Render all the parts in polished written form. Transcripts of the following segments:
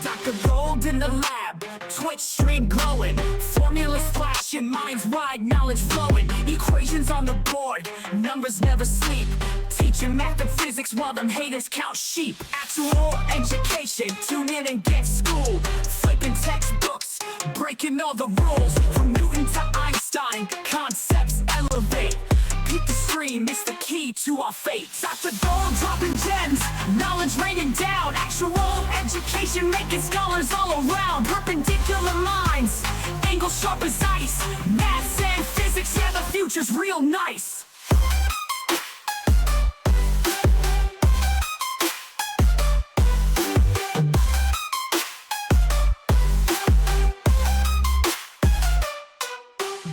Dr. Gold in the lab, Twitch stream glowing, formulas flashing, minds wide, knowledge flowing, equations on the board, numbers never sleep, teaching math and physics while them haters count sheep. Actual education, tune in and get schooled, flipping textbooks, breaking all the rules, from Newton to Einstein, concepts elevate. Keep the stream, it's the key to our fate. Dr. Gold dropping gems, knowledge raining down, actual education making scholars all around. Perpendicular minds, angles sharp as ice, maths and physics, yeah, the future's real nice.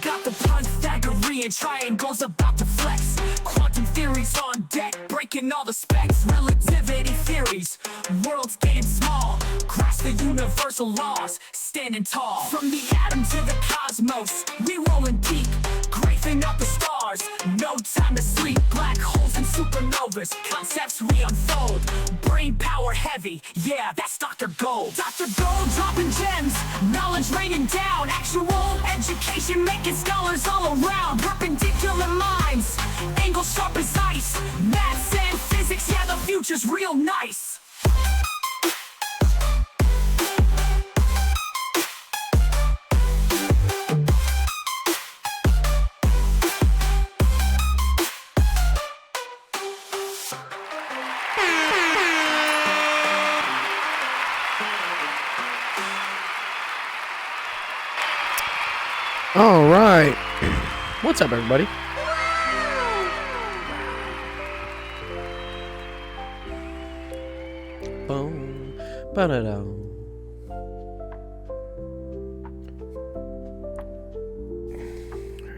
Got the Pythagorean triangles about to flex, quantum theories on deck, breaking all the specs, relativity theories, worlds getting small, grasp the universal laws, standing tall. From the atom to the cosmos, we rolling deep, grazing up the stars, no time to sleep. Black holes and supernovas, concepts we unfold, brain power heavy, yeah, that's Dr. Gold. Dr. Gold dropping gems, knowledge raining down, actual education making scholars all around. Perpendicular minds, angles sharp as ice, maths and physics, yeah, the future's real nice. All right. What's up, everybody? Boom. Ba-da-da.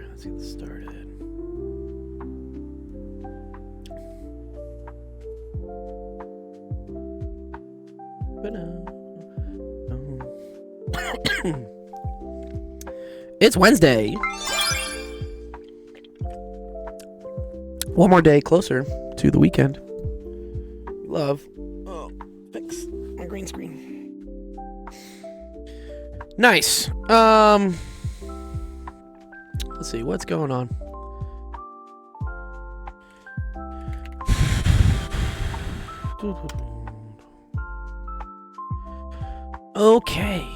Let's get started. It's Wednesday. One more day closer to the weekend. Love. Oh, fix my green screen. Nice. Let's see what's going on. Okay.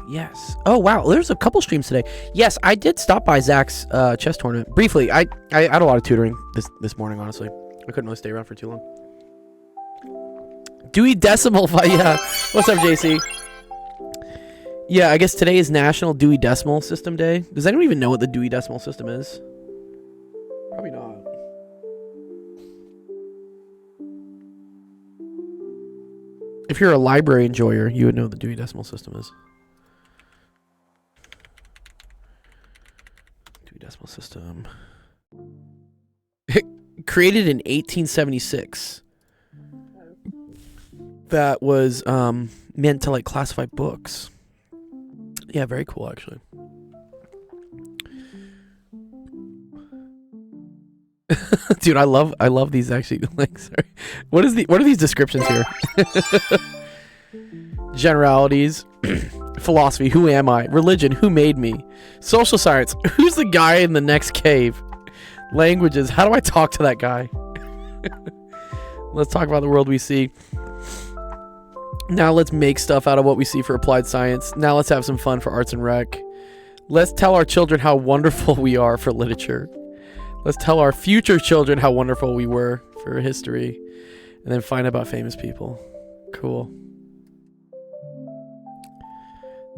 Yes. Oh wow, there's a couple streams today. Yes, I did stop by Zach's chess tournament briefly. I had a lot of tutoring this morning. Honestly, I couldn't really stay around for too long. Dewey Decimal Fight. Yeah. What's up, JC? Yeah, I guess today is National Dewey Decimal System Day. Does anyone even know what the Dewey Decimal System is? Probably not. If you're a library enjoyer, you would know what the Dewey Decimal System is. Decimal system. Created in 1876. That was meant to like classify books. Yeah, very cool actually. Dude, I love these actually. Like, sorry. What are these descriptions here? Generalities. Philosophy, who am I? Religion, who made me? Social science, who's the guy in the next cave? Languages, how do I talk to that guy? Let's talk about the world we see. Now let's make stuff out of what we see for applied science. Now let's have some fun for arts and rec. Let's tell our children how wonderful we are for literature. Let's tell our future children how wonderful we were for history. And then find out about famous people. Cool.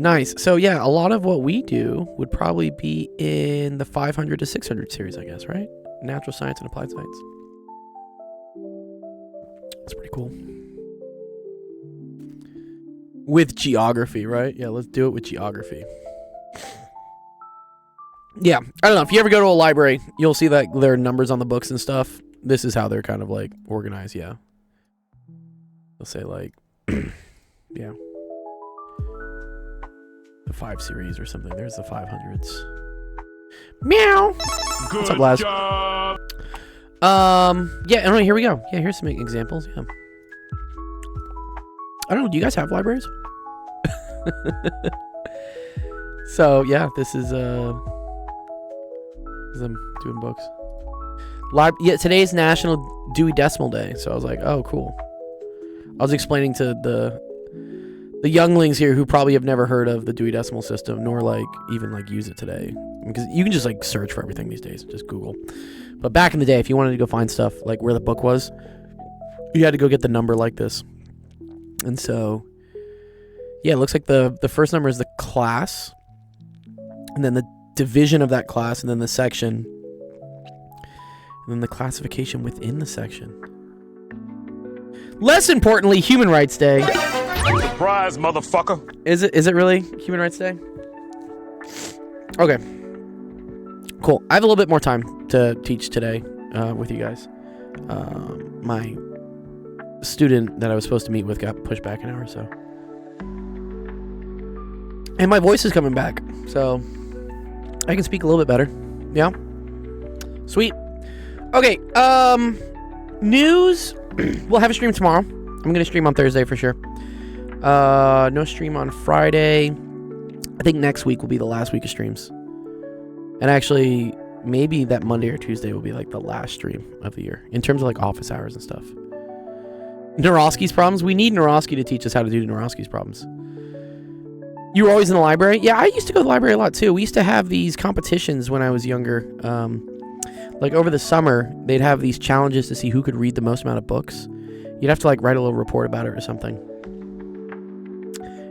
Nice. So yeah, a lot of what we do would probably be in the 500 to 600 series, I guess, right? Natural science and applied science. That's pretty cool. With geography, right? Yeah, let's do it with geography. Yeah, I don't know. If you ever go to a library, you'll see that there are numbers on the books and stuff. This is how they're kind of like organized, yeah. They'll say like, yeah. The 5 series or something. There's the 500s. Meow. Good What's up, Laz? job. Yeah, anyway, here we go. Yeah, here's some examples. Yeah. I don't know. Do you guys have libraries? So yeah, this is I'm doing books. Yeah, today's National Dewey Decimal Day, so I was like, oh, cool. I was explaining to the younglings here who probably have never heard of the Dewey Decimal System, nor like even like use it today, because you can just like search for everything these days, just Google. But back in the day, if you wanted to go find stuff like where the book was, you had to go get the number like this. And so, yeah, it looks like the first number is the class, and then the division of that class, and then the section, and then the classification within the section. Less importantly, Human Rights Day. Surprise, motherfucker. Is it really Human Rights Day? Okay. Cool. I have a little bit more time to teach today with you guys. My student that I was supposed to meet with got pushed back an hour or so. And my voice is coming back, so I can speak a little bit better. Yeah? Sweet. Okay, news. We'll have a stream tomorrow. I'm going to stream on Thursday for sure. No stream on Friday. I think next week will be the last week of streams. And actually, maybe that Monday or Tuesday will be like the last stream of the year in terms of like office hours and stuff. Norowski's problems. We need Norowski to teach us how to do Norowski's problems. You were always in the library? Yeah, I used to go to the library a lot too. We used to have these competitions when I was younger. Like over the summer, they'd have these challenges to see who could read the most amount of books. You'd have to like write a little report about it or something.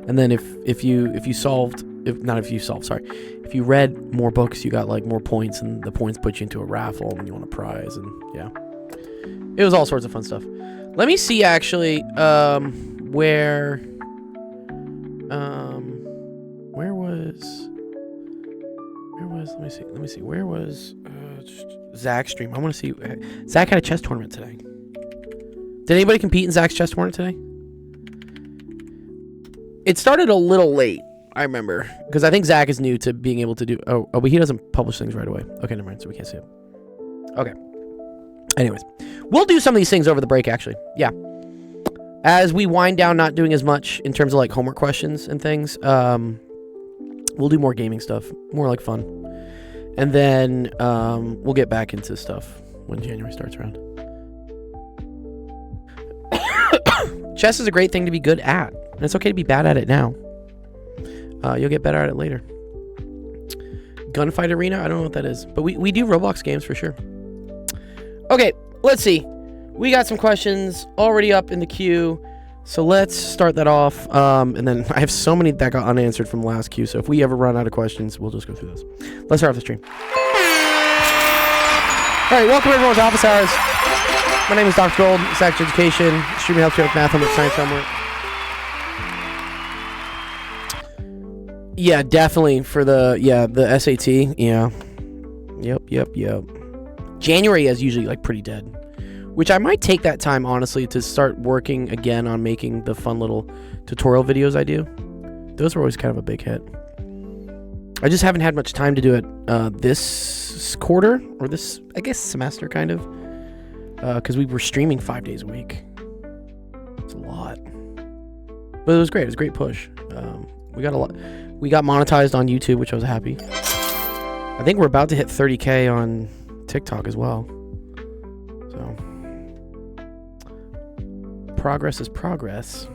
And then if you read more books, you got like more points, and the points put you into a raffle when you won a prize, and yeah. It was all sorts of fun stuff. Let me see actually where was Zach's stream? I want to see. Zach had a chess tournament today. Did anybody compete in Zach's chess tournament today? It started a little late, I remember, because I think Zach is new to being able to do. Oh, but he doesn't publish things right away. Okay, never mind. So we can't see it. Okay. Anyways, we'll do some of these things over the break. Actually, yeah. As we wind down, not doing as much in terms of like homework questions and things. We'll do more gaming stuff, more like fun, and then we'll get back into stuff when January starts around. Chess is a great thing to be good at. And it's okay to be bad at it now. You'll get better at it later. Gunfight Arena? I don't know what that is. But we do Roblox games for sure. Okay, let's see. We got some questions already up in the queue. So let's start that off. And then I have so many that got unanswered from last queue. So if we ever run out of questions, we'll just go through this. Let's start off the stream. All right, welcome everyone to Office Hours. My name is Dr. Gold, Sex Education, streaming healthcare with math, homework, science, homework. Yeah, definitely for the SAT. Yeah. Yep. January is usually like pretty dead, which I might take that time honestly to start working again on making the fun little tutorial videos I do. Those were always kind of a big hit. I just haven't had much time to do it this quarter or this, I guess, semester kind of, because we were streaming 5 days a week. It's a lot, but it was great. It was a great push. We got a lot. We got monetized on YouTube, which I was happy. I think we're about to hit 30K on TikTok as well. So progress is progress.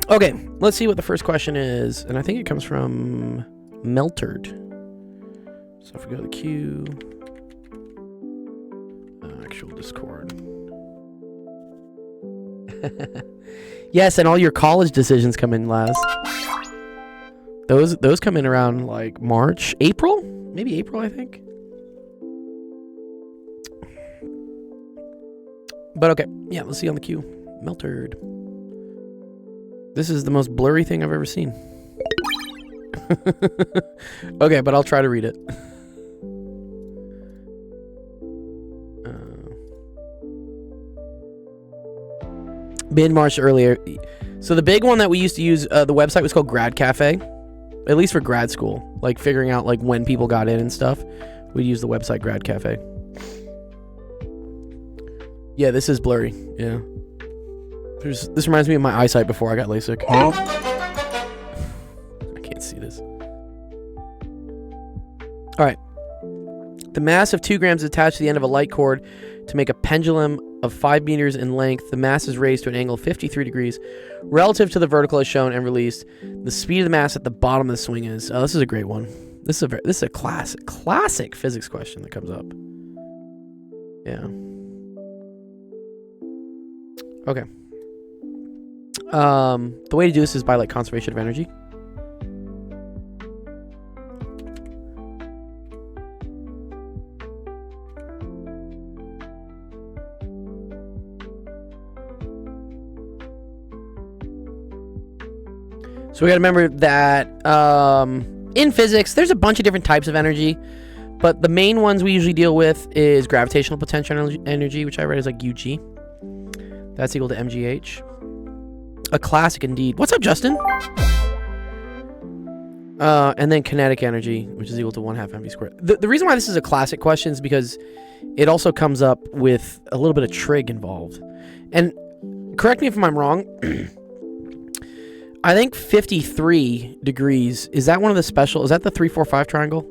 Okay, let's see what the first question is. And I think it comes from Melterd. So if we go to the queue, actual Discord. Yes, and all your college decisions come in last. Those come in around like March, April? Maybe April, I think. But okay, yeah, let's see on the queue. Melterd. This is the most blurry thing I've ever seen. Okay, but I'll try to read it. Mid-March earlier. So the big one that we used to use, the website was called Grad Cafe. At least for grad school. Like figuring out like when people got in and stuff. We'd use the website Grad Cafe. Yeah, this is blurry. Yeah. This reminds me of my eyesight before I got LASIK. Huh? The mass of 2 grams is attached to the end of a light cord to make a pendulum of 5 meters in length. The mass is raised to an angle of 53 degrees relative to the vertical as shown and released. The speed of the mass at the bottom of the swing is... Oh, this is a great one. This is a classic physics question that comes up. Yeah. Okay. The way to do this is by like conservation of energy. So we got to remember that in physics, there's a bunch of different types of energy, but the main ones we usually deal with is gravitational potential energy, which I read is like UG. That's equal to MGH. A classic indeed. What's up, Justin? And then kinetic energy, which is equal to 1/2 mv squared. The reason why this is a classic question is because it also comes up with a little bit of trig involved. And correct me if I'm wrong. I think 53 degrees, is that one of the special, is that the 3-4-5 triangle?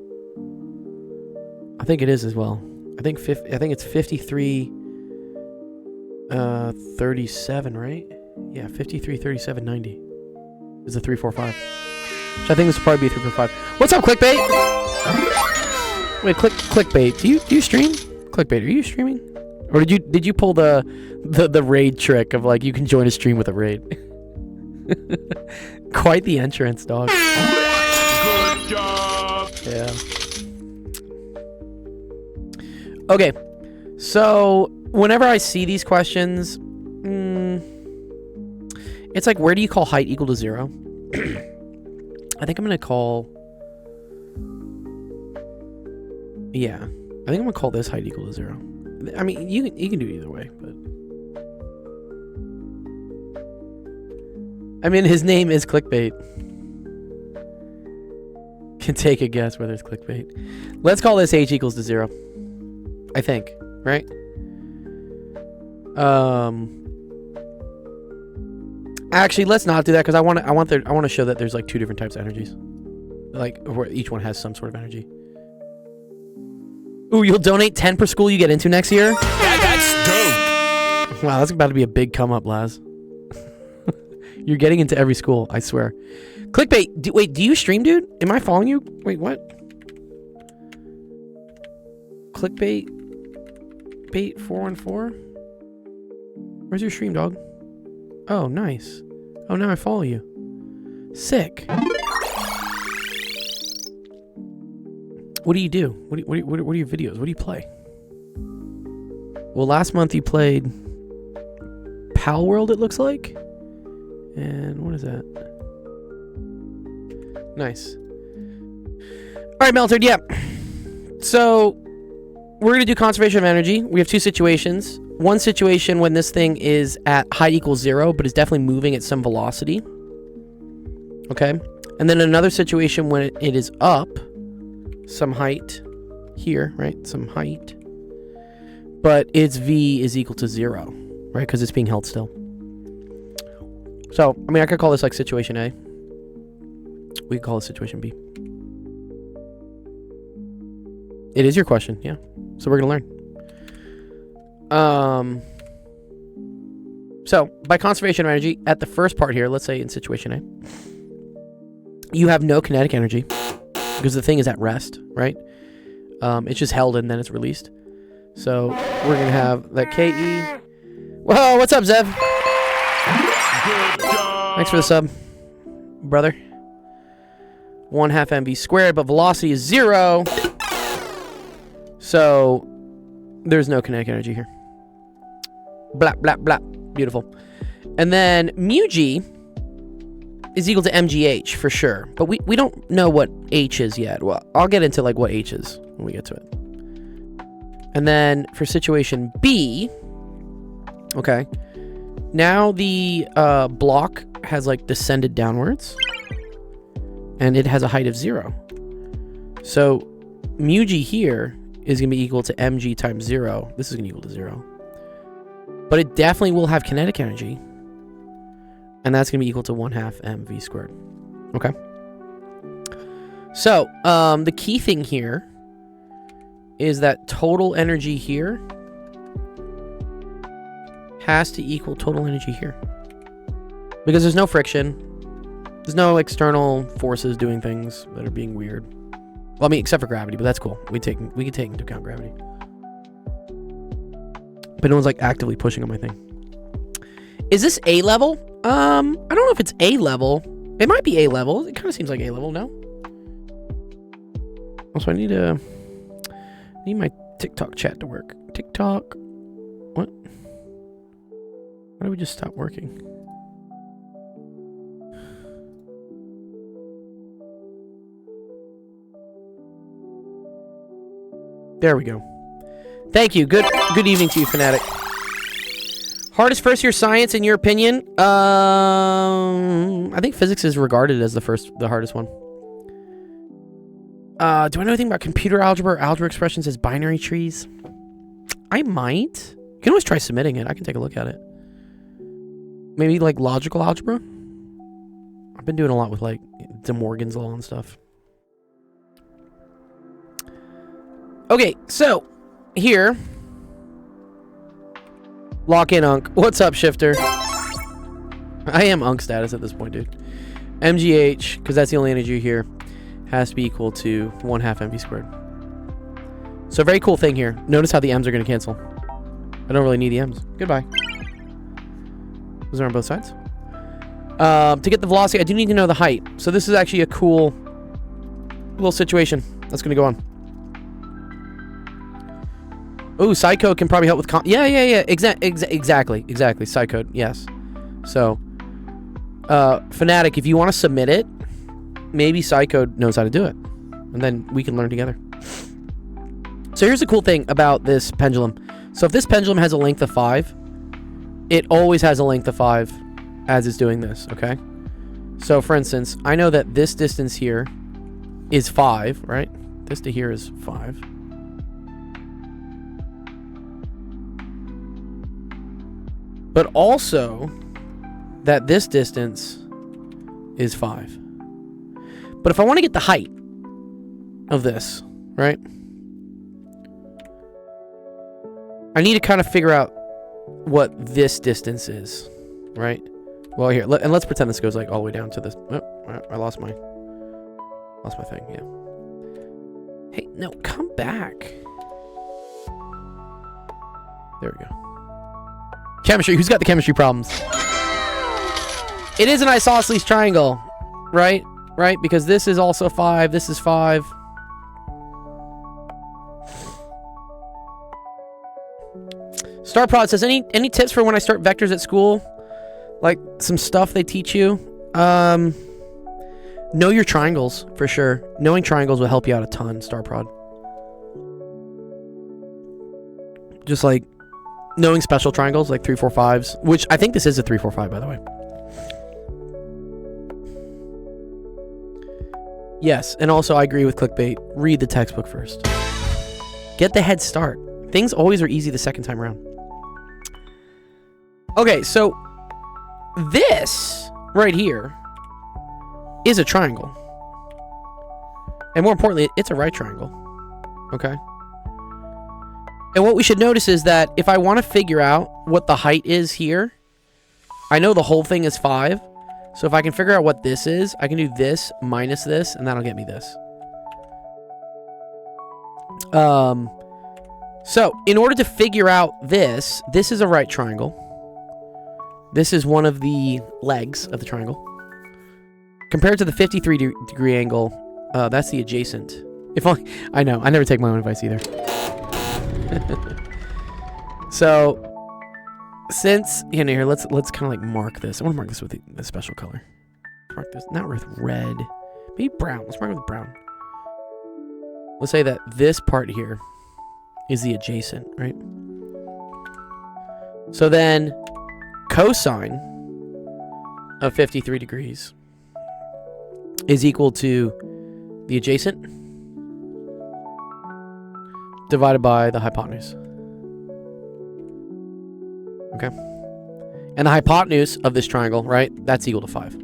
I think it is as well. I think it's 53 37, right? Yeah, 53 37 90 is the 3-4-5. So I think this will probably be 3-4-5. What's up, Clickbait? Wait, Clickbait. Do you stream? Clickbait, are you streaming? Or did you pull the raid trick of like you can join a stream with a raid? Quite the entrance, dog. Good job. Yeah. Okay. So whenever I see these questions, it's like, where do you call height equal to 0? I think I'm gonna call. Yeah, I think I'm gonna call this height equal to 0. I mean, you can do it either way, but. I mean, his name is Clickbait. Can take a guess whether it's clickbait. Let's call this h equals to 0. I think, right? Actually, let's not do that because I want to show that there's like 2 different types of energies, like where each one has some sort of energy. Ooh, you'll donate 10 per school you get into next year. That's dope. Wow, that's about to be a big come up, Laz. You're getting into every school, I swear. Clickbait, wait, do you stream, dude? Am I following you? Wait, what? Clickbait? Bait 414? Where's your stream, dog? Oh, nice. Oh, now I follow you. Sick. What do you do? What are your videos? What do you play? Well, last month you played Pal World, it looks like. And what is that? Nice. All right, Melted. Yeah. So we're going to do conservation of energy. We have 2 situations. One situation when this thing is at height equals 0, but is definitely moving at some velocity. Okay. And then another situation when it is up some height here, right? Some height. But its V is equal to 0, right? Because it's being held still. So, I mean, I could call this like situation A. We could call it situation B. It is your question, yeah. So we're going to learn. So, by conservation of energy, at the first part here, let's say in situation A, you have no kinetic energy because the thing is at rest, right? It's just held and then it's released. So, we're going to have that KE. Whoa, what's up, Zev? Thanks for the sub, brother. 1/2 mv squared, but velocity is 0. So there's no kinetic energy here. Blah, blah, blah. Beautiful. And then mu g is equal to mgh for sure. But we don't know what h is yet. Well, I'll get into like what h is when we get to it. And then for situation B, okay. Now the block has like descended downwards and it has a height of 0. So mu g here is going to be equal to mg times 0. This is going to equal to 0. But it definitely will have kinetic energy. And that's going to be equal to 1/2 mv squared. Okay. So the key thing here is that total energy here has to equal total energy here. Because there's no friction. There's no external forces doing things that are being weird. Well, I mean, except for gravity, but that's cool. We can take into account gravity. But no one's like actively pushing on my thing. Is this A level? I don't know if it's A level. It might be A level. It kind of seems like A level, no? Also, I need my TikTok chat to work. TikTok. What? Why did we just stop working? There we go. Thank you. Good evening to you, Fanatic. Hardest first year science in your opinion? I think physics is regarded as the hardest one. Do I know anything about computer algebra or algebra expressions as binary trees? I might. You can always try submitting it. I can take a look at it. Maybe like logical algebra? I've been doing a lot with like De Morgan's law and stuff. Okay, so here, lock in Unk. What's up, Shifter? I am Unk status at this point, dude. MGH, because that's the only energy here, has to be equal to 1/2 mv squared. So very cool thing here. Notice how the m's are going to cancel. I don't really need the m's. Goodbye. Those are on both sides. To get the velocity, I do need to know the height. So this is actually a cool little situation that's going to go on. Oh, Psycode can probably help with yeah. Exactly. Psycode, yes. So, Fanatic, if you want to submit it, maybe Psycode knows how to do it. And then we can learn together. So here's the cool thing about this pendulum. So if this pendulum has a length of 5, it always has a length of 5 as it's doing this, okay? So for instance, I know that this distance here is 5, right? This to here is 5. But also that this distance is 5. But if I want to get the height of this, right? I need to kind of figure out what this distance is, right? Well, here, and let's pretend this goes like all the way down to this. Oh, I lost my thing, yeah. Hey, no, come back. There we go. Chemistry. Who's got the chemistry problems? It is an isosceles triangle, right? Right? Because this is also 5. This is 5. StarProd says, any tips for when I start vectors at school? Like some stuff they teach you? Know your triangles, for sure. Knowing triangles will help you out a ton, StarProd. Just like knowing special triangles, like 3, 4, 5s, which I think this is a 3, 4, 5, by the way. Yes, and also I agree with clickbait. Read the textbook first. Get the head start. Things always are easy the second time around. Okay, so this right here is a triangle. And more importantly, it's a right triangle. Okay? And what we should notice is that if I want to figure out what the height is here, I know the whole thing is 5. So if I can figure out what this is, I can do this minus this, and that'll get me this. So in order to figure out this is a right triangle. This is one of the legs of the triangle. Compared to the 53-degree angle, that's the adjacent. If only, I know, I never take my own advice either. So, since, you know, here, let's kind of like mark this. I want to mark this with a special color. Mark this, not with red. Maybe brown. Let's mark it with brown. Let's say that this part here is the adjacent, right? So then, cosine of 53 degrees is equal to the adjacent divided by the hypotenuse. Okay. And the hypotenuse of this triangle, right? That's equal to 5.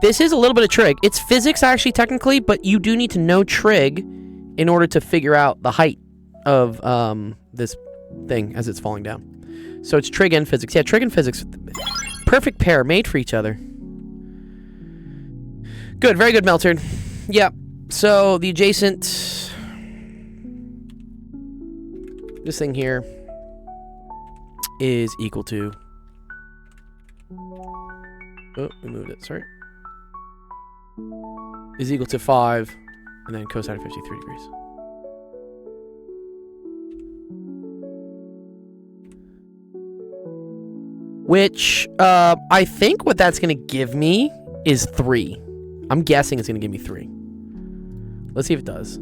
This is a little bit of trig. It's physics, actually, technically, but you do need to know trig in order to figure out the height of this thing as it's falling down. So it's trig and physics. Yeah, trig and physics. Perfect pair, made for each other. Good, very good, Meltard. Yeah, so the adjacent... This thing here is equal to... Oh, we moved it, sorry. Is equal to 5, and then cosine of 53 degrees. Which, I think what that's going to give me is 3. I'm guessing it's going to give me 3. Let's see if it does.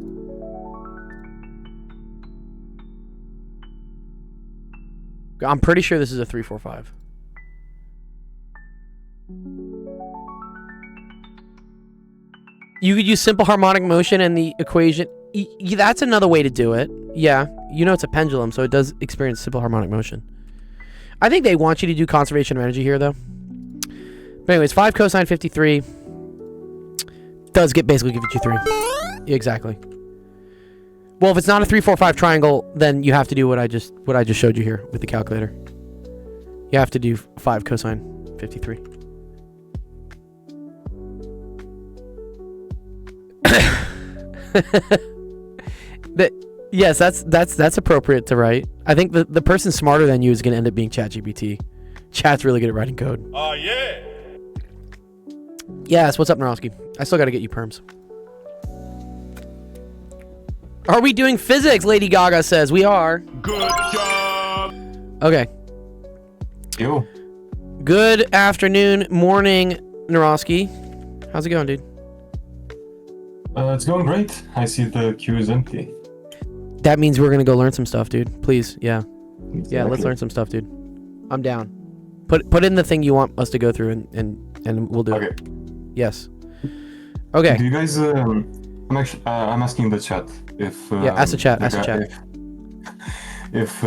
I'm pretty sure this is a 3, 4, 5. You could use simple harmonic motion and the equation. That's another way to do it. Yeah, you know it's a pendulum, so it does experience simple harmonic motion. I think they want you to do conservation of energy here, though. But anyways, 5 cosine 53 does basically give it you 3. Exactly. Well, if it's not a 3, 4, 5 triangle, then you have to do what I just showed you here with the calculator. You have to do 5 cosine 53. Yes, that's appropriate to write. I think the person smarter than you is going to end up being ChatGPT. Chat's really good at writing code. Oh, yeah. Yes, what's up, Narowski? I still got to get you perms. Are we doing physics? Lady Gaga says we are. Good job. Okay. Yo. Good afternoon, morning, Narowski. How's it going, dude? It's going great. I see the queue is empty. That means we're gonna go learn some stuff, dude. Please, yeah. Yeah, let's Exactly. learn some stuff, dude. I'm down. Put in the thing you want us to go through and we'll do Okay. it. Yes. Okay. Do you guys? I'm asking the chat if. Yeah, ask the chat. Ask the chat. If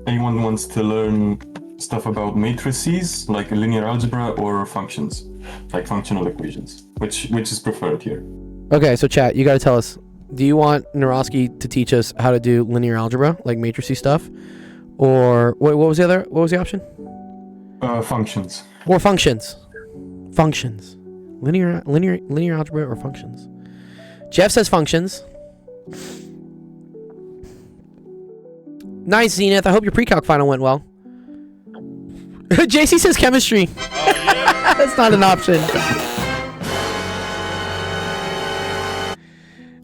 anyone wants to learn stuff about matrices like linear algebra or functions, like functional equations, which is preferred here? Okay, so chat, you gotta tell us. Do you want Narowski to teach us how to do linear algebra, like matrices stuff, or what was the other? What was the option? Functions. Or functions. Functions. Linear algebra or functions. Jeff says functions. Nice, Zenith. I hope your pre-calc final went well. JC says chemistry. That's not an option.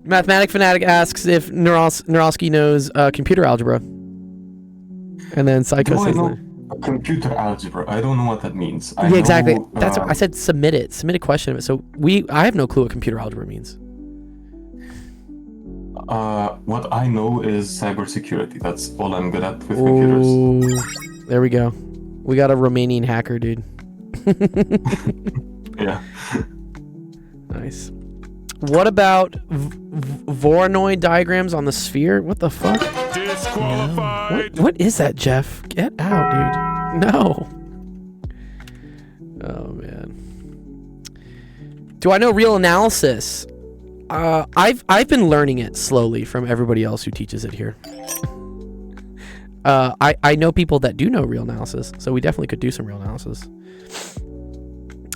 Mathematic Fanatic asks if Narowski knows computer algebra. And then Psycho Do I says... know computer algebra? I don't know what that means. Yeah, exactly. That's what I said. Submit it. Submit a question of it. So I have no clue what computer algebra means. What I know is cybersecurity. That's all I'm good at with computers. Ooh, there we go. We got a Romanian hacker, dude. Yeah. Nice. What about Voronoi diagrams on the sphere? What the fuck? Disqualified. What is that, Jeff? Get out, dude. No. Oh, man. Do I know real analysis? I've been learning it slowly from everybody else who teaches it here. I know people that do know real analysis, so we definitely could do some real analysis.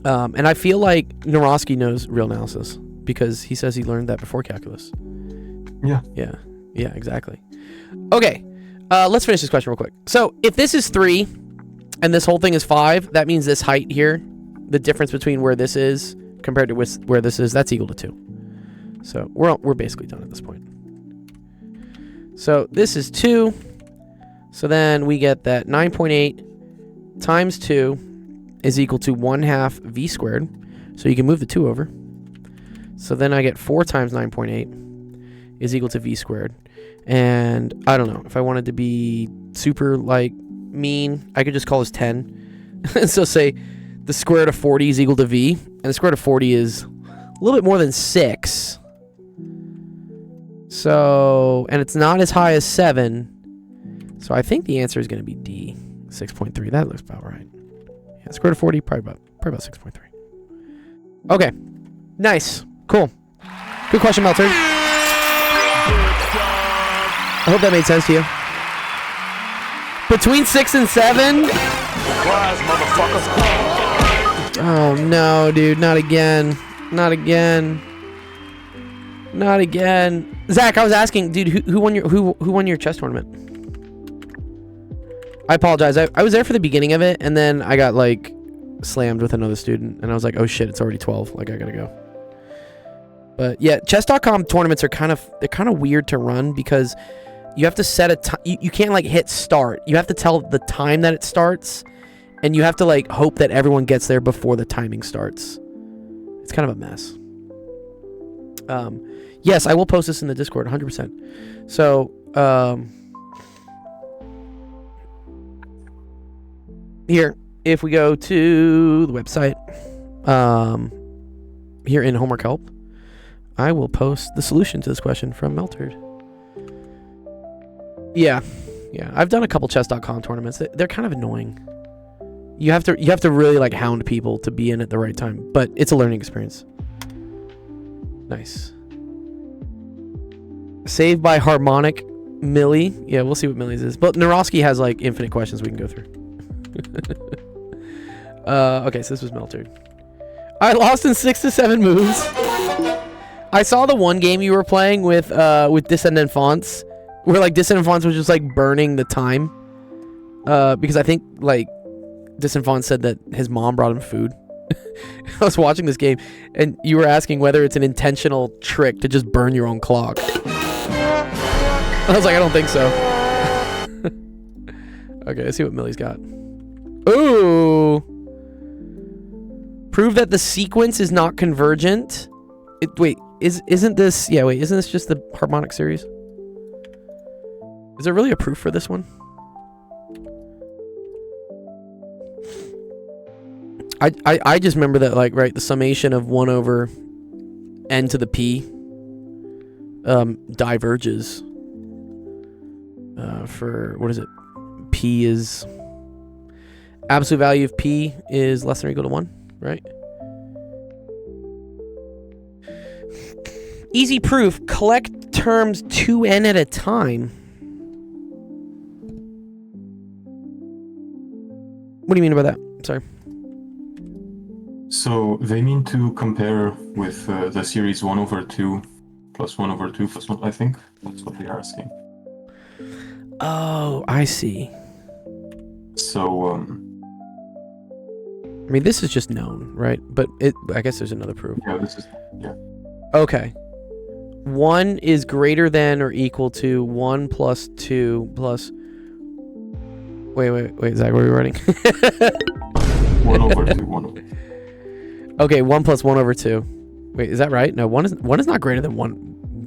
And I feel like Narowski knows real analysis because he says he learned that before calculus. Yeah. Yeah, exactly. Okay, let's finish this question real quick. So if this is 3 and this whole thing is 5, that means this height here, the difference between where this is compared to where this is, that's equal to 2. So we're basically done at this point. So this is 2. So then we get that 9.8 times 2 is equal to 1/2 v squared. So you can move the 2 over. So then I get 4 times 9.8 is equal to v squared. And I don't know, if I wanted to be super like mean, I could just call this 10. So say the square root of 40 is equal to v, and the square root of 40 is a little bit more than 6. So, and it's not as high as 7. So I think the answer is going to be D, 6.3. That looks about right. Yeah, square root of 40, probably about 6.3. Okay. Nice. Cool. Good question, Melter. I hope that made sense to you. Between 6 and 7? Surprise, motherfuckers. Oh no, dude, not again. Not again. Not again. Zach, I was asking, dude, who won your chess tournament? I apologize. I was there for the beginning of it, and then I got like slammed with another student, and I was like, oh shit, it's already 12. Like I gotta go. But yeah, chess.com tournaments are kind of weird to run because you have to set a time. You can't like hit start. You have to tell the time that it starts, and you have to like hope that everyone gets there before the timing starts. It's kind of a mess. Yes, I will post this in the Discord 100%. So, here, if we go to the website, here in Homework Help, I will post the solution to this question from Meltard. Yeah, I've done a couple chess.com tournaments. They're kind of annoying. You have to really like hound people to be in at the right time, but it's a learning experience. Nice. Saved by Harmonic Millie. Yeah, we'll see what Millie's is. But Naroski has like infinite questions we can go through. Okay, so this was Meltard. I lost in 6 to 7 moves. I saw the one game you were playing with Descendant Fonts, where like Descendant Fonts was just like burning the time. Because I think like Descendant Fonts said that his mom brought him food. I was watching this game, and you were asking whether it's an intentional trick to just burn your own clock. I was like, I don't think so. Okay, let's see what Millie's got. Ooh. Prove that the sequence is not convergent. Isn't this just the harmonic series? Is there really a proof for this one? I just remember that, like, right, the summation of 1 over n to the p diverges for, what is it? P is, absolute value of p is less than or equal to 1, right? Easy proof. Collect terms 2n at a time. What do you mean by that? Sorry. So they mean to compare with the series 1 over 2 plus 1 over 2 plus 1, I think. That's what they're asking. Oh, I see. So, I mean, this is just known, right? But I guess there's another proof. yeah. Okay. 1 is greater than or equal to 1 plus 2 plus... Wait, Zach, what are we writing? 1 over 2, 1 over 2. Okay, 1 plus 1 over 2. Wait, is that right? No, 1 is not greater than 1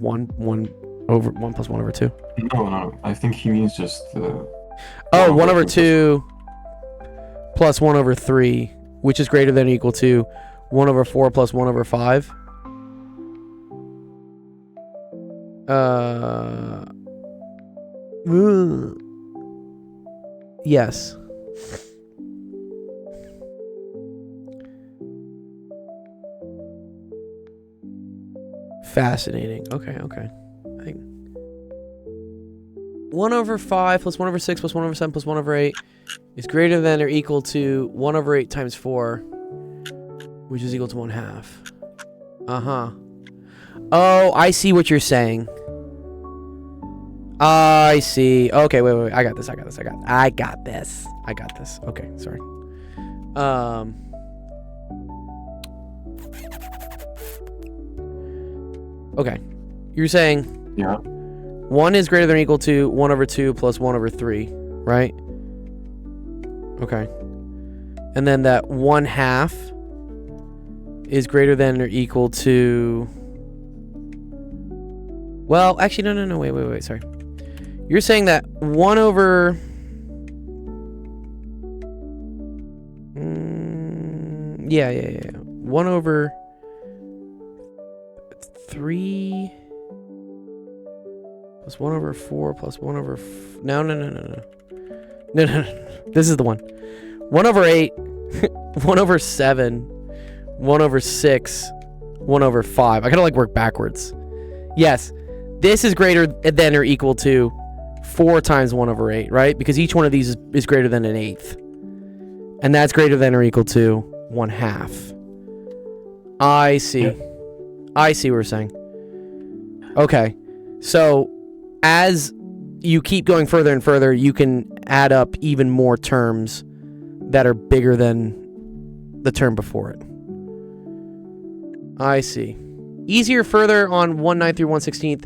over 1 plus 1 over 2. No. I think he means just... 1 over 2 plus 1 over 3, which is greater than or equal to 1 over 4 plus 1 over 5. Yes. Fascinating. Okay. I think 1 over 5 plus 1 over 6 plus 1 over 7 plus 1 over 8 is greater than or equal to 1 over 8 times 4, which is equal to 1/2. Uh-huh. Oh, I see what you're saying. I see. Okay, wait. I got this. Okay, sorry. Okay. You're saying... Yeah. 1 is greater than or equal to 1 over 2 plus 1 over 3, right? Okay. And then that 1/2 is greater than or equal to... Well, actually, no. Wait. Sorry. You're saying that 1 over... Yeah. 1 over 3 plus 1 over 4 plus 1 over... No. This is the one. 1 over 8, 1 over 7, 1 over 6, 1 over 5. I gotta like work backwards. Yes. This is greater than or equal to 4 times 1 over 8, right? Because each one of these is greater than an eighth. And that's greater than or equal to 1/2. I see. Yeah. I see what we're saying. Okay. So as you keep going further and further, you can add up even more terms that are bigger than the term before it. I see. Easier further on 1/9 through 1/16.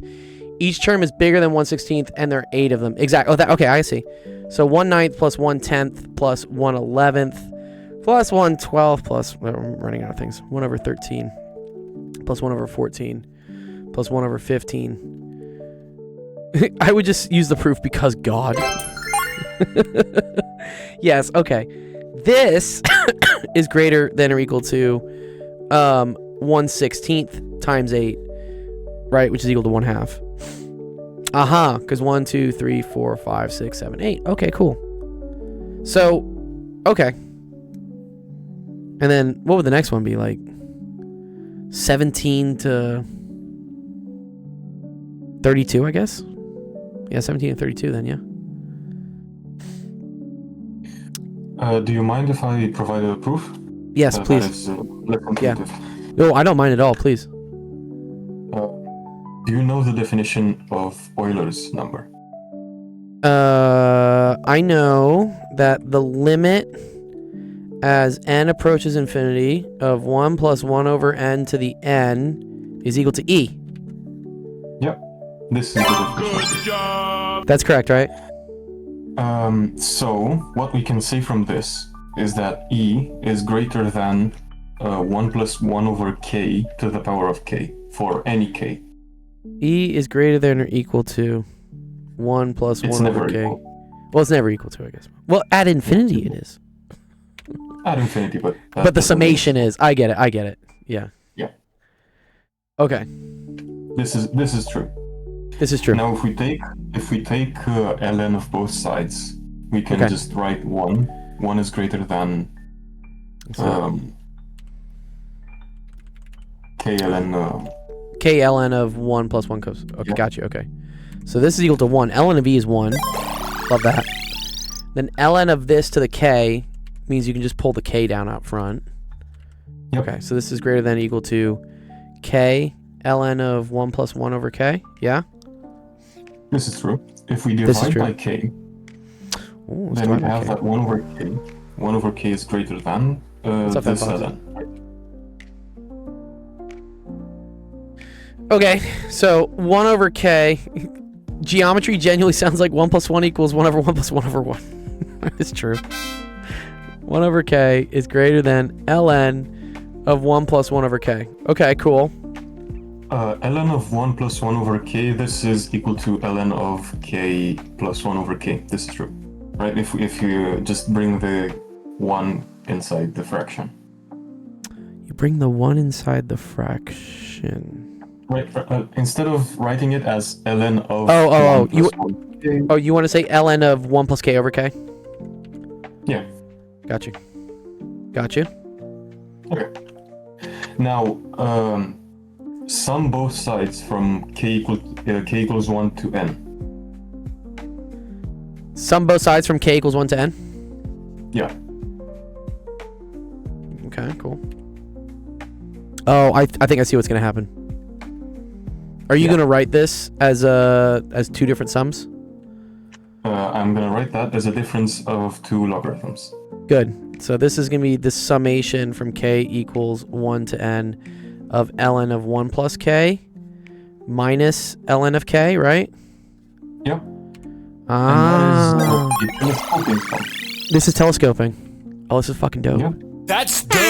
Each term is bigger than 1/16, and there are 8 of them. Exactly. Oh, okay, I see. So 1/9 plus 1/10 plus 1/11 plus 1/12 plus, well, I'm running out of things. 1 over 13 plus 1 over 14 plus 1 over 15. I would just use the proof because God. Yes, okay. This is greater than or equal to 1/16 times 8, right? Which is equal to 1/2. Aha, because 1, 2, 3, 4, 5, 6, 7, 8. Okay, cool. So, okay. And then what would the next one be? Like 17 to 32, I guess? Yeah, 17 to 32 then, yeah. Do you mind if I provide a proof? Yes, That please. is, less intuitive. No, I don't mind at all, please. Do you know the definition of Euler's number? I know that the limit as n approaches infinity of 1 plus 1 over n to the n is equal to e. Yep. This is the definition. That's correct, right? So, what we can say from this is that E is greater than 1 plus 1 over k to the power of k for any k. E is greater than or equal to 1 plus It's 1 never over k. equal. Well, it's never equal to, I guess. Well, at infinity it is. At infinity, but that But the doesn't mean- summation is. I get it. Yeah. Yeah. Okay. This is true. This is true. Now, if we take ln of both sides, we can Okay. just write 1. 1 is greater than So, k ln. k ln of 1 plus 1 cos. Okay, Yeah. got you. Okay. So this is equal to 1. ln of e is 1. Love that. Then ln of this to the k means you can just pull the k down out front. Yep. Okay, so this is greater than or equal to k ln of 1 plus 1 over k. Yeah? This is true. If we This is divide true. by k, Ooh, let's then divide we by have k. that 1 over k. 1 over k is greater than What's up, this Fanbox? ln. Okay, so 1 over k. Geometry genuinely sounds like 1 plus 1 equals 1 over 1 plus 1 over 1. It's true. 1 over k is greater than ln of 1 plus 1 over k. Okay, cool. Ln of 1 plus 1 over k, this is equal to ln of k plus 1 over k. This is true. Right? If you just bring the 1 inside the fraction. You bring the 1 inside the fraction. Right. Instead of writing it as ln of Oh, 1 plus you- 1k, Oh, you want to say ln of 1 plus k over k? yeah. Got you. Got you. Okay. Now, sum both sides from k equals 1 to n. Sum both sides from k equals 1 to n? Yeah. Okay, cool. Oh, I think I see what's going to happen. Are you Yeah. going to write this as 2 different sums? I'm gonna write that as a difference of 2 logarithms. Good. So this is going to be the summation from k equals 1 to n of ln of 1 plus k minus ln of k, right? Yep. Ah. And that is the telescoping sum. This is telescoping. Oh, this is fucking dope. Yeah. That's dope.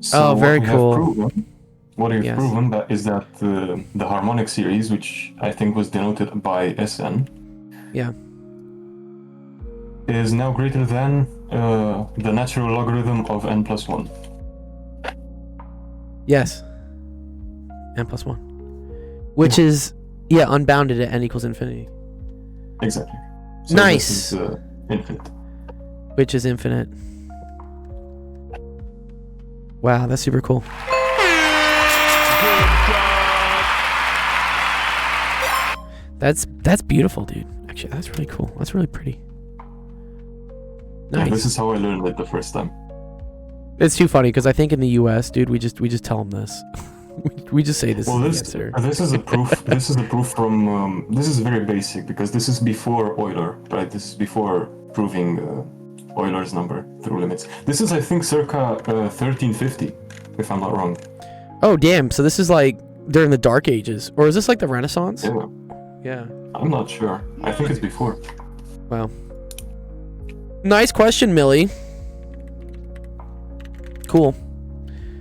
So Oh, very what we cool. have proven, what we've Yes. proven that is that the harmonic series, which I think was denoted by Sn, Yeah. is now greater than the natural logarithm of n plus 1. Yes. N plus 1. Which is, yeah, unbounded at n equals infinity. Exactly. Nice. This is infinite. Which is infinite. Wow, that's super cool. That's beautiful, dude. Actually, that's really cool. That's really pretty. Yeah, Nice. this is how I learned it the first time. It's too funny because I think in the U.S., dude, we just tell them this. we just say this Well, is this the answer. this is a proof. This is a proof from. This is very basic because this is before Euler, right? This is before proving Euler's number through limits. This is, I think, circa 1350, if I'm not wrong. Oh, damn. So this is like during the Dark Ages, or is this like the Renaissance? Yeah, Yeah. I'm not sure. I think it's before. Wow. Nice question, Millie. Cool.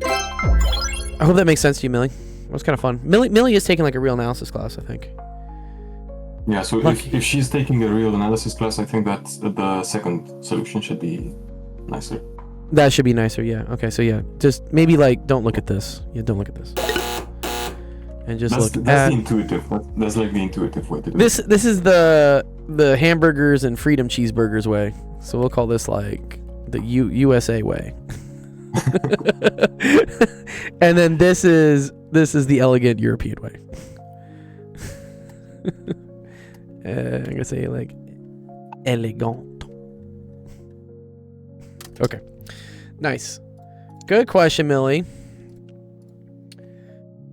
I hope that makes sense to you, Millie. It was kind of fun. Millie is taking like a real analysis class, I think. Yeah, so Lucky. if she's taking a real analysis class, I think that the second solution should be nicer. That should be nicer, yeah. Okay, so yeah, just maybe like don't look at this. Yeah, don't look at this. And just That's look the at intuitive. That's like the intuitive way to do this. it. This is the hamburgers and freedom cheeseburgers way. So we'll call this like the USA way. And then this is the elegant European way. I'm gonna say like elegant. Okay, nice, good question, Millie.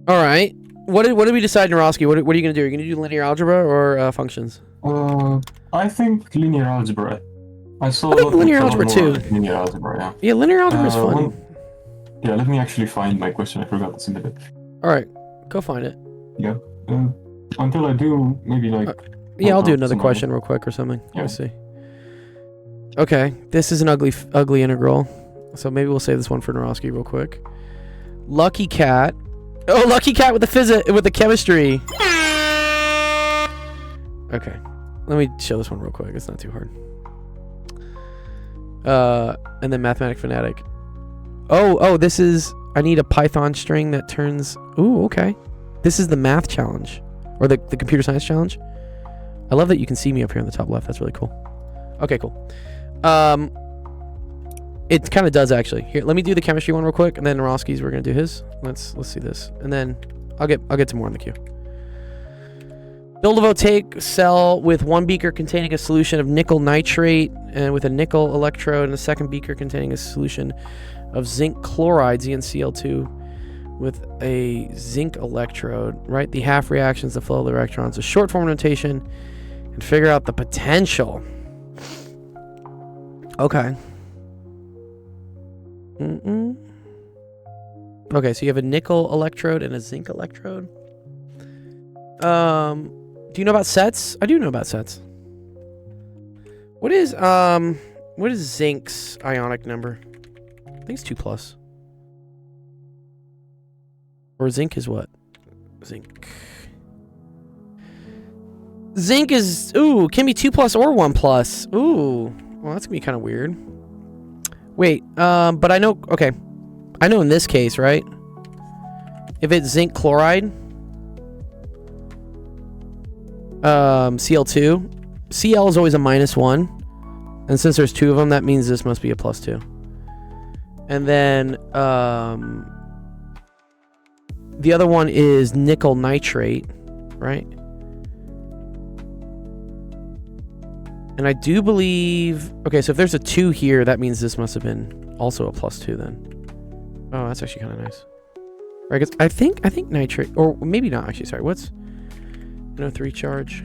All right, what did we decide, Narosky? What are you gonna do? Are you gonna do linear algebra or functions? I think linear algebra. I saw I think linear algebra too. Linear algebra, yeah. Yeah, linear algebra is fun. Yeah, let me actually find my question. I forgot to submit it. All right, go find it. Yeah. Until I do, maybe like. Yeah, I'll do Oh, another somebody. question real quick or something. Yeah. Let me see. Okay, this is an ugly integral. So maybe we'll save this one for Narosky real quick. Lucky Cat. Oh, Lucky Cat with the chemistry. Okay, let me show this one real quick. It's not too hard. And then Mathematic Fanatic. Oh, this is. I need a Python string that turns. Ooh, okay. This is the math challenge, or the computer science challenge. I love that you can see me up here in the top left. That's really cool. Okay, cool. It kind of does actually. Here, let me do the chemistry one real quick, and then Narosky's we're gonna do his. Let's see this, and then I'll get to more in the queue. Build a voltaic cell with one beaker containing a solution of nickel nitrate, and with a nickel electrode, and a second beaker containing a solution of zinc chloride, ZnCl2, with a zinc electrode. Write the half reactions, the flow of the electrons, a short form notation, and figure out the potential. Okay. Okay, so you have a nickel electrode and a zinc electrode. Do you know about sets? I do know about sets. What is zinc's ionic number? I think it's 2+. Or zinc is what? Zinc is, ooh, can be 2+ or 1+. Ooh, well, that's gonna be kind of weird. Wait, but I know, okay. I know in this case, right? If it's zinc chloride, Cl2, Cl is always a -1. And since there's two of them, that means this must be a +2. And then, the other one is nickel nitrate, right? And I do believe... Okay, so if there's a 2 here, that means this must have been also a +2 then. Oh, that's actually kind of nice. Right, 'cause I think nitrate... Or maybe not, actually. Sorry, what's... NO3 charge?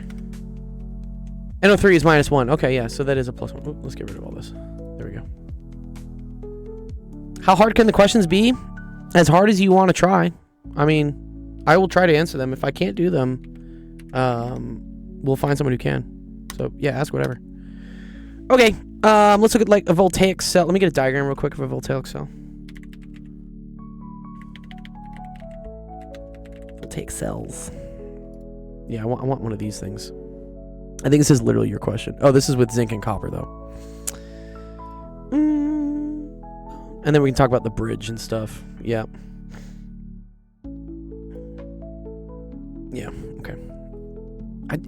NO3 is -1. Okay, yeah, so that is a +1. Oop, let's get rid of all this. There we go. How hard can the questions be? As hard as you want to try. I mean, I will try to answer them. If I can't do them, we'll find someone who can. So yeah, ask whatever. Okay, let's look at like a voltaic cell. Let me get a diagram real quick of a voltaic cell. Voltaic cells. Yeah, I want one of these things. I think this is literally your question. Oh, this is with zinc and copper though. And then we can talk about the bridge and stuff. Yeah. Yeah, okay.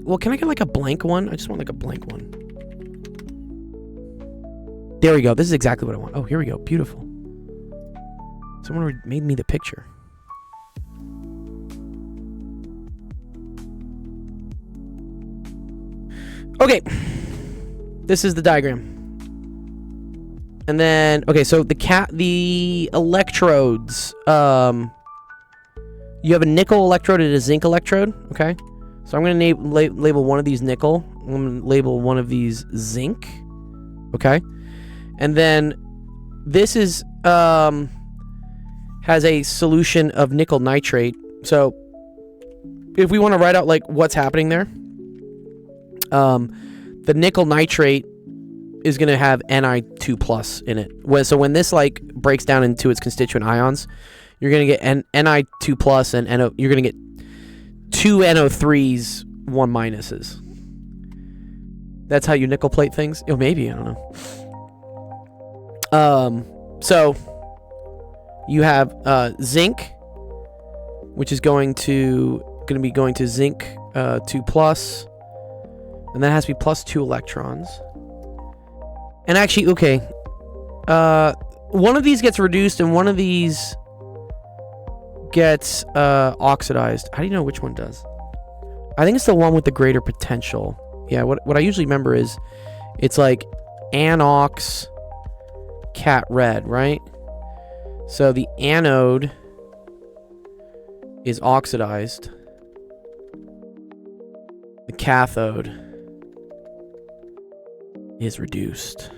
Well, can I get like a blank one? I just want like a blank one. There we go. This is exactly what I want. Oh, here we go. Beautiful. Someone made me the picture. Okay. This is the diagram. And then, okay, so the electrodes, you have a nickel electrode and a zinc electrode, okay? So I'm going to label one of these nickel. I'm going to label one of these zinc, okay? And then this is, has a solution of nickel nitrate. So if we want to write out, like, what's happening there, the nickel nitrate is going to have Ni2+ in it. So when this, like, breaks down into its constituent ions, you're going to get Ni2+ and you're going to get 2 NO3s, 1 minuses. That's how you nickel plate things? Oh, maybe, I don't know. So you have zinc, which is going to be going to zinc 2+, and that has to be +2 electrons. And actually, okay, one of these gets reduced and one of these gets oxidized. How do you know which one does? I think it's the one with the greater potential. Yeah, what I usually remember is it's like anox cat red, right? So the anode is oxidized. The cathode is reduced.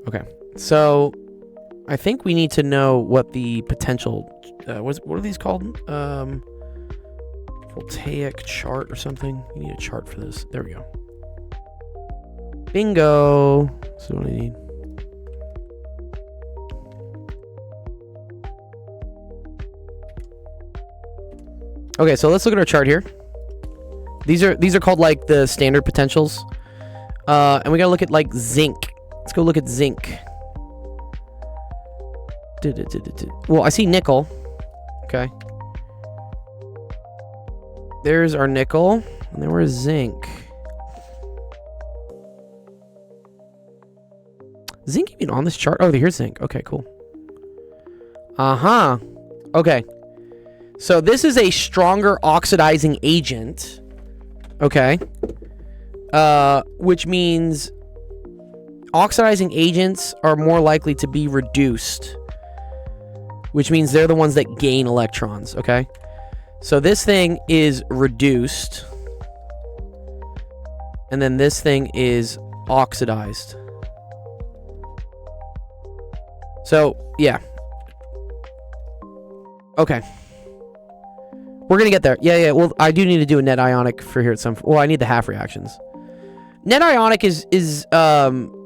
Okay, so I think we need to know what the potential, what are these called? Voltaic chart or something? You need a chart for this. There we go. Bingo. This is what I need. Okay, so let's look at our chart here. These are called, like, the standard potentials. And we gotta look at, like, zinc. Let's go look at zinc. Well, I see nickel. Okay. There's our nickel. And then where's zinc? Zinc even on this chart? Oh, here's zinc. Okay, cool. Uh-huh. Okay. So this is a stronger oxidizing agent. Okay. Which means oxidizing agents are more likely to be reduced, which means they're the ones that gain electrons, okay? So this thing is reduced, and then this thing is oxidized. So, yeah. Okay. We're gonna get there. Yeah, well, I do need to do a net ionic for here at some... Well, I need the half reactions. Net ionic is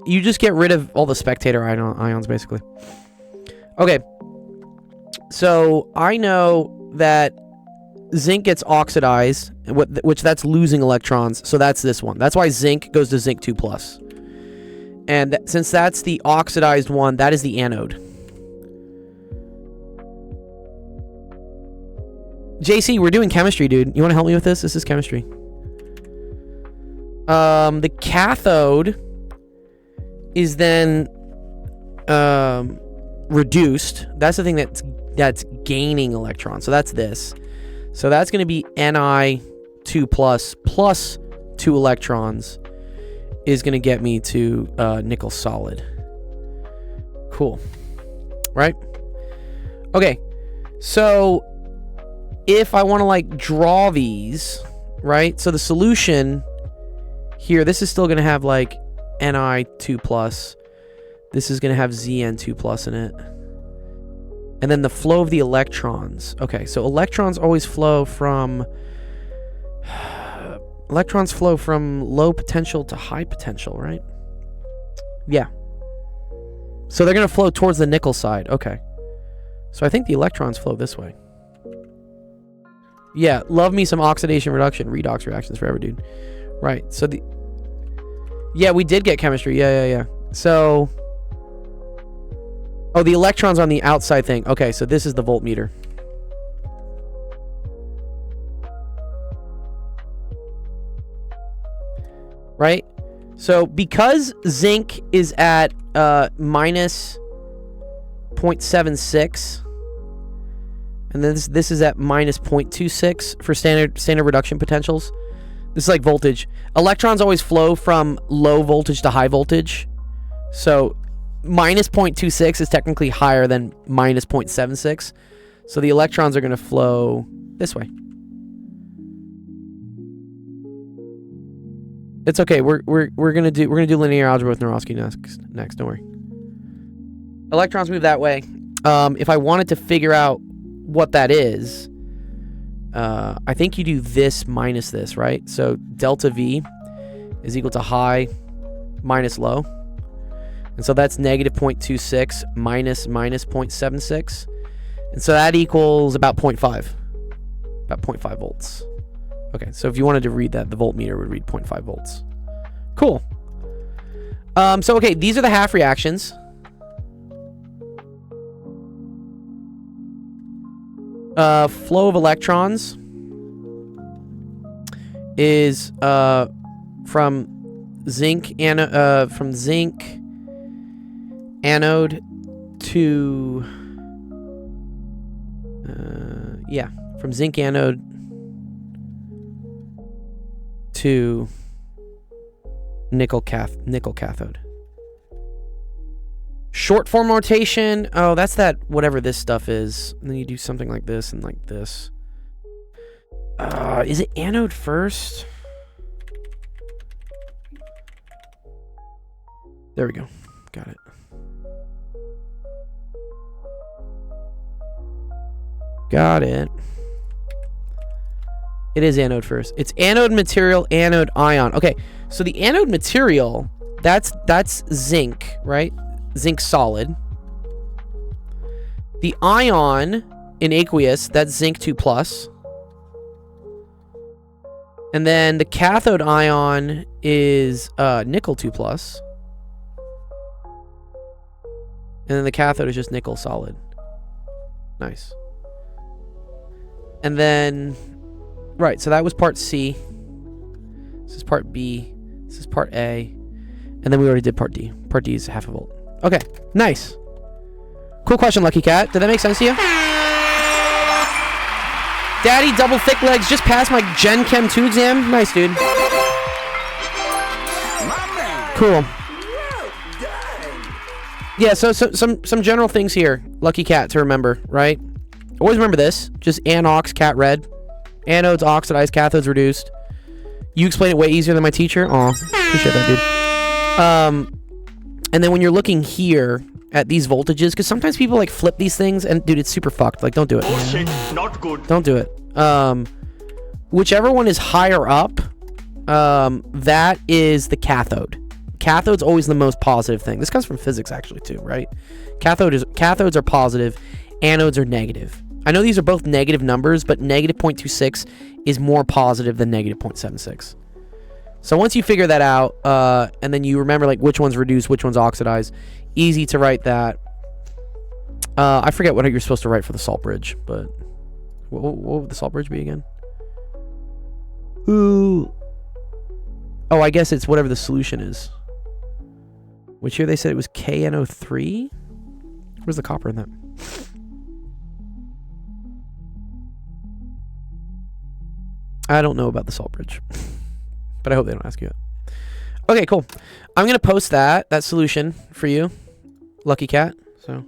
you just get rid of all the spectator ions, basically. Okay. So, I know that zinc gets oxidized, which that's losing electrons, so that's this one. That's why zinc goes to zinc 2+. And since that's the oxidized one, that is the anode. JC, we're doing chemistry, dude. You want to help me with this? This is chemistry. The cathode is then reduced. That's the thing that's gaining electrons. So that's this. So that's going to be Ni2+ plus 2 electrons is going to get me to nickel solid. Cool. Right? Okay. So if I want to, like, draw these, right? So the solution here, this is still going to have, like, Ni2+. This is going to have Zn2+ in it. And then the flow of the electrons. Okay, so electrons always flow from... Electrons flow from low potential to high potential, right? Yeah. So they're going to flow towards the nickel side. Okay. So I think the electrons flow this way. Yeah, love me some oxidation reduction. Redox reactions forever, dude. Right, so the... Yeah, we did get chemistry. Yeah. So... Oh, the electrons on the outside thing. Okay, so this is the voltmeter. Right? So because zinc is at minus 0.76, and then this is at minus 0.26 for standard reduction potentials, This is like voltage. Electrons always flow from low voltage to high voltage. So minus 0.26 is technically higher than minus 0.76. So the electrons are going to flow this way. It's okay. We're gonna do linear algebra with Mirovsky next. Don't worry. Electrons move that way. If I wanted to figure out what that is, I think you do this minus this, right? So delta V is equal to high minus low. And so that's negative 0.26 minus 0.76. And so that equals about 0.5. About 0.5 volts. Okay, so if you wanted to read that, the voltmeter would read 0.5 volts. Cool. So, okay, these are the half reactions. Flow of electrons is from zinc anode to from zinc anode to nickel cathode. Short form notation. Oh, that's that whatever this stuff is. And then you do something like this and like this. Is it anode first? There we go. Got it. Got it. It is anode first. It's anode material, anode ion. Okay, so the anode material, that's zinc, right? Zinc solid. The ion in aqueous, that's zinc 2+. And then the cathode ion is nickel 2+. And then the cathode is just nickel solid. Nice. And then, right, so that was part C. This is part B. This is part A. And then we already did part D. Part D is half a volt. Okay, nice. Cool question, Lucky Cat. Did that make sense to you? Daddy, double thick legs, just passed my Gen Chem 2 exam. Nice, dude. Cool. Yeah, so some general things here, Lucky Cat, to remember, right? Always remember this. Just anox, cat red. Anodes oxidized, cathodes reduced. You explain it way easier than my teacher. Aw, appreciate that, dude. And then when you're looking here at these voltages, because sometimes people like flip these things, and dude, it's super fucked. Like, don't do it. Oh shit, not good. Don't do it. Whichever one is higher up, that is the cathode. Cathode's always the most positive thing. This comes from physics, actually, too, right? Cathodes are positive, anodes are negative. I know these are both negative numbers, but negative 0.26 is more positive than negative 0.76. So once you figure that out, and then you remember like which one's reduced, which one's oxidized, easy to write that. I forget what you're supposed to write for the salt bridge, but what would the salt bridge be again? Ooh. Oh, I guess it's whatever the solution is. Which here they said it was KNO3? Where's the copper in that? I don't know about the salt bridge. But I hope they don't ask you that. Okay, cool. I'm going to post that solution for you, Lucky Cat. So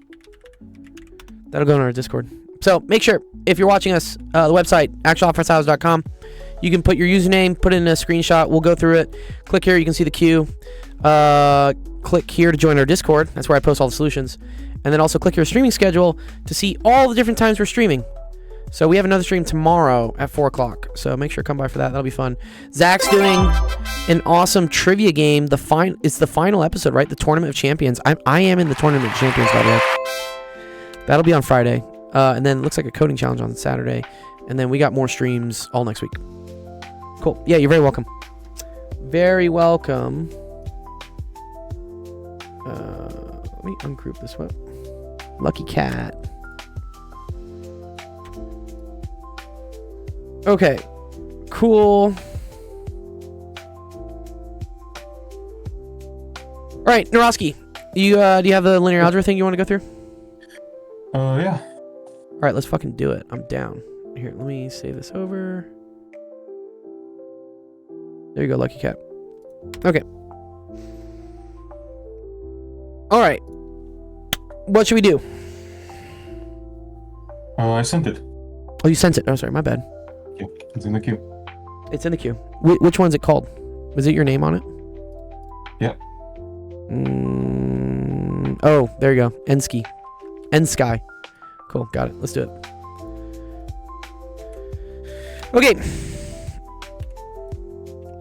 that'll go in our Discord. So make sure, if you're watching us, the website, actualoffensehouse.com, you can put your username, put in a screenshot. We'll go through it. Click here. You can see the queue. Click here to join our Discord. That's where I post all the solutions. And then also click your streaming schedule to see all the different times we're streaming. So we have another stream tomorrow at 4 o'clock. So make sure to come by for that. That'll be fun. Zach's doing an awesome trivia game. It's the final episode, right? The Tournament of Champions. I am in the Tournament of Champions, by the way. That'll be on Friday. And then it looks like a coding challenge on Saturday. And then we got more streams all next week. Cool. Yeah, you're very welcome. Very welcome. Let me ungroup this one. Lucky Cat. Okay, cool. All right, Naroski, do you have the linear algebra thing you want to go through? Yeah. All right, let's fucking do it. I'm down. Here, let me save this over. There you go, Lucky Cat. Okay. All right. What should we do? I sent it. Oh, you sent it. Oh, sorry, my bad. Yeah, it's in the queue. It's in the queue. Which one's it called? Was it your name on it? Yeah. Oh, there you go. Ensky. Ensky. Cool. Got it. Let's do it. Okay.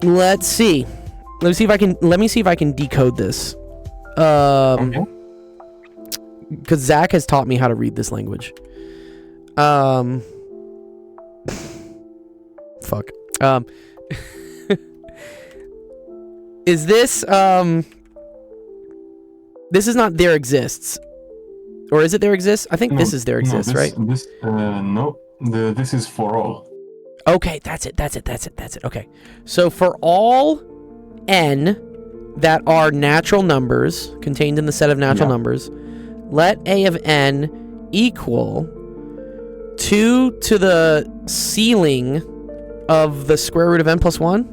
Let's see. Let me see if I can decode this. Okay. Because Zach has taught me how to read this language. Fuck. Is this this is not there exists, or is it there exists? I think No, this is there exists, no, right? This is for all. Okay, that's it. Okay, so for all n that are natural numbers contained in the set of natural numbers, let a of n equal 2 to the ceiling of the square root of n plus 1?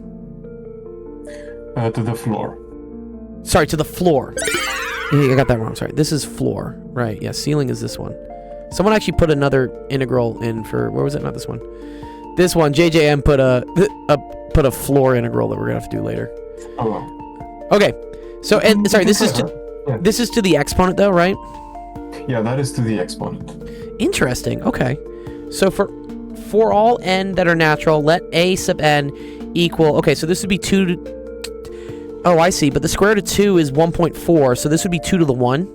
To the floor. Sorry, to the floor. I got that wrong. Sorry. This is floor. Right. Yeah, ceiling is this one. Someone actually put another integral in for... Where was it? Not this one. This one. JJM put a floor integral that we're going to have to do later. Oh. Okay. So, and sorry, this is to the exponent, though, right? Yeah, that is to the exponent. Interesting. Okay. So for all n that are natural, let a sub n equal... Okay, so this would be 2 to... Oh, I see. But the square root of 2 is 1.4, so this would be 2 to the 1.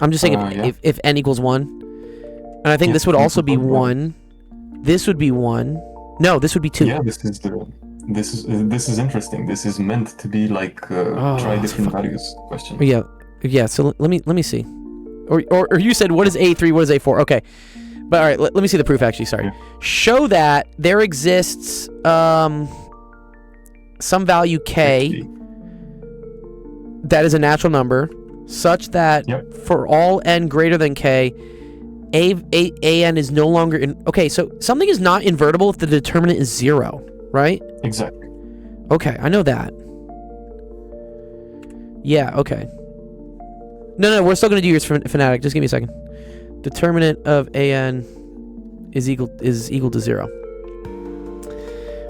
I'm just saying if n equals 1. And I think this would also be 1. This would be 1. No, this would be 2. Yeah, this is interesting. This is meant to be like try different values question. Yeah. So let me see. Or you said what is A3? What is A4? Okay. But all right, let me see the proof. Actually, sorry. Yeah. Show that there exists some value k that is a natural number, such that for all n greater than k, an is no longer in. Okay, so something is not invertible if the determinant is 0, right? Exactly. Okay, I know that. Yeah. Okay. No, we're still gonna do yours, Fnatic. Just give me a second. Determinant of an is equal to 0.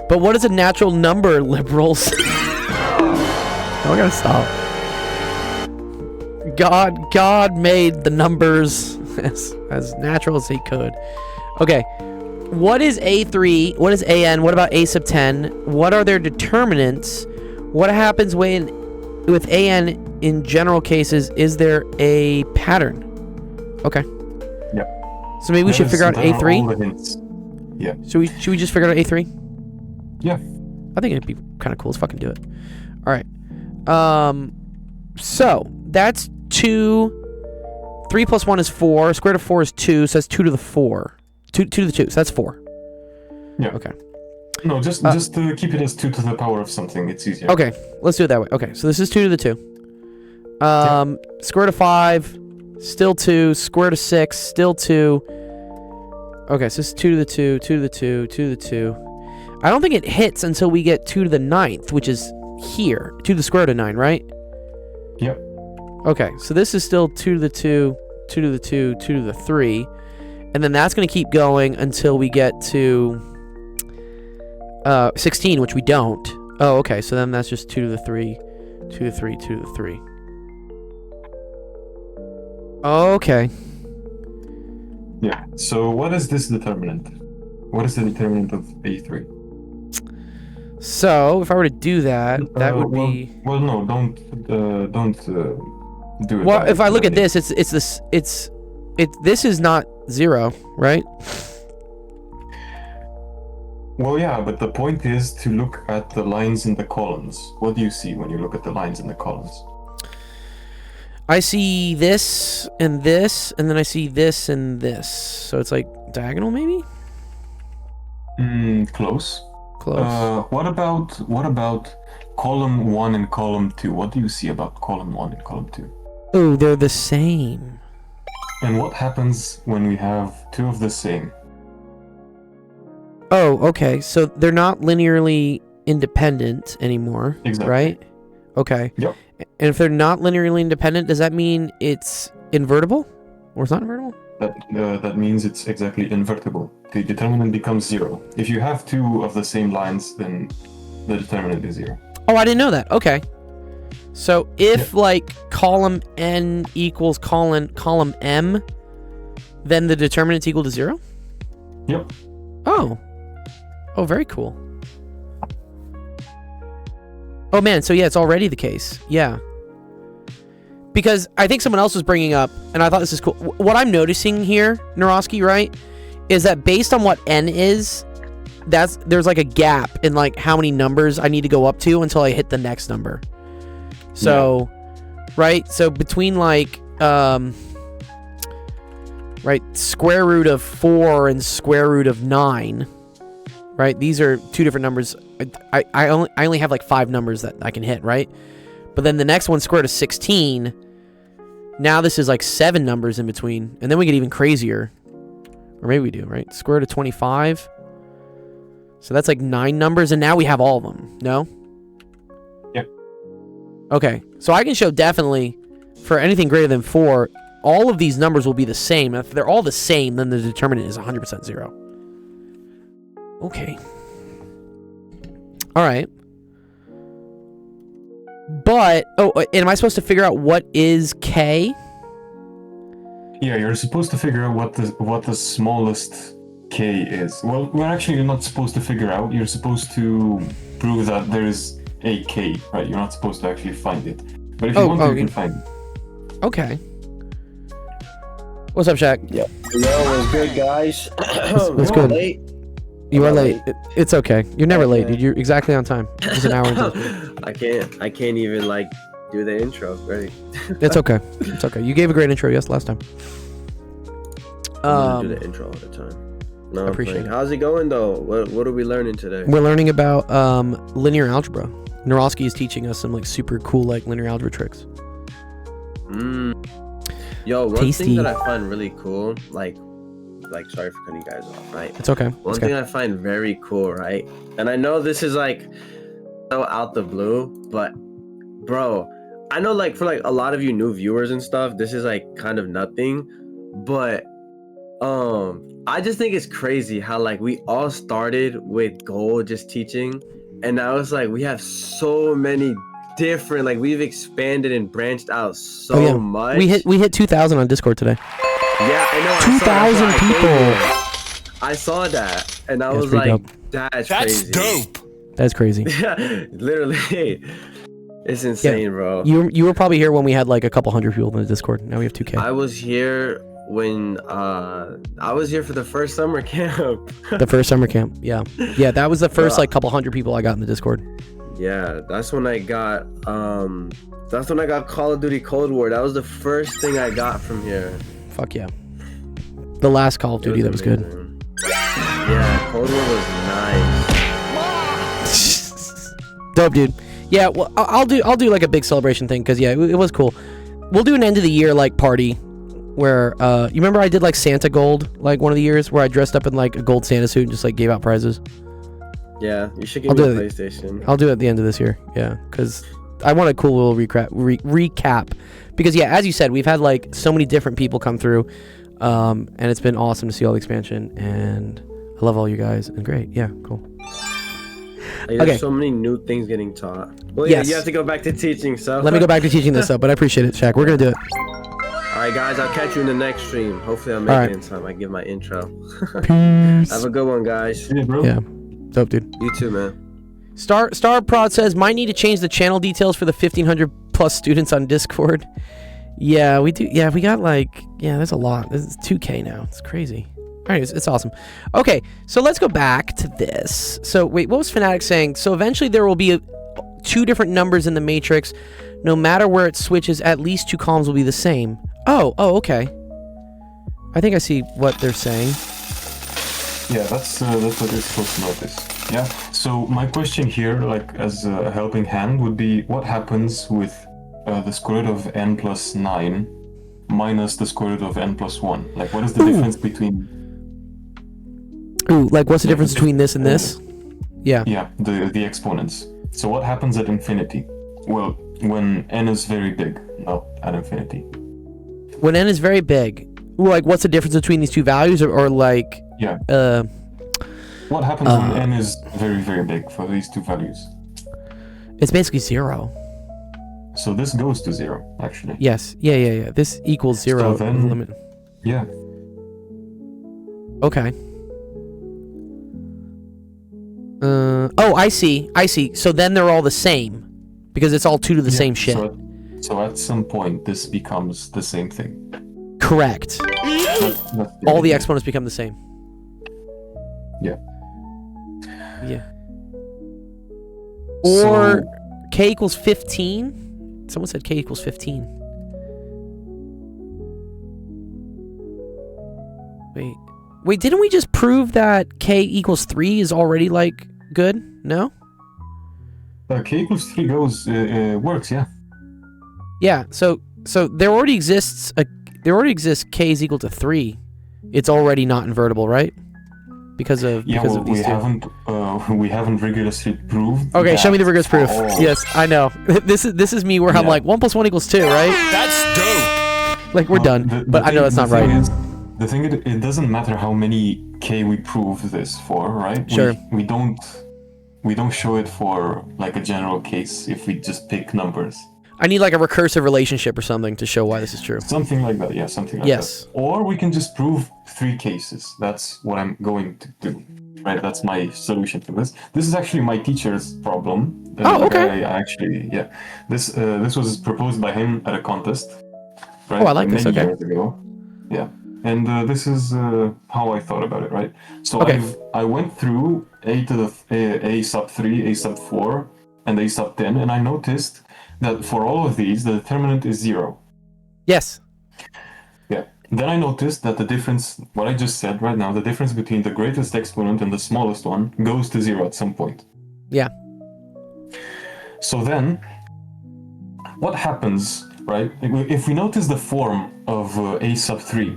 But what is a natural number, liberals? I gotta stop. God made the numbers as natural as he could. Okay. What is A3? What is AN? What about A sub 10? What are their determinants? What happens with AN in general cases? Is there a pattern? Okay. Yeah. So maybe we should figure out A3? All the hints. Yeah. Should we just figure out A3? Yeah. I think it'd be kind of cool. Let's fucking do it. All right. So that's 2. 3 plus 1 is 4. Square root of 4 is 2. So that's 2 to the 4. 2 to the 2. So that's 4. Yeah. Okay. No, just to keep it as 2 to the power of something. It's easier. Okay. Let's do it that way. Okay. So this is 2 to the 2. Square root of 5, still 2. Square root of 6, still 2. Okay. So this is 2 to the 2. 2 to the 2. 2 to the 2. I don't think it hits until we get 2 to the 9th, which is here. 2 to the square root of 9, right? Yep. Okay, so this is still 2 to the 2, 2 to the 2, 2 to the 3. And then that's going to keep going until we get to 16, which we don't. Oh, okay, so then that's just 2 to the 3, 2 to the 3, 2 to the 3. Okay. Yeah, so what is this determinant? What is the determinant of A3? So, if I were to do that, that would be... Well, no, don't do it. Well, if I look at this, this is not 0, right? Well, yeah, but the point is to look at the lines in the columns. What do you see when you look at the lines in the columns? I see this, and then I see this and this. So it's like diagonal, maybe? Close. Close. What about column 1 and column 2? What do you see about column 1 and column 2? Oh, they're the same. And what happens when we have 2 of the same? Oh, okay. So they're not linearly independent anymore, Exactly. right? Okay. Yep. And if they're not linearly independent, does that mean it's invertible? Or it's not invertible? That means it's exactly invertible. The determinant becomes 0. If you have two of the same lines, then the determinant is 0. Oh, I didn't know that. Okay. So if like column n equals column m, then the determinant's equal to 0? Yep. Oh. Oh, very cool. Oh man, so yeah, it's already the case. Yeah. Because I think someone else was bringing up, and I thought this is cool. What I'm noticing here, Narosky, right, is that based on what n is, there's like a gap in like how many numbers I need to go up to until I hit the next number. So, right? So between like, right, square root of 4 and square root of 9, right? These are two different numbers. I only have like 5 numbers that I can hit, right? But then the next one, square root of 16. Now this is like 7 numbers in between. And then we get even crazier. Or maybe we do, right? Square root of 25. So that's like 9 numbers. And now we have all of them. No? Yep. Okay. So I can show definitely for anything greater than 4, all of these numbers will be the same. If they're all the same, then the determinant is 100% 0. Okay. All right. But, and am I supposed to figure out what is k? Yeah, you're supposed to figure out what the smallest k is. Well, you're not supposed to figure out. You're supposed to prove that there is a k, right? You're not supposed to actually find it. But if you want to, you can find it. Okay. What's up, Shaq? Yo, what's good, guys? What's good? Late? You are late. It's okay. You're never late, dude. You're exactly on time. Just an hour into I can't even like do the intro. Right? It's okay. It's okay. You gave a great intro last time. I do the intro all the time. No, appreciate it. How's it going though? What are we learning today? We're learning about linear algebra. Narosky is teaching us some like super cool like linear algebra tricks. Yo, one Tasty. thing that I find really cool, like sorry for cutting you guys off, right? It's okay. One thing I find very cool, right? And I know this is like so out the blue, but bro, I know like for like a lot of you new viewers and stuff, this is like kind of nothing, but I just think it's crazy how like we all started with goal just teaching, and now it's like we have so many different, like we've expanded and branched out so much. We hit 2,000 on Discord today. Yeah, I know. 2,000 people. I saw that, and I That's was pretty like, dope. that's crazy. dope. That's crazy. Yeah, literally, it's insane, bro. You were probably here when we had like a couple hundred people in the Discord. Now we have 2K. I was here when I was here for the first summer camp. The first summer camp. Yeah. That was the first like couple hundred people I got in the Discord. Yeah, that's when I got Call of Duty Cold War. That was the first thing I got from here. Fuck yeah. The last Call of Duty that was good. Yeah, Cold War was nice. Dope, dude. Yeah, well, I'll do like a big celebration thing because yeah, it was cool. We'll do an end of the year like party where you remember I did like Santa Gold like one of the years where I dressed up in like a gold Santa suit and just like gave out prizes. Yeah, you should give me a PlayStation. I'll do it at the end of this year. Yeah, because I want a cool little recap. Because yeah, as you said, we've had like so many different people come through, and it's been awesome to see all the expansion. And I love all you guys. And great, yeah, cool. Like, there's so many new things getting taught. Well, yeah, you have to go back to teaching. So let me go back to teaching this up, but I appreciate it, Shaq. We're gonna do it. All right, guys, I'll catch you in the next stream. Hopefully, I'll make it in time. I give my intro. Peace. Have a good one, guys. Yeah, bro. Yeah, dope, dude. You too, man. Star Prod says might need to change the channel details for the 1,500 plus students on Discord. Yeah, we do. Yeah, we got like there's a lot. This is 2K now. It's crazy. All right, it's awesome. Okay, so let's go back to this. So wait, what was Fnatic saying? So eventually there will be two different numbers in the matrix. No matter where it switches, at least 2 columns will be the same. Oh, okay. I think I see what they're saying. Yeah, that's what you're supposed to notice. Yeah. So my question here, like as a helping hand, would be what happens with the square root of n plus 9 minus the square root of n plus 1? Like, what is the difference between? Ooh, like what's the difference between this and this? Yeah. Yeah, the exponents. So what happens at infinity? Well, when n is very big, not at infinity. When n is very big, like what's the difference between these two values, or like Yeah. uh What happens when n is very, very big for these two values? it's basically 0. So this goes to 0, actually. Yes. Yeah. This equals 0. So then- limit. Yeah. Okay. Oh, I see. So then they're all the same because it's all 2 to the same shit. So at some point, this becomes the same thing. Correct. That's All the idea. exponents become the same. Yeah. Yeah. Or So- k equals 15. Someone said k equals 15. Wait, didn't we just prove that k equals 3 is already like good? No? K equals 3 goes works, yeah. Yeah, so there already exists k is equal to 3. It's already not invertible, right? Because of Yeah, because well, of these two. we haven't rigorously proved. Okay, show me the that rigorous proof. for all- Yes, I know. This is me where I'm Yeah. like 1 + 1 = 2, right? That's dope. Like we're done. But I know that's not the thing right. is- the thing is, it doesn't matter how many k we prove this for, right? Sure. We don't show it for like a general case if we just pick numbers. I need like a recursive relationship or something to show why this is true. Something like that, yeah, something like Yes. that. Or we can just prove 3 cases. That's what I'm going to do. Right, that's my solution to this. This is actually my teacher's problem. Oh, The guy okay. I actually, yeah. This was proposed by him at a contest. Right, Oh, I like this, many okay. years ago. Yeah, and this is how I thought about it. Right, so Okay. I went through a to the a sub 3, a sub 4, and a sub 10, and I noticed that for all of these, the determinant is 0. Yes. Yeah. Then I noticed that the difference, what I just said right now, the difference between the greatest exponent and the smallest one goes to 0 at some point. Yeah. So then, what happens, right? If we notice the form of a sub 3,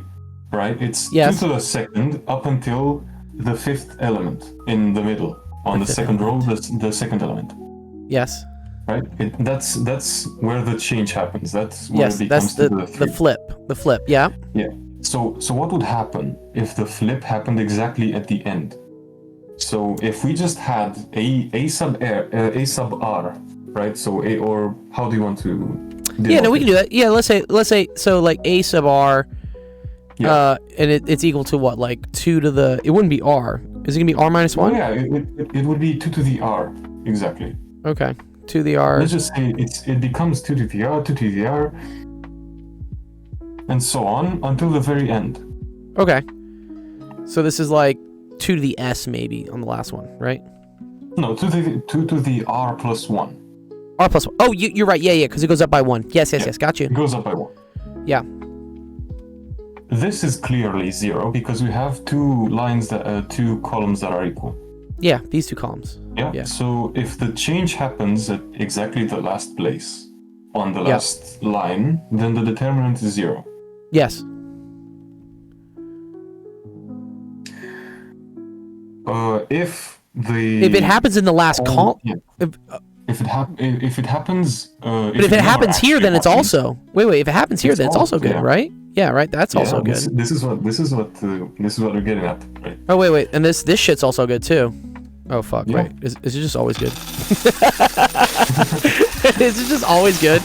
right? It's Yes. 2 to the second up until the 5th element in the middle. On the fifth second row, the second element. Yes. Right? That's where the change happens. That's where Yes. it That's becomes to the the 3. flip. The flip. Yeah. Yeah. So what would happen if the flip happened exactly at the end? So if we just had a sub r, right? So a, or how do you want to? Yeah. No, we can do that. Yeah. Let's say so like a sub r. Yeah. And it's equal to what? Like 2 to the. It wouldn't be r. Is it gonna be r minus Oh 1? yeah, it would be 2 to the r exactly. Okay. 2 to the r. Let's just say it becomes 2 to the r, 2 to the r, and so on until the very end. Okay. So this is like 2 to the s maybe on the last one, right? No, 2 to the r plus 1. R plus 1. Oh, you're right. Yeah, because it goes up by 1. Yes. Got you. It goes up by 1. Yeah. This is clearly 0 because we have 2 lines that 2 columns that are equal. Yeah. These two columns. Yeah. Yeah. So if the change happens at exactly the last place on the Yeah. last line, then the determinant is 0. Yes. If If it happens in the last column. yeah. If, If it happens, but if it happens here, then it's also. Wait. If it happens here, It's then it's also also- good, yeah. right? Yeah. Right. That's also good. This is what we're getting at, right? Oh wait. And this shit's also good too. Oh fuck. Yeah. Wait. Is it just always good? Is it just always good?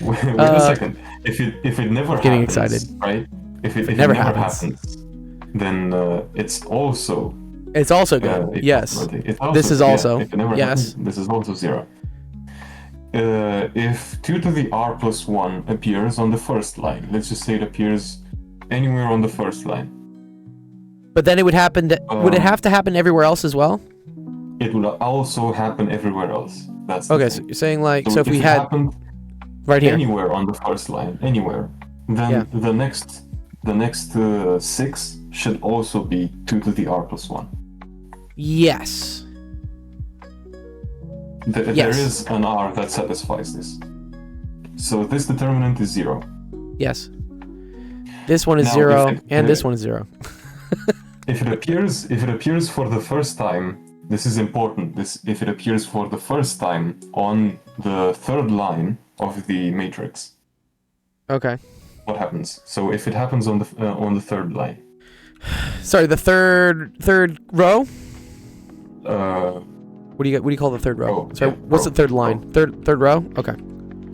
Wait a second. If it never Getting happens, excited. right? If it never never happens. then it's also It's also good. a Yes. possibility. It's also, This is also- if it never yes. happens, this is also 0. If 2 to the r plus 1 appears on the first line, let's just say it appears anywhere on the first line, But then it would happen. Would it Um, have to happen everywhere else as well? it will also happen everywhere else. That's the Okay. thing. So you're saying like so if we it had happened right here. anywhere on the first line, anywhere, then Yeah. the next 6 should also be 2 to the r plus 1. Yes. There Yes. is an r that satisfies this. So this determinant is 0. Yes. This one is Now, 0, if it- and this one is 0. If it appears for the first time, this is important. This, if it appears for the first time on the third line of the matrix, Okay. what happens? So if it happens on the third line, Sorry, the third row. uh, What do you call the third row? Oh, Sorry, yeah, what's row, the third line? row. Third row. Okay.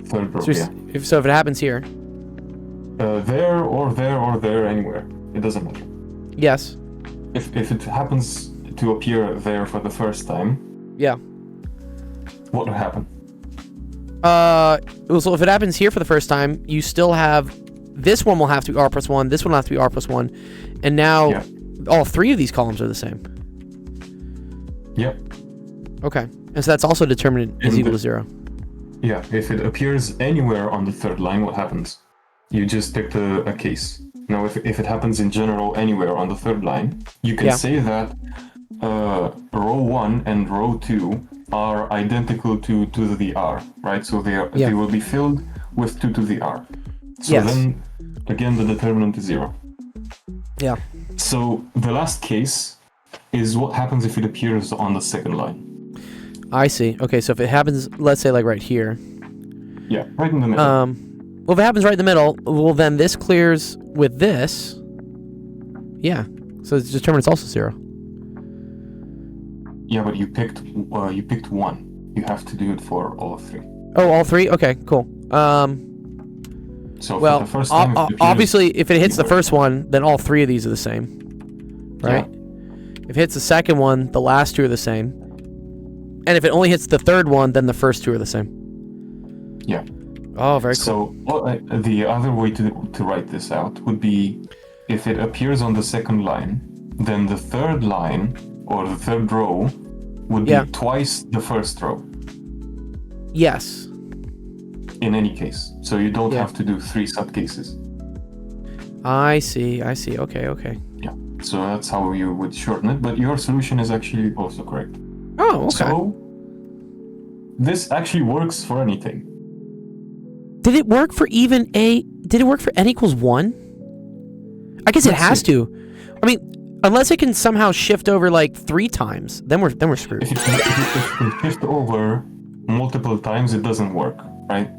third row, So, yeah. if it happens here, There or there or there, anywhere. It doesn't matter. yes. If it happens to appear there for the first time, Yeah. what will happen? Well, so if it happens here for the first time, you still have this one will have to be r+1. This one will have to be r+1, and now Yeah. all three of these columns are the same. Yep. Okay, and so that's also determinant is And equal the- to 0. Yeah, if it appears anywhere on the third line, what happens? You just picked a case. Now, if it happens in general anywhere on the third line, you can Yeah. say that row 1 and row 2 are identical to the r, right? So Yeah. they will be filled with 2 to the r. So Yes. then, again, the determinant is 0. Yeah. So the last case is what happens if it appears on the second line. I see. Okay, so if it happens, let's say like right here. Yeah, right in the middle. Well, if it happens right in the middle, well then this clears with this. Yeah. So its determinant's also 0. Yeah, but you picked one. You have to do it for all three. Oh, all three? Okay, cool. So Well, for the first time, if it appears obviously, if it hits the anywhere- first one, then all three of these are the same, right? If it hits the second one, the last two are the same. And if it only hits the third one, then the first two are the same. Yeah. Oh, very cool. So the other way to write this out would be, if it appears on the second line, then the third line or the third row would be Yeah. twice the first row Yes. in any case. So you don't Yeah. have to do 3 subcases. I see. Okay. Yeah. So that's how you would shorten it. But your solution is actually also correct. Oh, okay. So this actually works for anything. Did it work for did it work for n equals 1? I guess it Let's has see. to. I mean, unless it can somehow shift over like 3 times, then we're screwed. If it shift over multiple times, it doesn't work, right?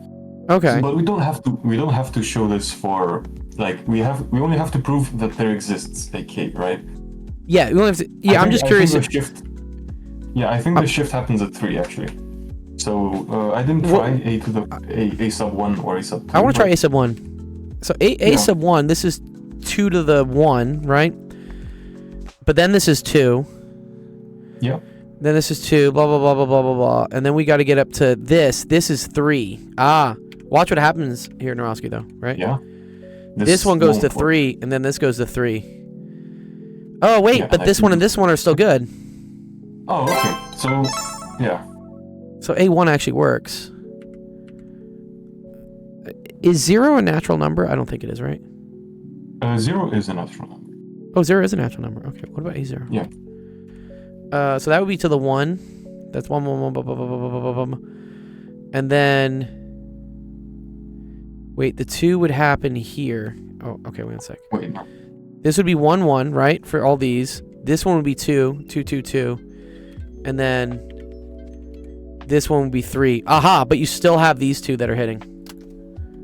Okay. But we don't have to show this for, like, we only have to prove that there exists a K, right? Yeah, we only have to, I I'm think- just I curious think if the shift. Yeah, I think the shift happens at 3 actually. So I didn't Well- try a sub 1 or a sub 2. I want to try but- a sub 1. So a Yeah. sub 1, this is 2 to the 1, right? But then this is 2. Yeah. Then this is 2, blah, blah, blah, blah, blah, blah, blah. And then we got to get up to this. This is 3. Ah, watch what happens here, Narowski, though, right? Yeah. This one goes to won't work. 3, and then this goes to 3. Oh, wait, Yeah, but I this think- one and this one are still good. Oh, okay. So, yeah. So A1 actually works. Is 0 a natural number? I don't think it is, right? 0 is a natural number. Oh, 0 is a natural number. Okay, what about A0? Yeah. So that would be to the 1. That's 1, 1, 1, bum, bum, bum, bum, bum, bum, bum. And then... Wait, the 2 would happen here. Oh, okay, wait a sec. Wait, no. This would be 1, 1, right? For all these. This one would be 2, 2, 2, 2. And then... This one would be 3. Aha, but you still have these 2 that are hitting.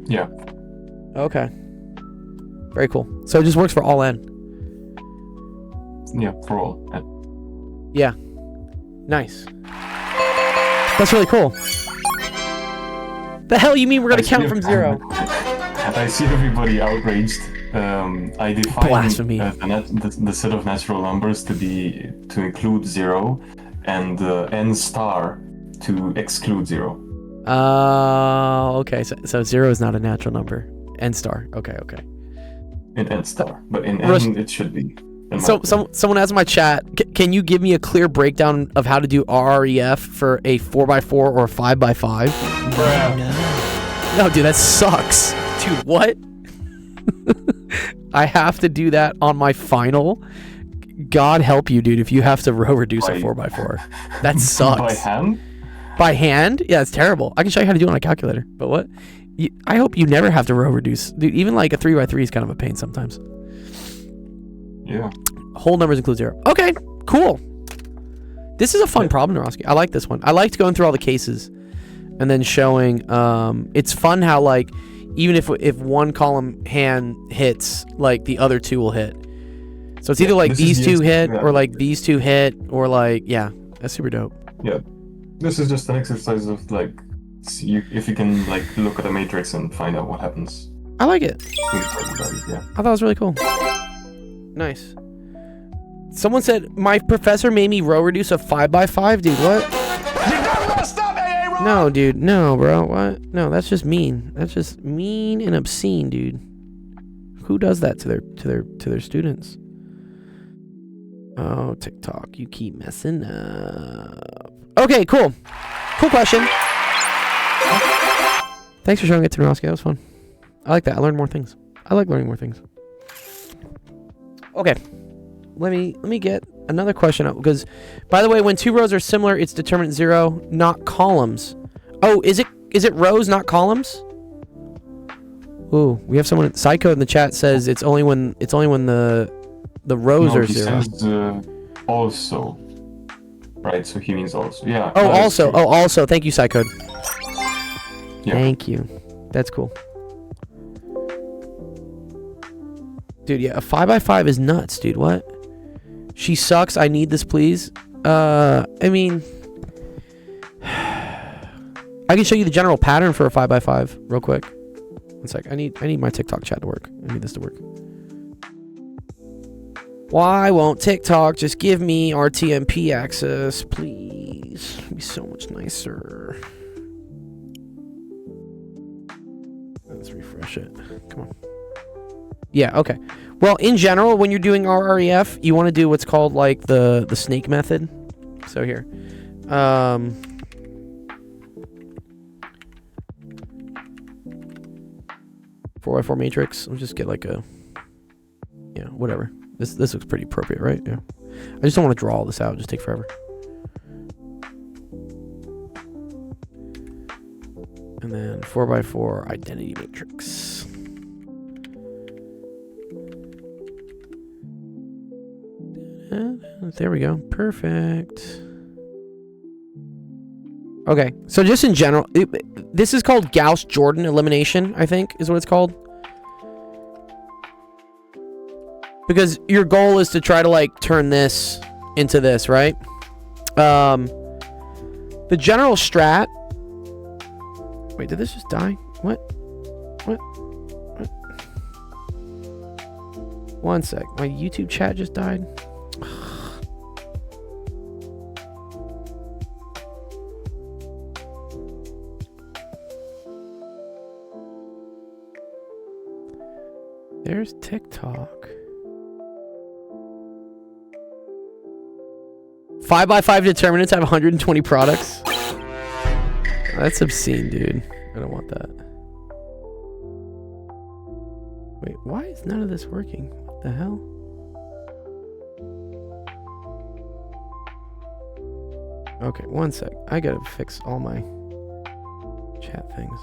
Yeah. Okay. Very cool. So it just works for all n. Yeah, for all. Yeah. Nice. That's really cool. The hell you mean we're gonna count from 0? I see everybody outraged. I define Blasphemy. The set of natural numbers to include 0 and n star to exclude 0. Oh, okay. So 0 is not a natural number. N star. Okay. In n star, but in Rush- n it should be. in my So opinion. someone asked in my chat, can you give me a clear breakdown of how to do RREF for a 4x4 or a 5x5? No, dude, that sucks. Dude, what? I have to do that on my final. God help you, dude, if you have to row reduce a By- 4x4. That sucks. By hand? By hand? Yeah, it's terrible. I can show you how to do it on a calculator. But what? I hope you never have to row reduce. Dude, even like a 3x3 is kind of a pain sometimes. Yeah. Whole numbers include 0. Okay, cool. This is a fun problem, Narosky. I like this one. I liked going through all the cases and then showing. It's fun how like even if one column hand hits, like the other two will hit. So it's either like these two hit or like these two hit or like that's super dope. Yeah, this is just an exercise of like if you can like look at a matrix and find out what happens. I like it. Yeah. I thought it was really cool. Nice. Someone said my professor made me row reduce a 5x5. Dude, what? No, dude. No, bro. What? No, that's just mean. That's just mean and obscene, dude. Who does that to their students? Oh, TikTok, you keep messing up. Okay, cool. Cool question. Thanks for showing it to Narosky. That was fun. I like that. I learned more things. I like learning more things. Okay. Let me get another question up because, by the way, when two rows are similar, it's determinant 0, not columns. Oh, is it rows, not columns? Ooh, we have someone Psycho in the chat says it's only when the rows are 0. Says, also, right? So he means also. Yeah. Oh, also. Oh, also. Thank you, Psycho. Yeah. Thank you. That's cool. Dude, yeah, a 5x5 is nuts, dude. What? She sucks. I need this, please. I mean, I can show you the general pattern for a 5x5 real quick. One sec. I need my TikTok chat to work. I need this to work. Why won't TikTok just give me RTMP access, please? It'd be so much nicer. Let's refresh it. Come on. Yeah, okay. Well, in general, when you're doing RREF, you want to do what's called like the snake method. So here. 4x4 matrix. I'll just get like a whatever. This looks pretty appropriate, right? Yeah. I just don't want to draw all this out. It'll just take forever. And then 4x4 identity matrix. There we go. Perfect. Okay, so just in general, this is called Gauss-Jordan elimination, I think, is what it's called. Because your goal is to try to, like, turn this into this, right? The general strat... Wait, did this just die? What? One sec. My YouTube chat just died. There's TikTok. 5x5 determinants have 120 products. That's obscene, dude. I don't want that. Wait, why is none of this working? What the hell? Okay, one sec. I gotta fix all my chat things.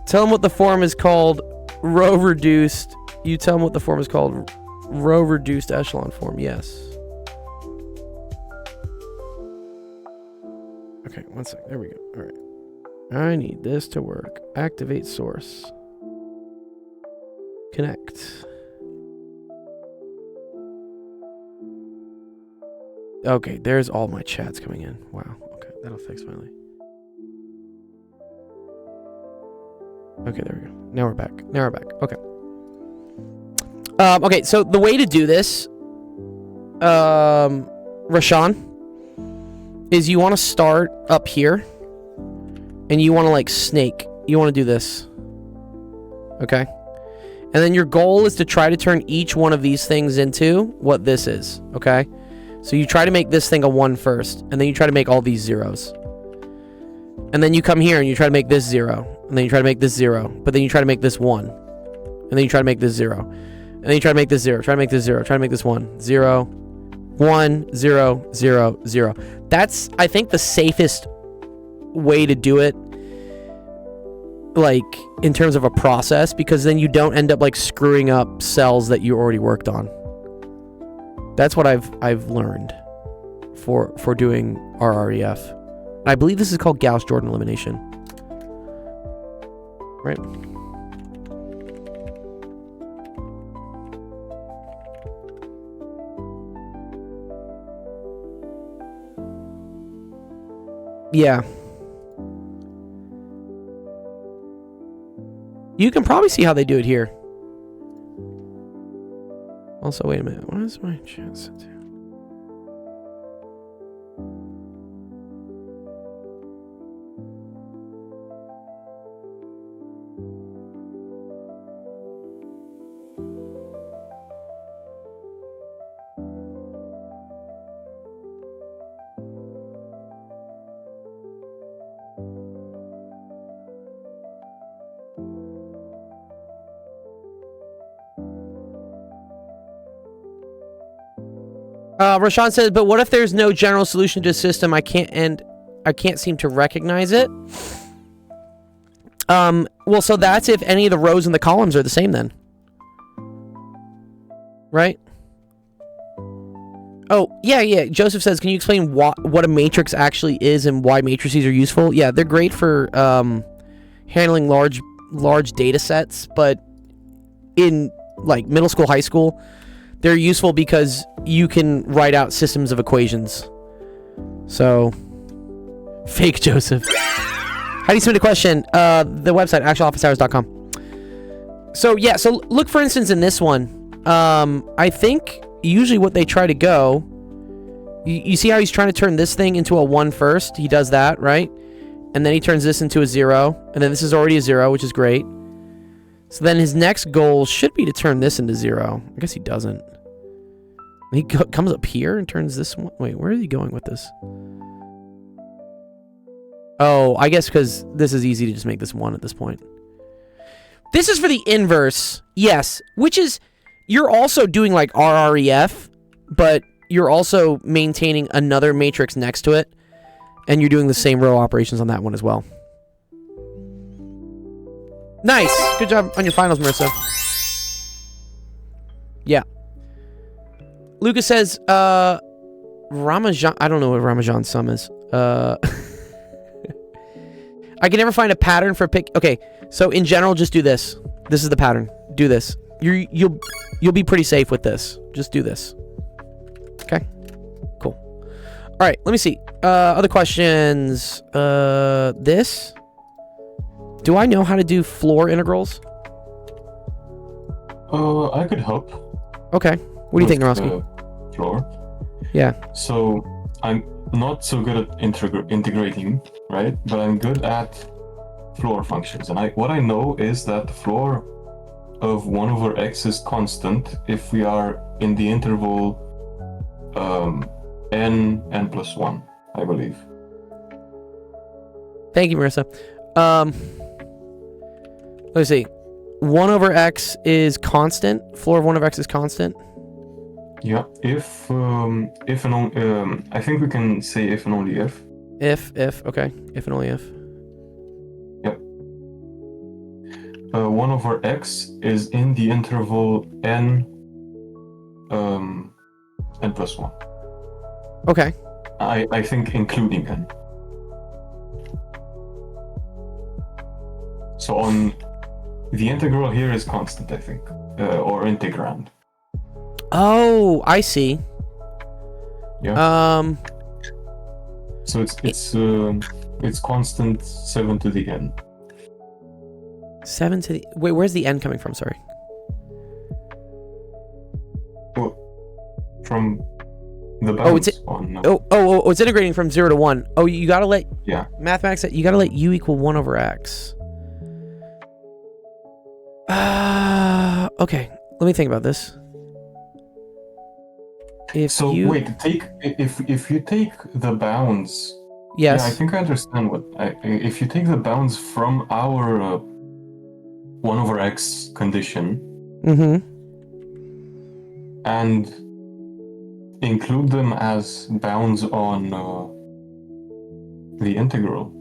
Tell them what the form is called. Row reduced. You tell them what the form is called. Row reduced echelon form. Yes. Okay, one sec. There we go. All right. I need this to work. Activate source. Connect. Okay, there's all my chats coming in. Wow. Okay, that'll fix finally. Okay, there we go. Now we're back. Okay. Okay, so the way to do this, Rashawn, is you want to start up here, and you want to like snake. You want to do this. Okay? And then your goal is to try to turn each one of these things into what this is. Okay? So you try to make this thing a 1 first, and then you try to make all these zeros. And then you come here and you try to make this 0. And then you try to make this 0. But then you try to make this 1. And then you try to make this 0. And then you try to make this 0. Try to make this 0. Try to make this 1. 0. 1, 0, 0, 0. That's, I think, the safest way to do it. like in terms of a process, because then you don't end up like screwing up cells that you already worked on. That's what I've learned for doing RREF. I believe this is called Gauss-Jordan elimination. Right? Yeah. You can probably see how they do it here. Also, wait a minute. What is my chance to do? Rashawn says, but what if there's no general solution to a system? I can't seem to recognize it. Well, so that's if any of the rows and the columns are the same then. Right? Oh, yeah. Joseph says, can you explain what a matrix actually is and why matrices are useful? Yeah, they're great for handling large data sets, but in like middle school, high school, they're useful because you can write out systems of equations. So, fake Joseph. How do you submit a question? The website, actualofficehours.com. So, yeah, so look, for instance, in this one. I think usually what they try to go... You see how he's trying to turn this thing into a 1 first? He does that, right? And then he turns this into a 0. And then this is already a 0, which is great. So then his next goal should be to turn this into 0. I guess he doesn't. He comes up here and turns this one. Wait, where is he going with this? Oh, I guess because this is easy to just make this 1 at this point. This is for the inverse. Yes, which is... You're also doing like RREF, but you're also maintaining another matrix next to it. And you're doing the same row operations on that one as well. Nice. Good job on your finals, Marissa. Yeah. Lucas says, Ramajan... I don't know what Ramajan sum is. I can never find a pattern for pick... Okay, so in general, just do this. This is the pattern. Do this. You'll be pretty safe with this. Just do this. Okay? Cool. Alright, let me see. Other questions. This? Do I know how to do floor integrals? I could help. Okay. What do you think, Narowski? Floor. Yeah. So I'm not so good at integrating, right? But I'm good at floor functions. And what I know is that the floor of 1 over x is constant if we are in the interval n plus 1, I believe. Thank you, Marissa. Let's see. 1 over x is constant. Floor of 1 over x is constant. Yeah. If and only, I think we can say if and only if. If, okay. If and only if. Yep. 1 over x is in the interval n plus 1. Okay. I think including n. So on the integral here is constant, I think, or integrand. Oh, I see. Yeah. So it's constant 7 to the n. 7 to the... Wait, where's the n coming from? Sorry. Well, from the bounds on... Oh, it's integrating from 0 to 1. Oh, you gotta let... Yeah. Mathematics, you gotta let u equal 1 over x. Okay. Let me think about this. If you take the bounds... Yes. Yeah, I think I understand what... if you take the bounds from our 1 over x condition... Mm-hmm. And include them as bounds on the integral,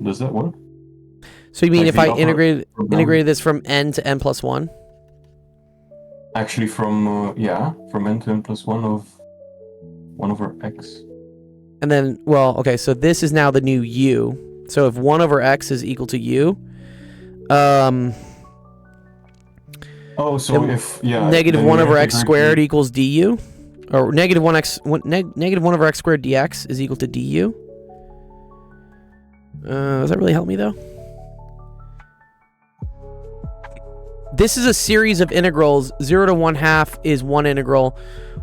does that work? So you mean Like if the I upper- integrated this from n to n plus 1? Actually, from n to n plus 1 of 1 over x. And then, well, okay, so this is now the new u. So if 1 over x is equal to u, Oh, so then if negative then 1 you over x integrate squared the- equals du, or negative 1 over x squared dx is equal to du. Does that really help me though? This is a series of integrals. 0 to 1/2 is one integral.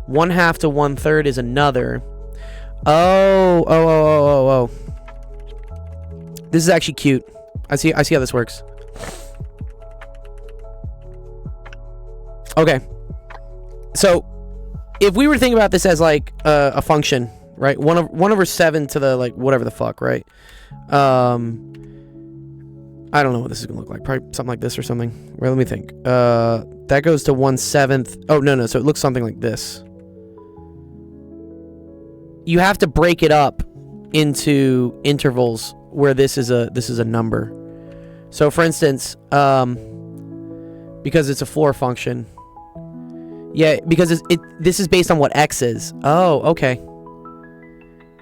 1/2 to 1/3 is another. Oh. This is actually cute. I see how this works. Okay. So, if we were to think about this as like a function, right? 1 over 7 to the like whatever the fuck, right? I don't know what this is gonna look like. Probably something like this or something. Well, let me think. That goes to 1/7. Oh no. So it looks something like this. You have to break it up into intervals where this is a number. So for instance, because it's a floor function. Yeah, because this is based on what x is. Oh, okay.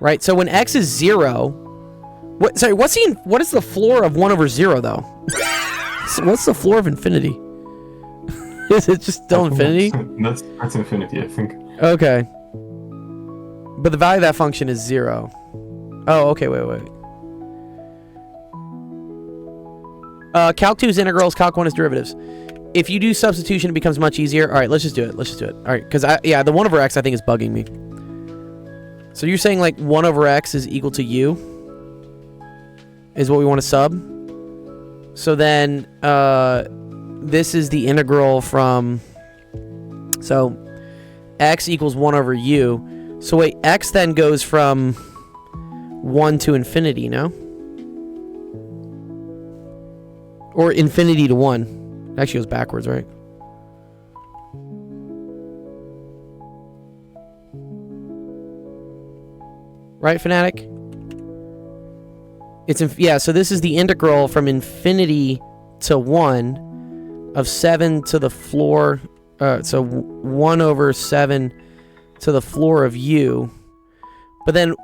Right. So when x is 0, what is the floor of 1 over 0 though? So what's the floor of infinity? Is it just still infinity? That's infinity, I think. Okay. But the value of that function is 0. Oh, okay, wait. Calc 2 is integrals, Calc 1 is derivatives. If you do substitution, it becomes much easier. All right, let's just do it. All right, because the 1 over x I think is bugging me. So you're saying like 1 over x is equal to u? Is what we want to sub? So then this is the integral from... So x equals 1 over u. So wait, x then goes from 1 to infinity, no? Or infinity to 1. It actually goes backwards, right? Right, Fanatic? So this is the integral from infinity to 1 of 7 to the floor. So 1 over 7 to the floor of u. But then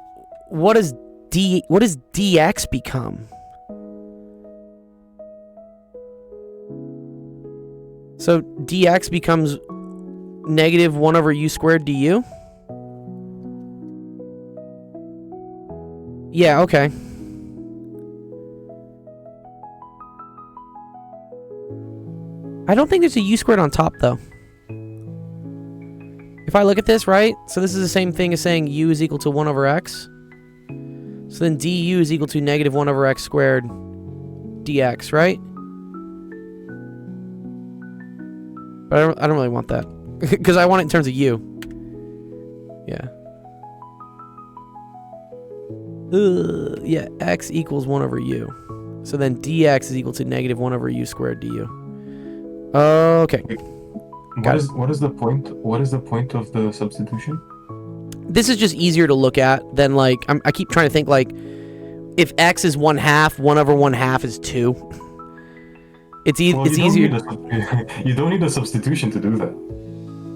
what does dx become? So dx becomes negative 1 over u squared du? Yeah, okay. I don't think there's a u squared on top, though. If I look at this, right? So this is the same thing as saying u is equal to 1 over x. So then du is equal to negative 1 over x squared dx, right? But I don't really want that. Because I want it in terms of u. Yeah. Yeah, x equals 1 over u. So then dx is equal to negative 1 over u squared du. Okay. What is the point? What is the point of the substitution? This is just easier to look at than like I keep trying to think like if x is 1/2, 1 over 1/2 is 2. It's easier. You don't need a substitution to do that.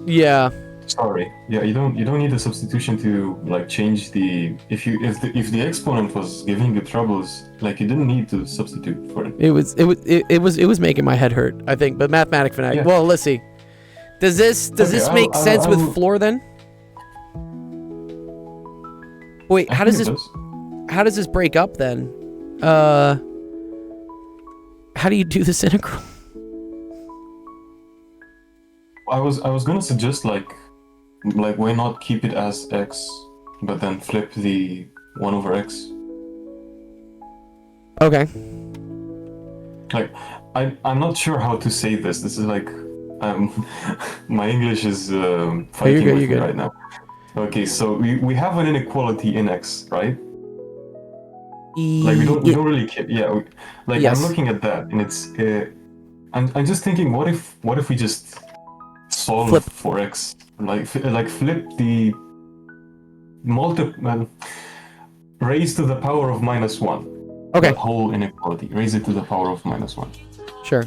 Yeah. Sorry. Yeah, you don't need a substitution to like change the if the exponent was giving you troubles, like you didn't need to substitute for it. It was making my head hurt, I think. But mathematic fanatic. Yeah. Well, let's see. Does this make sense with floor then? Wait, how does this break up then? How do you do this integral? I was gonna suggest like why not keep it as x, but then flip the 1 over x. Okay. Like I'm not sure how to say this. This is like my English is fighting with me right now. Okay, so we have an inequality in x, right? Like we don't really care. Yeah, Yes. I'm looking at that, and it's I'm just thinking, what if we just solve for x, like flip the raise to the power of -1, Okay. That whole inequality. Raise it to the power of -1. Sure.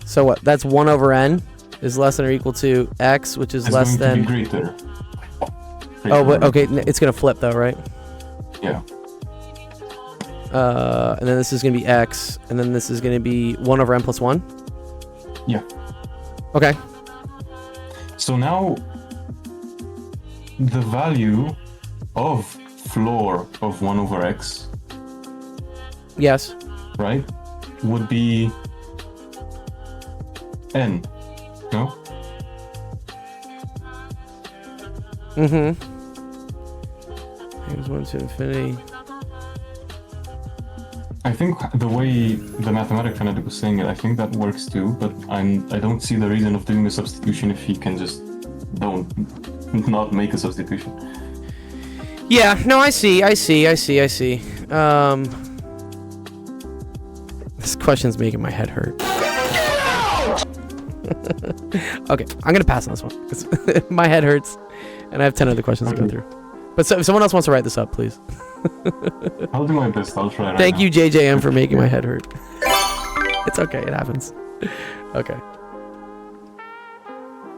So what? That's 1 over n is less than or equal to x, which is It's less going than. to be greater. Oh, but Greater. okay. It's gonna flip though, right? Yeah. And then this is gonna be x, and then this is gonna be 1 over n plus 1. Yeah. Okay. So now the value of floor of 1 over x, Yes. right, would be n, no? Mm-hmm. Here's 1 to infinity. I think the way the mathematic fanatic was saying it, I think that works too, but I don't see the reason of doing the substitution if he can just not make a substitution. Yeah. No, I see. This question's making my head hurt. Okay, I'm gonna pass on this one. 'Cause my head hurts, and I have 10 other questions to go through. But so, if someone else wants to write this up, please. I'll do my best, I'll try right Thank now. you, JJM, for making my head hurt. It's okay, it happens. Okay.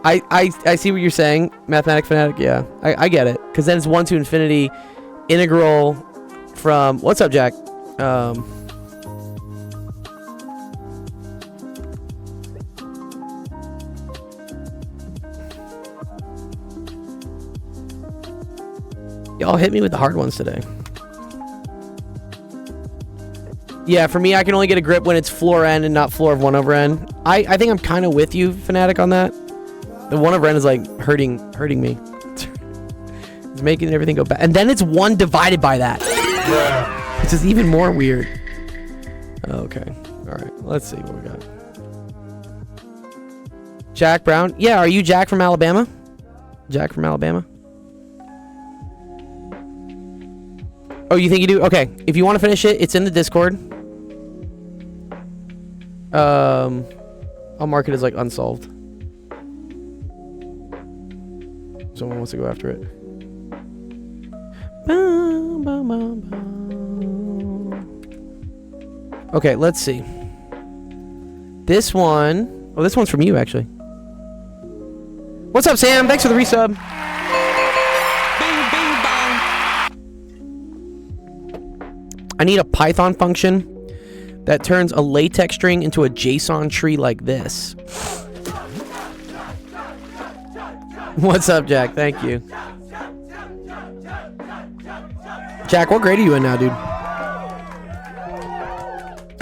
I see what you're saying, Mathematic Fanatic. Yeah, I get it. Because then it's 1 to infinity integral from... What's up, Jack? Y'all hit me with the hard ones today. Yeah, for me, I can only get a grip when it's floor n and not floor of 1 over n. I think I'm kind of with you, Fanatic, on that. The 1 over n is like hurting me. It's making everything go back. And then it's 1 divided by that. Which is even more weird. Okay. Alright, let's see what we got. Jack Brown. Yeah, are you Jack from Alabama? Jack from Alabama? Oh, you think you do? Okay. If you want to finish it, it's in the Discord. I'll mark it as like unsolved. Someone wants to go after it. Okay, let's see. This one... Oh, this one's from you, actually. What's up, Sam? Thanks for the resub. I need a Python function that turns a latex string into a JSON tree like this. What's up, Jack? Thank you. Jack, what grade are you in now, dude?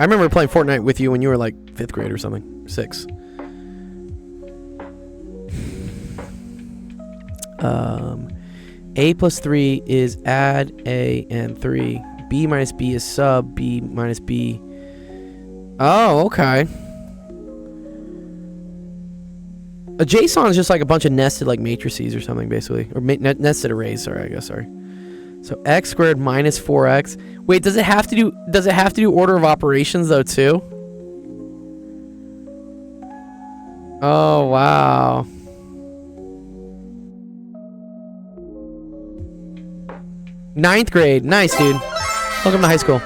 I remember playing Fortnite with you when you were like 5th grade or something. 6th. A plus 3 is add A and 3. B minus B is sub B minus B. Oh, okay. A JSON is just like a bunch of nested like matrices or something, basically, or nested arrays. Sorry, I guess. Sorry. So x squared minus 4x. Wait, does it have to do order of operations though too? Oh wow. Ninth grade. Nice, dude. Welcome to high school.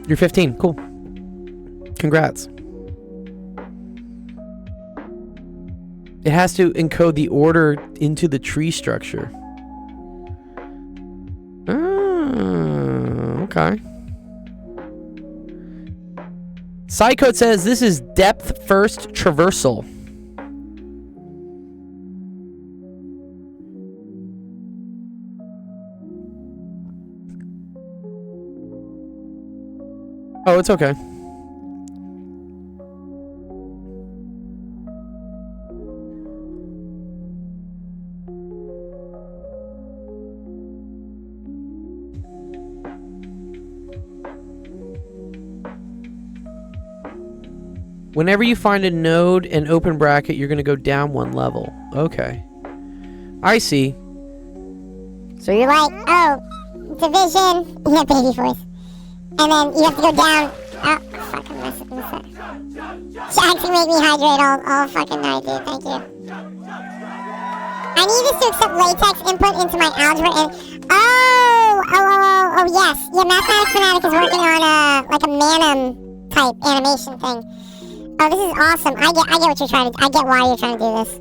You're 15. Cool. Congrats. It has to encode the order into the tree structure. Oh, okay. Psycode says this is depth first traversal. Oh, it's okay. Whenever you find a node and open bracket, you're going to go down 1 level. Okay. I see. So you're like, oh, division, yeah, baby voice. And then you have to go down. Oh, fuck, I'm messing this up. Jack, you make me hydrate all fucking night, dude. Thank you. I need this to accept latex input into my algebra, and Oh, yes. Yeah, Mathematics Fanatic is working on like a Manum type animation thing. Oh, this is awesome. I get what you're trying to. I get why you're trying to do this.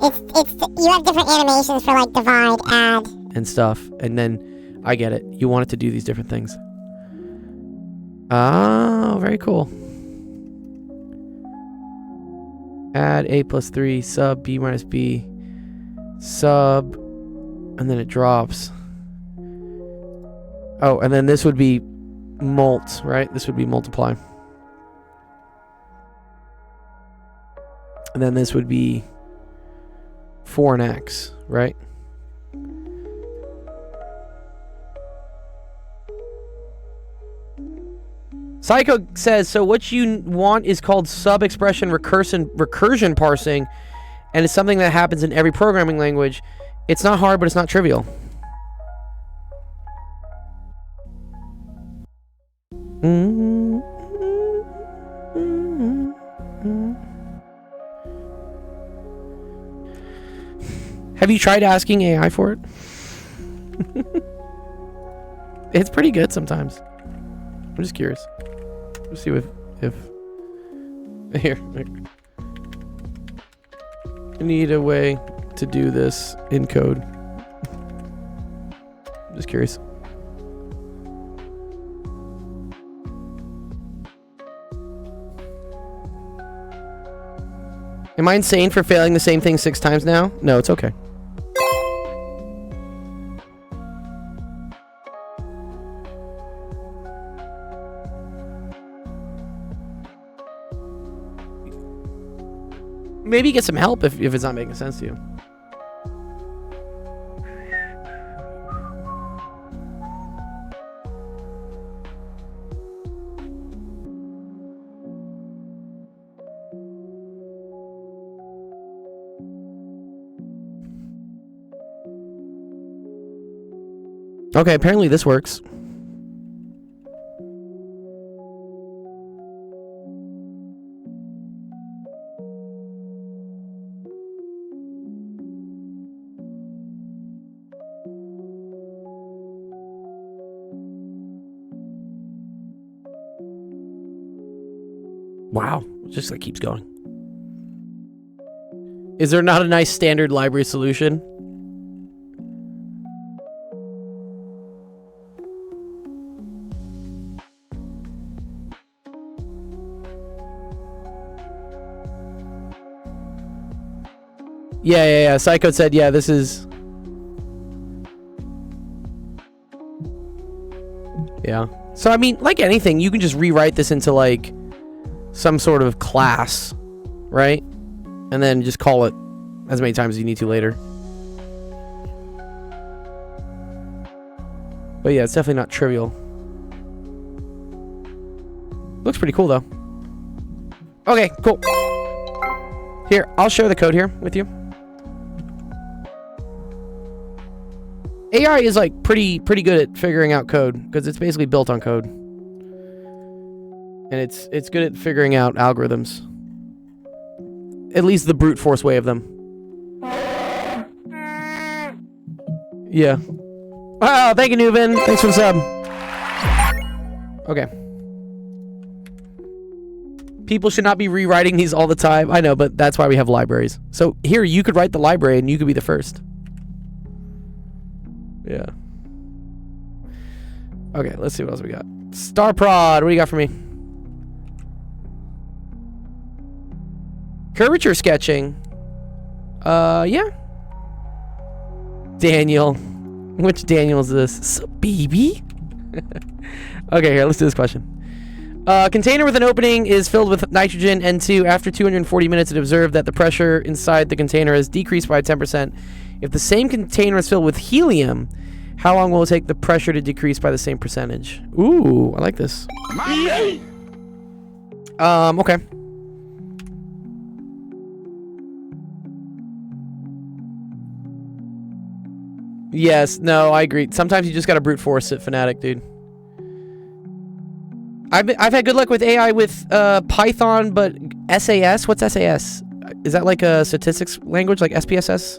It's you have different animations for like divide, add, and stuff, and then I get it. You want it to do these different things. Oh, very cool. Add A plus 3 sub B minus B sub, and then it drops. Oh, and then this would be mult, right? This would be multiply. And then this would be 4 and x, right? Psycho says, so what you want is called sub-expression recursion parsing, and it's something that happens in every programming language. It's not hard, but it's not trivial. Have you tried asking AI for it? It's pretty good sometimes. I'm just curious. Let's see if here. I need a way to do this in code. Just curious. Am I insane for failing the same thing 6 times now? No, it's okay. Maybe get some help if it's not making sense to you. Okay, apparently this works. Wow, it just like keeps going. Is there not a nice standard library solution? Yeah. Psycho said, yeah, this is... Yeah. So, I mean, like anything, you can just rewrite this into, like, some sort of class, right? And then just call it as many times as you need to later. But yeah, it's definitely not trivial. Looks pretty cool, though. Okay, cool. Here, I'll share the code here with you. AI is like pretty good at figuring out code because it's basically built on code, and it's good at figuring out algorithms. At least the brute force way of them. Yeah. Oh, thank you, Newvin. Thanks for the sub. Okay. People should not be rewriting these all the time. I know, but that's why we have libraries. So here, you could write the library and you could be the first. Yeah. Okay, let's see what else we got. Starprod, what do you got for me? Curvature sketching. Yeah. Daniel. Which Daniel is this? So, baby? Okay, here, let's do this question. Container with an opening is filled with nitrogen N2. After 240 minutes, it observed that the pressure inside the container has decreased by 10%. If the same container is filled with helium, how long will it take the pressure to decrease by the same percentage? Ooh, I like this. Okay. Yes, no, I agree. Sometimes you just gotta brute force it, Fanatic, dude. I've had good luck with AI with Python, but SAS? What's SAS? Is that like a statistics language, like SPSS?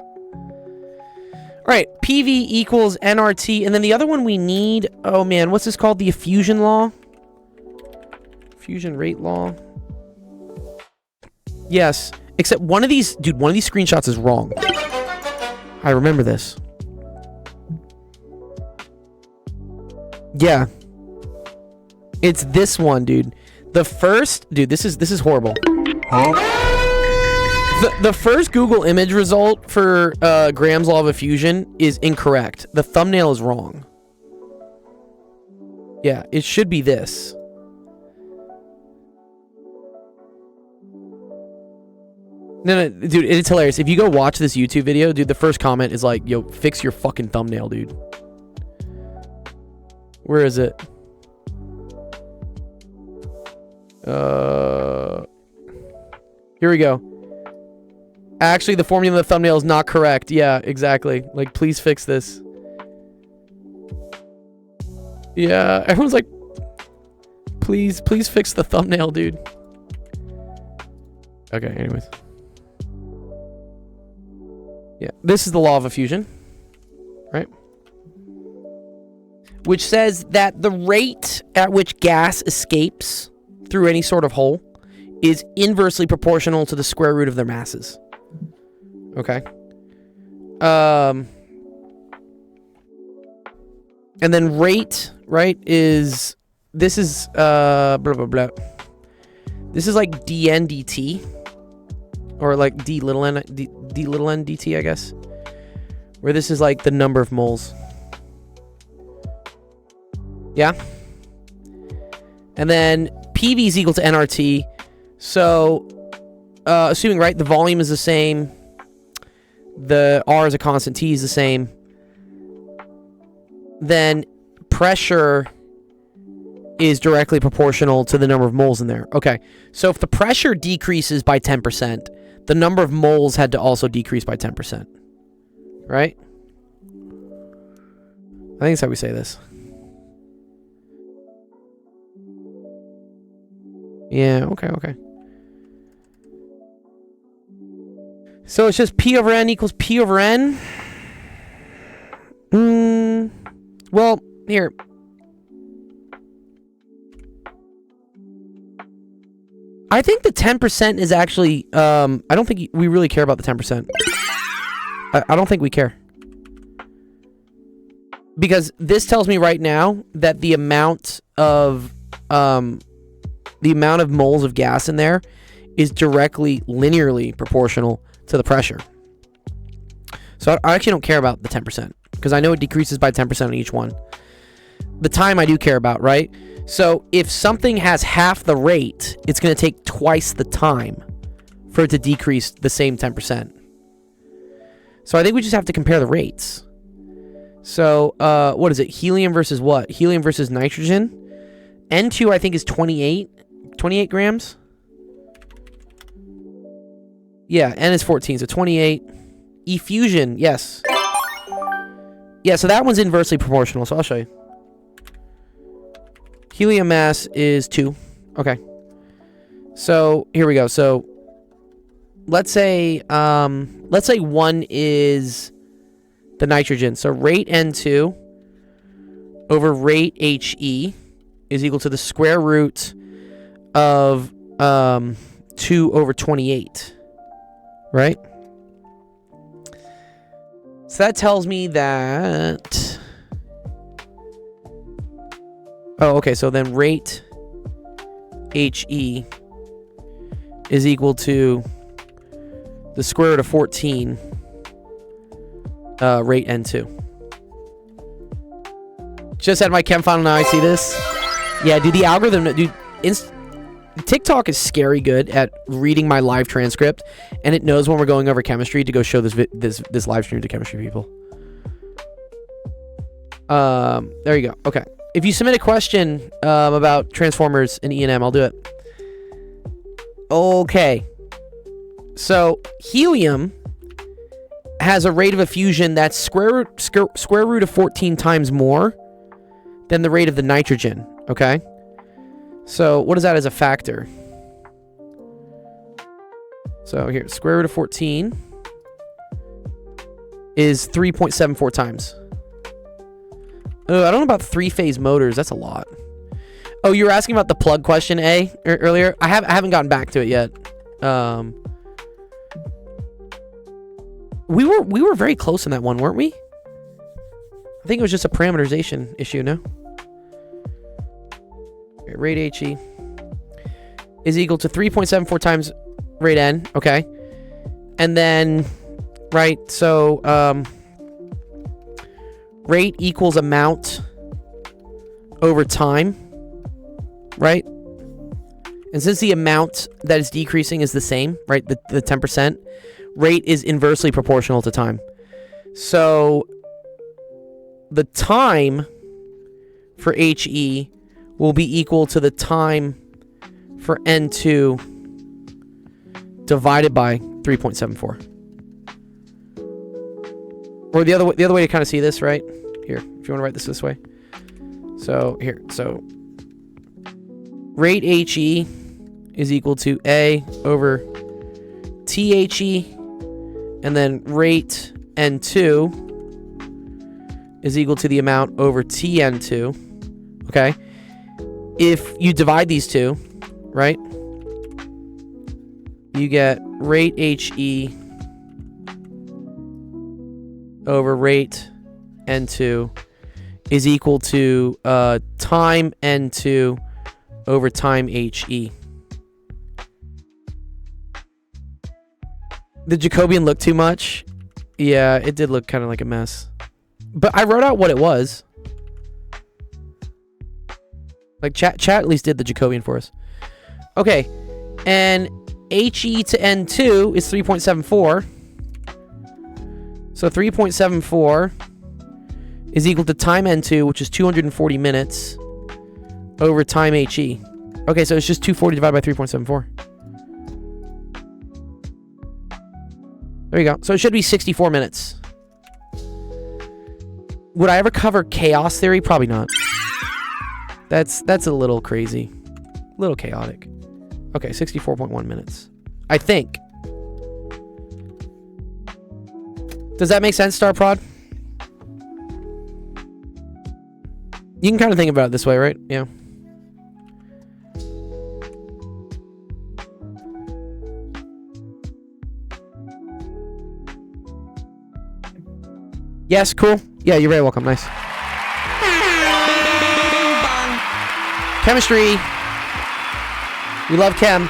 right, PV equals nRT, and then the other one we need, oh man, what's this called? The fusion law? Fusion rate law? Yes, except one of these, dude, one of these screenshots is wrong. I remember this. Yeah. It's this one, dude. The first, dude, this is horrible. The first Google image result for Graham's law of diffusion is incorrect. The thumbnail is wrong. Yeah, it should be this. No, dude, it's hilarious. If you go watch this YouTube video, dude, the first comment is like, yo, fix your fucking thumbnail, dude. Where is it? Here we go. Actually, the formula of the thumbnail is not correct. Yeah, exactly. Like, please fix this. Yeah, everyone's like, please fix the thumbnail, dude. Okay, anyways. Yeah, this is the law of diffusion, right? Which says that the rate at which gas escapes through any sort of hole is inversely proportional to the square root of their masses. Okay. And then rate, right, is, this is, blah, blah, blah. This is like dn dt. Or like d little n dt, I guess. Where this is like the number of moles. Yeah. And then PV is equal to nRT. So, assuming, right, the volume is the same. The R is a constant, T is the same. Then pressure is directly proportional to the number of moles in there. Okay, so if the pressure decreases by 10%, the number of moles had to also decrease by 10%. Right? I think that's how we say this. Yeah, okay. So it's just P over N equals P over N? Well, here. I think the 10% is actually, I don't think we really care about the 10%. I don't think we care. Because this tells me right now that the amount of moles of gas in there is directly linearly proportional to the pressure. So I actually don't care about the 10% because I know it decreases by 10% on each one. The time I do care about, right? So if something has half the rate, it's going to take twice the time for it to decrease the same 10%. So I think we just have to compare the rates. So what is it? Helium versus what? Helium versus nitrogen. N2 I think is 28 grams. Yeah, N is 14, so 28. Effusion, yes. Yeah, so that one's inversely proportional, so I'll show you. Helium mass is 2. Okay. So, here we go. So, let's say 1 is the nitrogen. So, rate N2 over rate HE is equal to the square root of 2 over 28. Right? So that tells me that... Oh, okay, so then rate HE is equal to the square root of 14 rate N2. Just had my chem file now, I see this. Yeah, dude, the algorithm... Dude, TikTok is scary good at reading my live transcript, and it knows when we're going over chemistry to go show this live stream to chemistry people. There you go. Okay. If you submit a question about transformers in E&M, I'll do it. Okay. So helium has a rate of effusion that's square root of 14 times more than the rate of the nitrogen. Okay. So what is that as a factor? So here, square root of 14 is 3.74 times. Oh, I don't know about three-phase motors. That's a lot. Oh, you were asking about the plug question, earlier. I haven't gotten back to it yet. We were very close in that one, weren't we? I think it was just a parameterization issue, no? Okay, rate HE is equal to 3.74 times rate N. Okay. And then, right, so rate equals amount over time, right? And since the amount that is decreasing is the same, right, the 10%, rate is inversely proportional to time. So the time for HE will be equal to the time for N2 divided by 3.74. Or the other way to kind of see this, right? Here, if you want to write this way. So here, so rate HE is equal to A over THE, and then rate N2 is equal to the amount over TN2. Okay? If you divide these two, right? You get rate HE over rate N2 is equal to time N2 over time HE. Did Jacobian look too much? Yeah, it did look kind of like a mess. But I wrote out what it was. Like chat at least did the Jacobian for us. Okay, and HE to N2 is 3.74. So 3.74 is equal to time N2, which is 240 minutes, over time HE. Okay, so it's just 240 divided by 3.74. There you go. So it should be 64 minutes. Would I ever cover chaos theory? Probably not. That's a little crazy. A little chaotic. Okay, 64.1 minutes. I think. Does that make sense, Star Prod? You can kind of think about it this way, right? Yeah. Yes, cool. Yeah, you're very welcome. Nice. Chemistry. We love chem.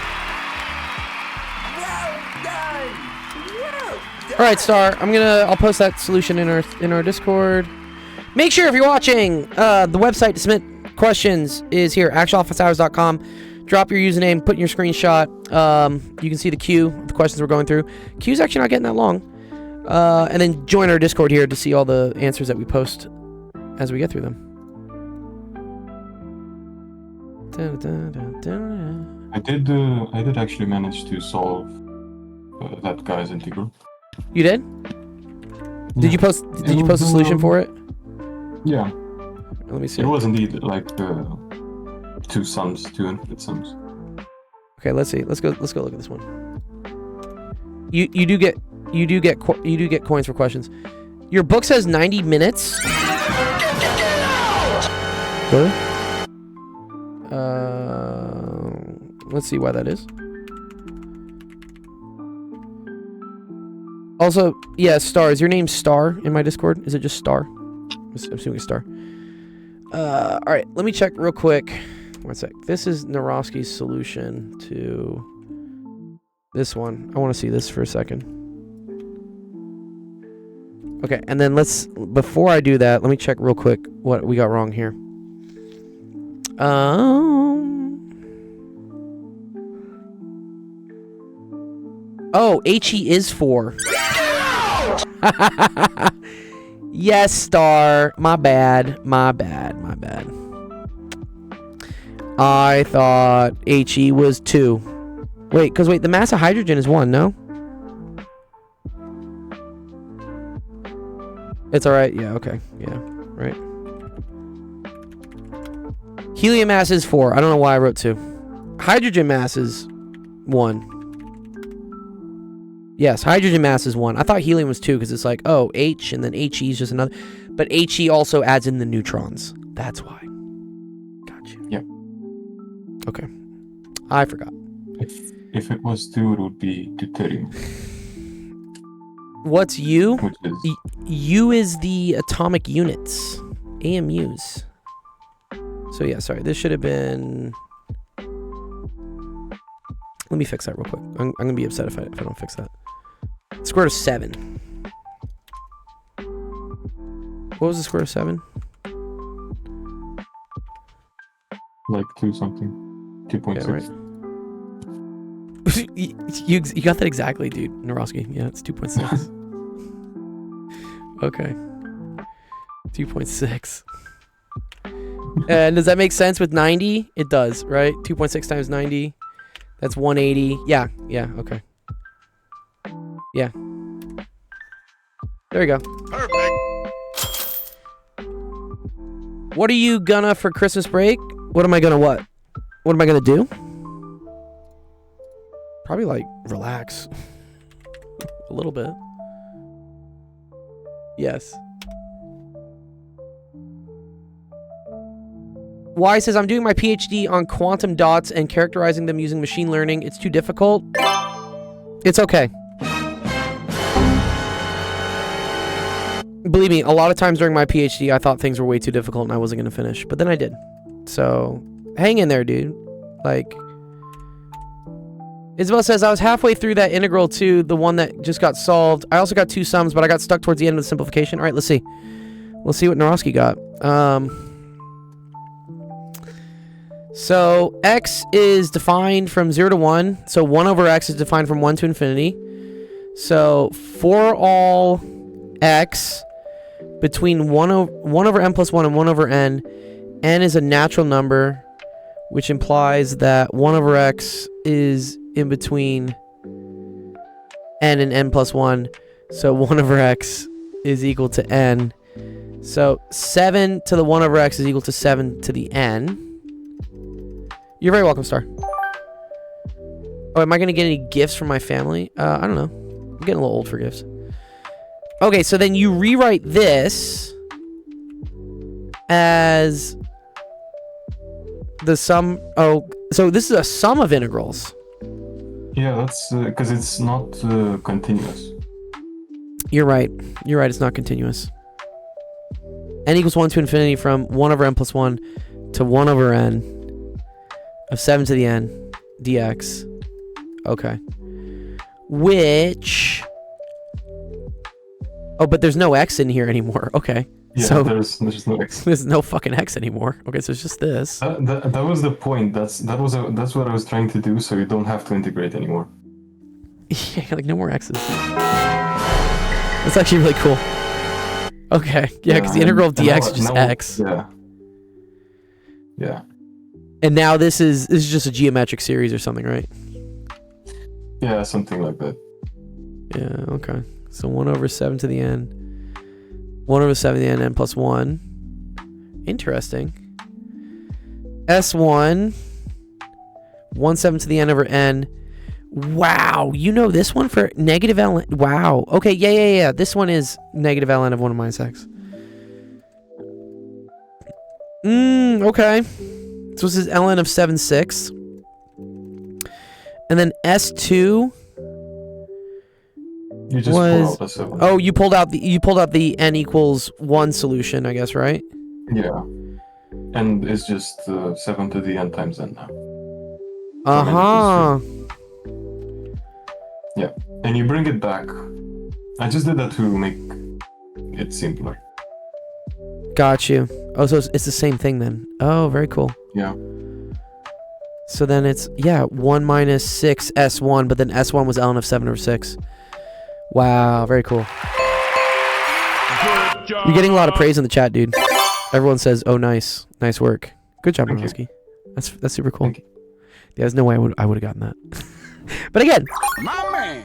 All right, Star. I'll post that solution in our Discord. Make sure if you're watching, the website to submit questions is here, actualofficehours.com. Drop your username, put in your screenshot. You can see the queue of the questions we're going through. Queue's actually not getting that long. And then join our Discord here to see all the answers that we post as we get through them. I did actually manage to solve that guy's integral. You did? Yeah. Did you post a solution for it? Yeah. Let me see. It was indeed like two infinite sums. Okay, let's see. Let's go look at this one. You do get coins for questions. Your book says 90 minutes. Really? Let's see why that is. Also, yeah, Star. Is your name Star in my Discord? Is it just Star? I'm assuming it's Star. All right, let me check real quick. One sec. This is Narovsky's solution to this one. I want to see this for a second. Okay, and then before I do that, let me check real quick what we got wrong here. Oh, HE is 4. Yes, Star. My bad. I thought HE was 2. Wait, the mass of hydrogen is 1, no? It's alright, yeah, okay. Yeah, right. Helium mass is 4. I don't know why I wrote 2. Hydrogen mass is 1. Yes, hydrogen mass is 1. I thought helium was 2 because it's like, oh, H and then He is just another. But He also adds in the neutrons. That's why. Gotcha. Yep. Okay. I forgot. If it was 2, it would be deuterium, What's U? which is U is the atomic units. AMUs. So yeah, sorry. This should have been... Let me fix that real quick. I'm going to be upset if I don't fix that. Square root of 7. What was the square root of 7? like 2 something, 2.6. Yeah, right. you got that exactly, dude. Narowski. Yeah, it's 2.6. Okay. 2.6. And does that make sense with 90? It does, right? 2.6 times 90. That's 180. Yeah, okay. Yeah. There you go. Perfect. What are you gonna for Christmas break? What am I gonna what? What am I gonna do? Probably like relax. A little bit. Yes. Y says, I'm doing my PhD on quantum dots and characterizing them using machine learning. It's too difficult. It's okay. Believe me, a lot of times during my PhD, I thought things were way too difficult and I wasn't going to finish. But then I did. So, hang in there, dude. Like, Isabel says, I was halfway through that integral to the one that just got solved. I also got 2 sums, but I got stuck towards the end of the simplification. All right, let's see. We'll see what Narowski got. So, x is defined from 0 to 1. So, 1 over x is defined from 1 to infinity. So, for all x between 1 over n plus 1 and 1 over n is a natural number, which implies that 1 over x is in between n and n plus 1. So 1 over x is equal to n. So 7 to the 1 over x is equal to 7 to the n. You're very welcome, Star. Oh, am I going to get any gifts from my family? I don't know. I'm getting a little old for gifts. Okay, so then you rewrite this as the sum. Oh, so this is a sum of integrals. Yeah, that's because it's not continuous. You're right. You're right. It's not continuous. N equals 1 to infinity from 1 over n plus 1 to 1 over n of 7 to the n dx. Okay. Which... Oh, but there's no x in here anymore. Okay. Yeah, so there's no x. there's no fucking x anymore. Okay, so it's just this. That was the point. That's what I was trying to do, so you don't have to integrate anymore. Yeah, like no more x's. That's actually really cool. Okay, yeah, because the integral of dx is just x. Yeah. Yeah. And now this is just a geometric series or something, right? Yeah, something like that. Yeah, okay. So 1 over 7 to the n. 1 over 7 to the n plus 1. Interesting. S1. 1 7 to the n over n. Wow, you know this one for negative ln. Wow. Okay, yeah. This one is negative ln of 1 minus x. Okay. So this is ln of 7 6. And then S2 You just was... pull out a 7. Oh, you pulled out the n equals 1 solution, I guess, right? Yeah. And it's just 7 to the n times n now. Uh-huh. Yeah. And you bring it back. I just did that to make it simpler. Got you. Oh, so it's the same thing then. Oh, very cool. Yeah. So then it's, 1 minus 6 S1, but then S1 was ln of 7 over 6. Wow, very cool. You're getting a lot of praise in the chat, dude. Everyone says, "Oh, nice work, good job, Thank you. Morowski." That's super cool. Thank you. Yeah, there's no way I would have gotten that. But again,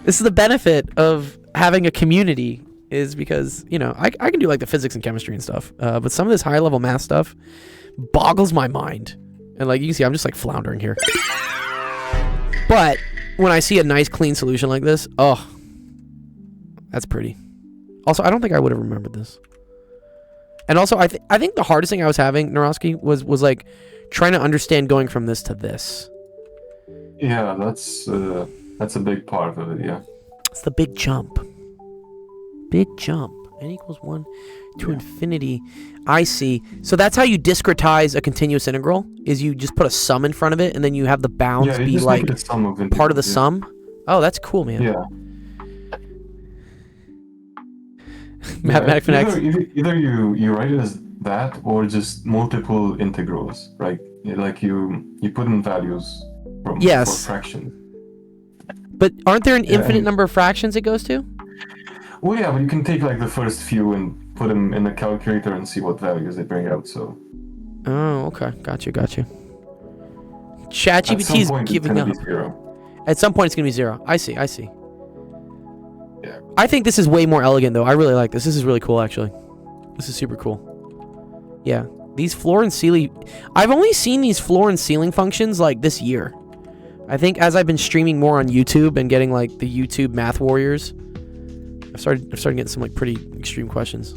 this is the benefit of having a community, is because I can do like the physics and chemistry and stuff, but some of this high level math stuff boggles my mind, and like you can see, I'm just like floundering here. But when I see a nice clean solution like this, oh, That's pretty. Also, I don't think I would have remembered this. And also, I think the hardest thing I was having, Narosky, was like trying to understand going from this to this. Yeah, that's a big part of it. Yeah. It's the big jump. Big jump. N equals 1 to infinity. I see. So that's how you discretize a continuous integral, is you just put a sum in front of it, and then you have the bounds Yeah, you be just like make it a sum of part of the integrals, sum. Oh, that's cool, man. Yeah. Mathematic Fanatics. Either you write it as that or just multiple integrals, right? Like you put in values from Yes. for fraction. But aren't there an Yeah, infinite and- number of fractions it goes to? Well, yeah, but you can take like the first few and put them in the calculator and see what values they bring out. So Oh, okay. Got you. at some ChatGPT is point it's giving gonna up. be 0. At some point, it's gonna be 0. I see. Yeah. I think this is way more elegant, though. I really like this. This is really cool, actually. This is super cool. Yeah, these floor and ceiling. I've only seen these floor and ceiling functions like this year. I think as I've been streaming more on YouTube and getting like the YouTube Math Warriors, I've started getting some like pretty extreme questions.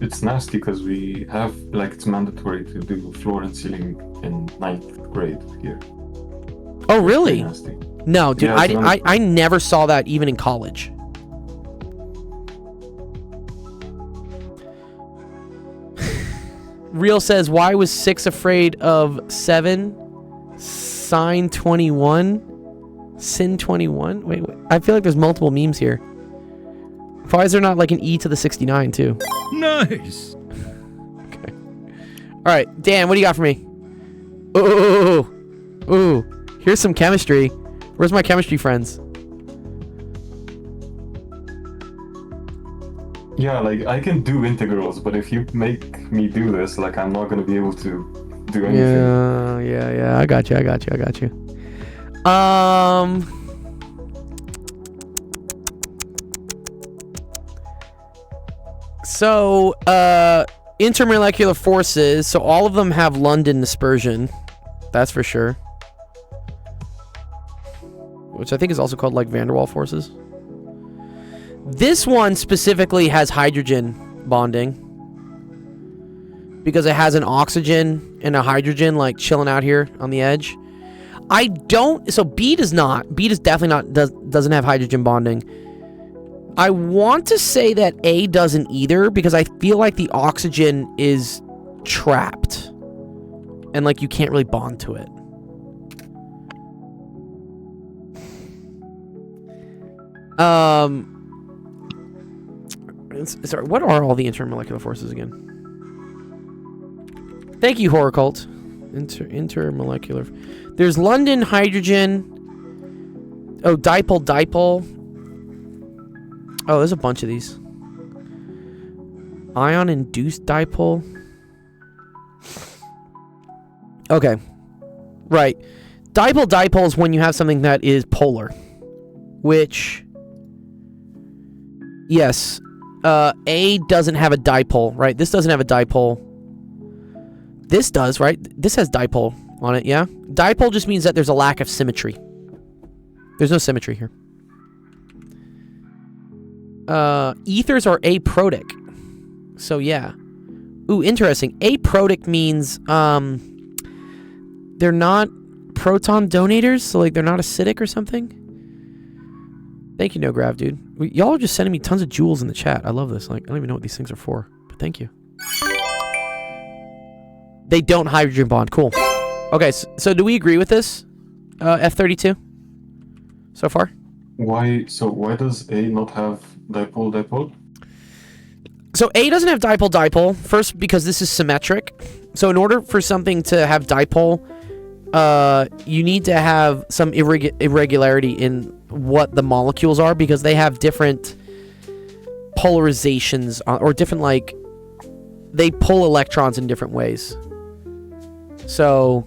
It's nasty because we have like it's mandatory to do floor and ceiling in 9th grade here. Oh, really? Nasty. No, dude. Yeah, it's I never saw that even in college. Real says, why was 6 afraid of 7? Sine 21? Sin 21? Wait. I feel like there's multiple memes here. Why is there not like an E to the 69 too? Nice. Okay. Alright, Dan, what do you got for me? Ooh. Here's some chemistry. Where's my chemistry friends? Yeah, like I can do integrals, but if you make me do this, like I'm not gonna be able to do anything. Yeah. I got you. So, intermolecular forces. So all of them have London dispersion. That's for sure. Which I think is also called like van der Waals forces. This one specifically has hydrogen bonding. Because it has an oxygen and a hydrogen like chilling out here on the edge. So B does not. B does definitely not, doesn't have hydrogen bonding. I want to say that A doesn't either because I feel like the oxygen is trapped. And like you can't really bond to it. Sorry, what are all the intermolecular forces again? Thank you, Horror Cult. Intermolecular. There's London, hydrogen. Oh, dipole. Oh, there's a bunch of these. Ion-induced dipole. Okay. Right. Dipole is when you have something that is polar. Which... Yes. A doesn't have a dipole, right? This doesn't have a dipole. This does, right? This has dipole on it, yeah? Dipole just means that there's a lack of symmetry. There's no symmetry here. Ethers are aprotic. So, yeah. Ooh, interesting. Aprotic means, they're not proton donators, so, like, they're not acidic or something? Thank you, No Grav, dude. Y'all are just sending me tons of jewels in the chat. I love this. Like, I don't even know what these things are for, but thank you. They don't hydrogen bond. Cool. Okay, so do we agree with this? F32? So far? Why does A not have dipole? So A doesn't have dipole. First, because this is symmetric. So in order for something to have dipole, you need to have some irregularity in what the molecules are because they have different polarizations or different, like, they pull electrons in different ways. So,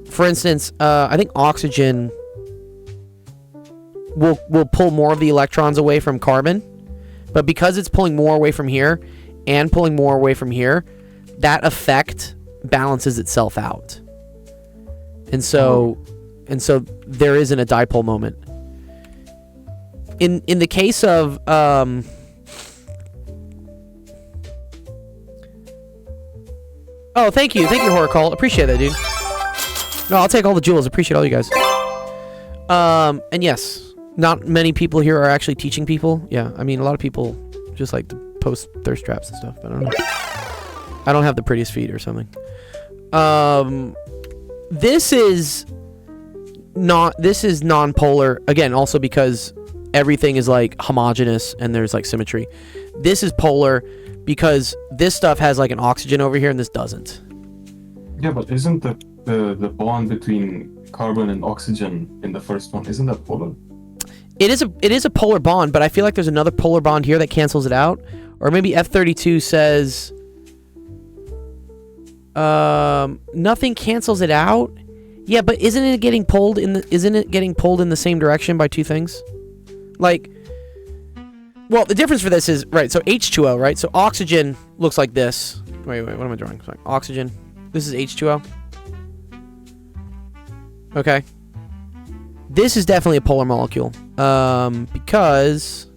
for instance, I think oxygen will pull more of the electrons away from carbon, but because it's pulling more away from here and pulling more away from here, that effect balances itself out. And so there isn't a dipole moment. in the case of oh, thank you, Horror Call. Appreciate that, dude. No, I'll take all the jewels. Appreciate all you guys. And yes, not many people here are actually teaching people. Yeah, I mean, a lot of people just like to post thirst traps and stuff. But I don't know. I don't have the prettiest feet or something. This is non-polar again, also because everything is like homogeneous and there's like symmetry. This is polar because this stuff has like an oxygen over here and this doesn't. Yeah, but isn't the bond between carbon and oxygen in the first one, isn't that polar? It is a polar bond, but I feel like there's another polar bond here that cancels it out. Or maybe F32 says nothing cancels it out. Yeah, but isn't it getting pulled in the same direction by two things? Like, well, the difference for this is, right, so H2O, right? So oxygen looks like this. Wait, what am I drawing? Sorry. Oxygen. This is H2O. Okay. This is definitely a polar molecule. Because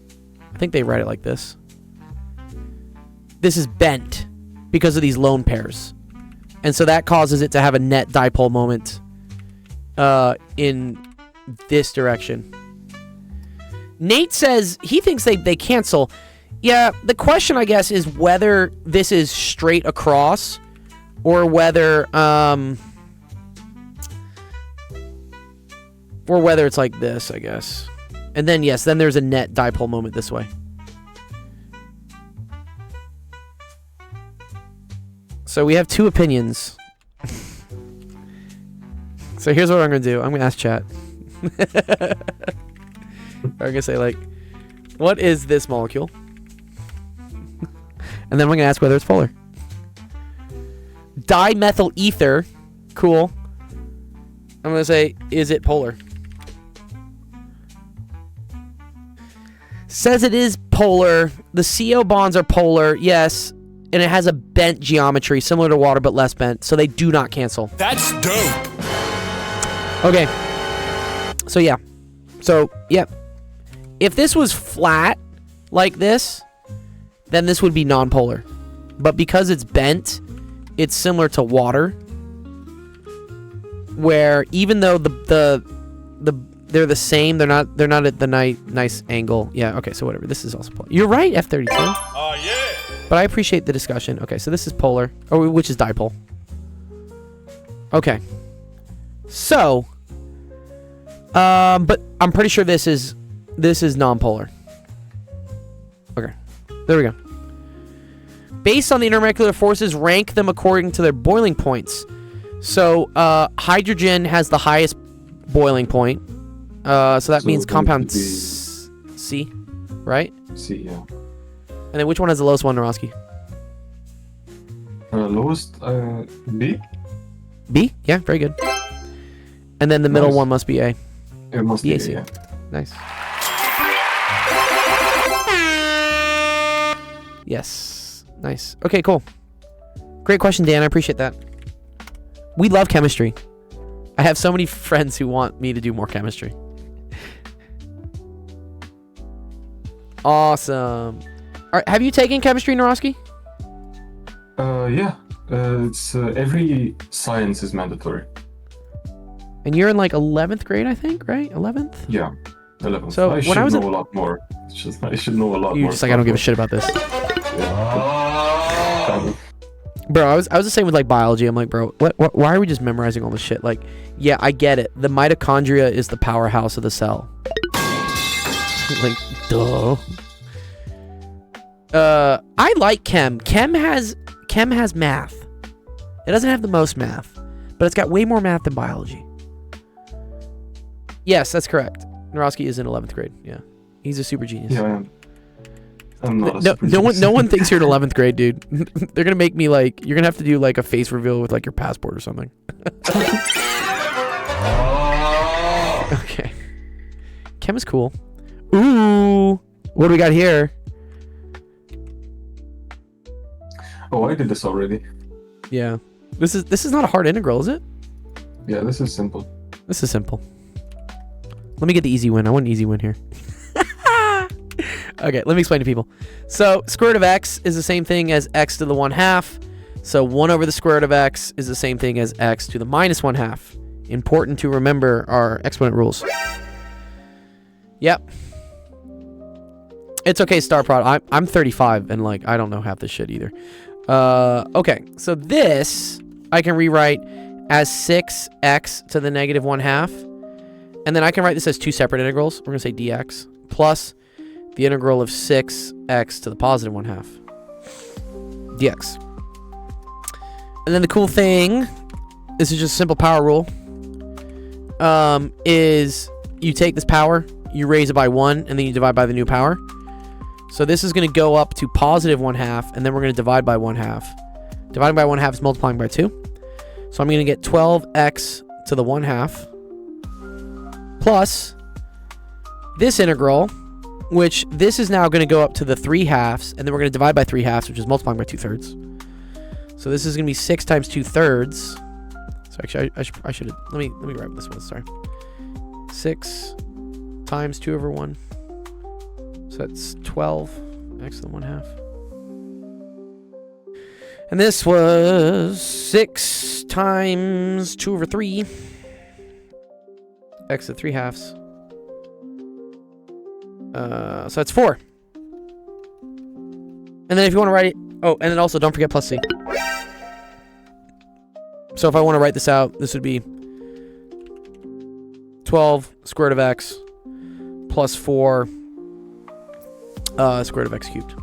I think they write it like this. This is bent because of these lone pairs. And so that causes it to have a net dipole moment in this direction. Nate says he thinks they cancel. Yeah, the question, I guess, is whether this is straight across or whether it's like this, I guess. And then, yes, then there's a net dipole moment this way. So we have two opinions. So here's what I'm going to do. I'm going to ask chat. I'm going to say, like, what is this molecule? And then I'm going to ask whether it's polar. Dimethyl ether. Cool. I'm going to say, is it polar? Says it is polar. The CO bonds are polar. Yes. And it has a bent geometry, similar to water, but less bent. So they do not cancel. That's dope. Okay. So, yeah. So, yeah. If this was flat like this, then this would be non-polar. But because it's bent, it's similar to water. Where even though they're the same, they're not at the nice angle. Yeah, okay, so whatever. This is also polar. You're right, F32. Oh, yeah. But I appreciate the discussion. Okay, so this is polar, which is dipole. Okay. So, but I'm pretty sure this is non-polar. Okay, there we go. Based on the intermolecular forces, rank them according to their boiling points. So, hydrogen has the highest boiling point. So that means compound C, right? C, yeah. And then which one has the lowest one, Narosky? Lowest, B? B? Yeah, very good. And then the middle one must be A. It must be A, BAC. yeah. Nice. Yes. Nice. Okay, cool. Great question, Dan. I appreciate that. We love chemistry. I have so many friends who want me to do more chemistry. Awesome. All right, have you taken chemistry, Narosky? Yeah. It's every science is mandatory. And you're in like 11th grade, I think, right? 11th? Yeah, 11th. So I when should I was know a lot more. I should know a lot more. You're just like, I don't give a shit about this. Yeah. Bro, I was the same with like biology. I'm like, bro, why are we just memorizing all this shit? Like, yeah, I get it. The mitochondria is the powerhouse of the cell. Like, duh. I like chem. Chem has math. It doesn't have the most math, but it's got way more math than biology. Yes, that's correct. Narosky is in 11th grade. Yeah, he's a super genius. Yeah, I am. I'm not a super no genius. one thinks you're in 11th grade, dude. They're gonna make me like, you're gonna have to do like a face reveal with like your passport or something. Okay. Chem is cool. Ooh, what do we got here? Oh, I did this already. Yeah, this is not a hard integral, is it? Yeah, this is simple. This is simple. Let me get the easy win. I want an easy win here. Okay, let me explain to people. So square root of x is the same thing as x to the 1/2. So 1 over the square root of x is the same thing as x to the minus 1/2. Important to remember our exponent rules. Yep. It's okay, Star Prod. I'm 35 and like I don't know half this shit either. Okay, so this I can rewrite as 6x to the negative 1/2. And then I can write this as two separate integrals. We're going to say dx plus the integral of 6x to the positive 1/2 dx. And then the cool thing, this is just a simple power rule, is you take this power, you raise it by 1, and then you divide by the new power. So this is going to go up to positive 1/2, and then we're going to divide by 1/2. Dividing by 1/2 is multiplying by 2. So I'm going to get 12x to the 1/2 plus this integral, which this is now going to go up to the 3/2, and then we're going to divide by 3/2, which is multiplying by 2/3. So this is going to be 6 times 2/3. So actually, I should let me write this one. Sorry, 6 times 2 over 1. So that's 12x to the 1/2. And this was 6 times 2 over 3. X to 3/2. So that's 4. And then if you want to write it... Oh, and then also don't forget plus c. So if I want to write this out, this would be 12 square root of x plus 4 square root of x cubed.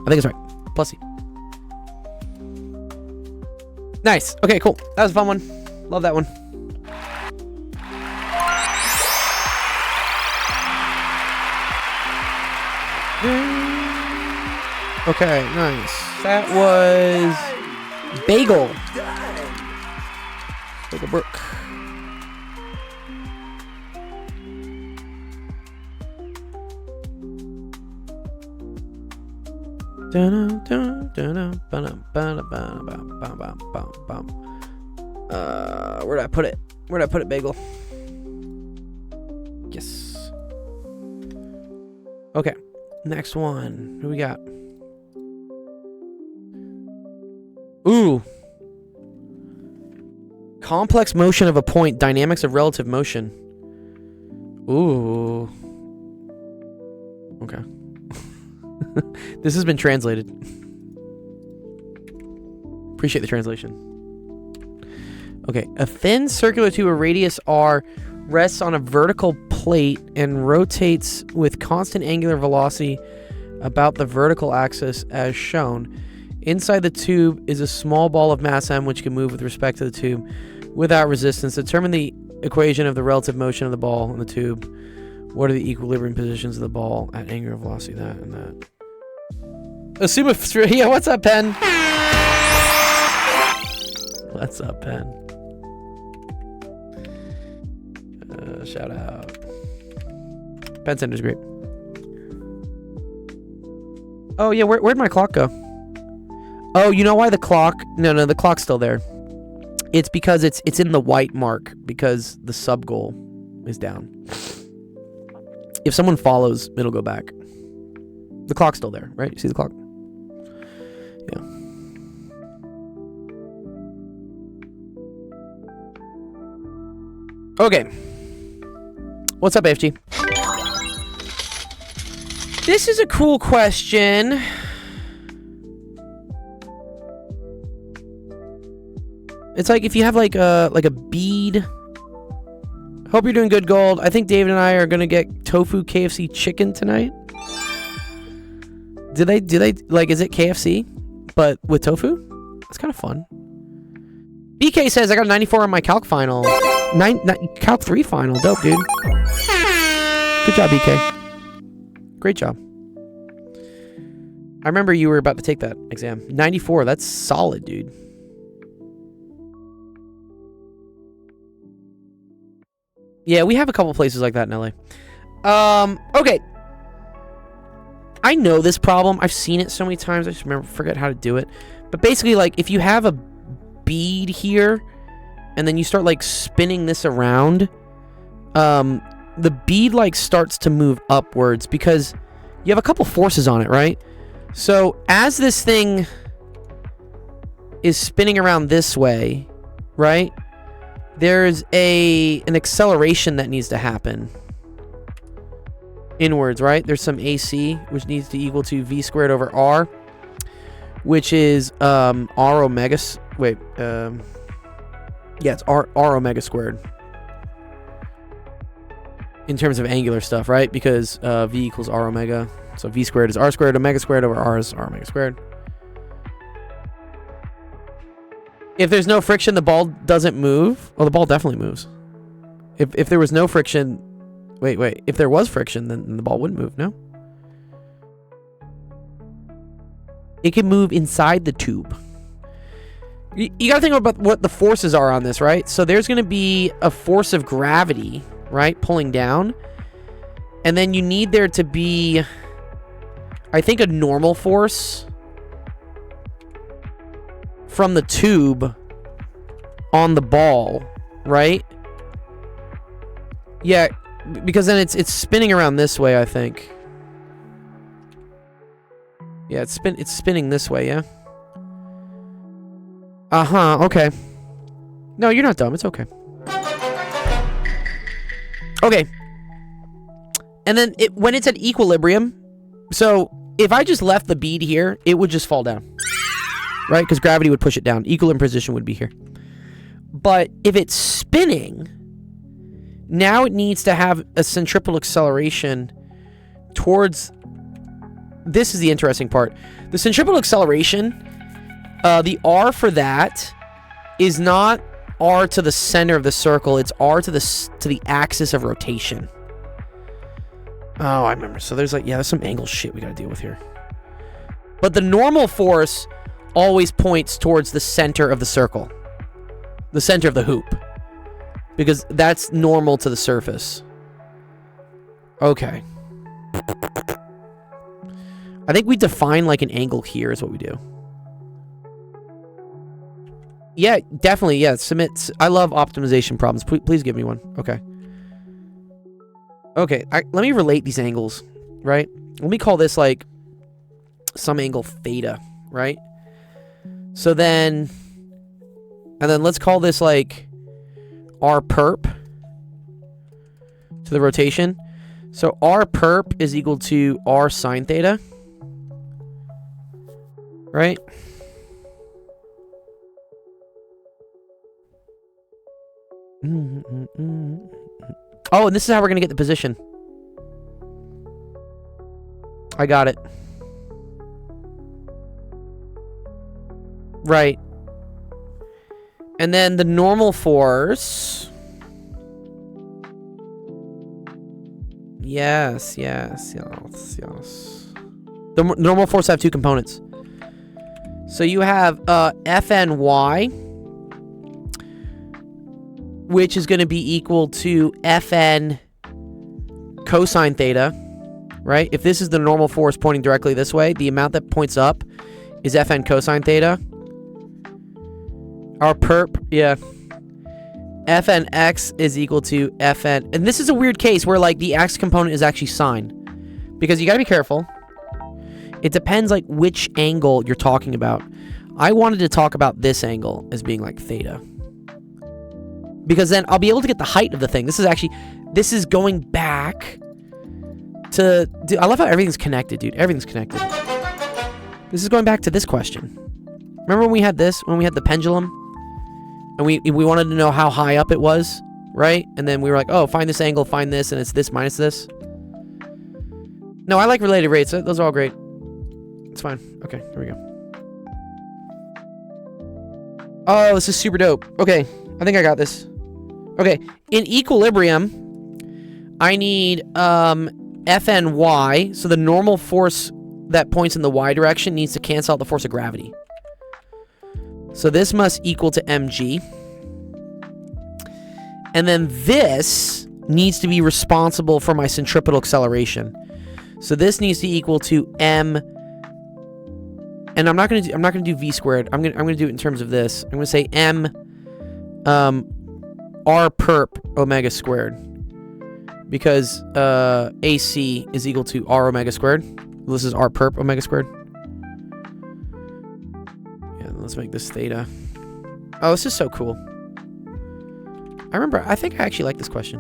I think it's right. Plus c. Nice. Okay, cool. That was a fun one. Love that one. Okay, nice. That was Bagel. Bagel Brook. Where did I put it? Where did I put it, Bagel? Yes. Okay. Next one. Who we got? Ooh. Complex motion of a point. Dynamics of relative motion. Ooh. Okay. This has been translated. Appreciate the translation. Okay. A thin circular tube of radius r rests on a vertical plate and rotates with constant angular velocity about the vertical axis as shown. Inside the tube is a small ball of mass m which can move with respect to the tube without resistance. Determine the equation of the relative motion of the ball in the tube. What are the equilibrium positions of the ball at angular velocity? That and that. Assume if... Yeah, what's up, Pen? What's up, Pen? Shout out. Pen Center's great. Oh, yeah, where'd my clock go? Oh, you know why the clock... No, the clock's still there. It's because it's in the white mark because the sub goal is down. If someone follows, it'll go back. The clock's still there, right? You see the clock? Yeah. Okay. What's up, AFG? This is a cool question. It's like if you have like a bead. Hope you're doing good, Gold. I think David and I are gonna get tofu KFC chicken tonight. Do they like, is it KFC but with tofu? That's kind of fun. BK says I got a 94 on my calc final. Calc 3 final. Dope, dude. Good job, BK. Great job. I remember you were about to take that exam. 94, that's solid, dude. Yeah, we have a couple places like that in LA. Okay. I know this problem. I've seen it so many times. I just forget how to do it. But basically, like, if you have a bead here, and then you start, like, spinning this around, the bead like starts to move upwards because you have a couple forces on it, right? So as this thing is spinning around this way, right? There's an acceleration that needs to happen inwards, right? There's some AC, which needs to equal to V squared over R, which is R omega. Wait, yeah, it's R omega squared in terms of angular stuff, right? Because V equals R omega. So V squared is R squared, omega squared over R is R omega squared. If there's no friction, the ball doesn't move. Oh, the ball definitely moves. If there was no friction... Wait. If there was friction, then the ball wouldn't move, no? It can move inside the tube. You gotta think about what the forces are on this, right? So there's gonna be a force of gravity, right? Pulling down. And then you need there to be... I think a normal force from the tube on the ball, right? Yeah, because then it's spinning around this way, I think. Yeah, it's spinning this way, yeah? Okay. No, you're not dumb, it's okay. Okay. And then when it's at equilibrium, so if I just left the bead here, it would just fall down. Right? Because gravity would push it down. Equilibrium position would be here. But if it's spinning, now it needs to have a centripetal acceleration towards... This is the interesting part. The centripetal acceleration, the R for that is not R to the center of the circle. It's R to the axis of rotation. Oh, I remember. So there's there's some angle shit we gotta deal with here. But the normal force always points towards the center of the circle. The center of the hoop. Because that's normal to the surface. Okay. I think we define like an angle here is what we do. Yeah, definitely. Yeah, submit. I love optimization problems. Please give me one. Okay. Okay, let me relate these angles, right? Let me call this like some angle theta, right? So then, and then let's call this like R perp to the rotation. So R perp is equal to R sine theta, right? Oh, and this is how we're going to get the position. I got it. Right. And then the normal force. Yes. The normal force have two components. So you have Fny, which is going to be equal to Fn cosine theta, right? If this is the normal force pointing directly this way, the amount that points up is Fn cosine theta. Our perp, yeah. Fn x is equal to Fn... And this is a weird case where, like, the x component is actually sine. Because you gotta be careful. It depends, like, which angle you're talking about. I wanted to talk about this angle as being, like, theta. Because then I'll be able to get the height of the thing. This is going back to... Dude, I love how everything's connected, dude. Everything's connected. This is going back to this question. Remember when we had this? When we had the pendulum? And we wanted to know how high up it was, right? And then we were like, oh, find this angle, find this, and it's this minus this. No, I like related rates. Those are all great. It's fine. Okay, here we go. Oh, this is super dope. Okay, I think I got this. Okay, in equilibrium, I need Fny, so the normal force that points in the y direction needs to cancel out the force of gravity. So this must equal to mg. And then this needs to be responsible for my centripetal acceleration. So this needs to equal to m. And I'm not gonna do v squared. I'm gonna do it in terms of this. I'm gonna say m r perp omega squared. because AC is equal to R omega squared. This is R perp omega squared. Yeah, let's make this theta. Oh, this is so cool. I think I actually like this question.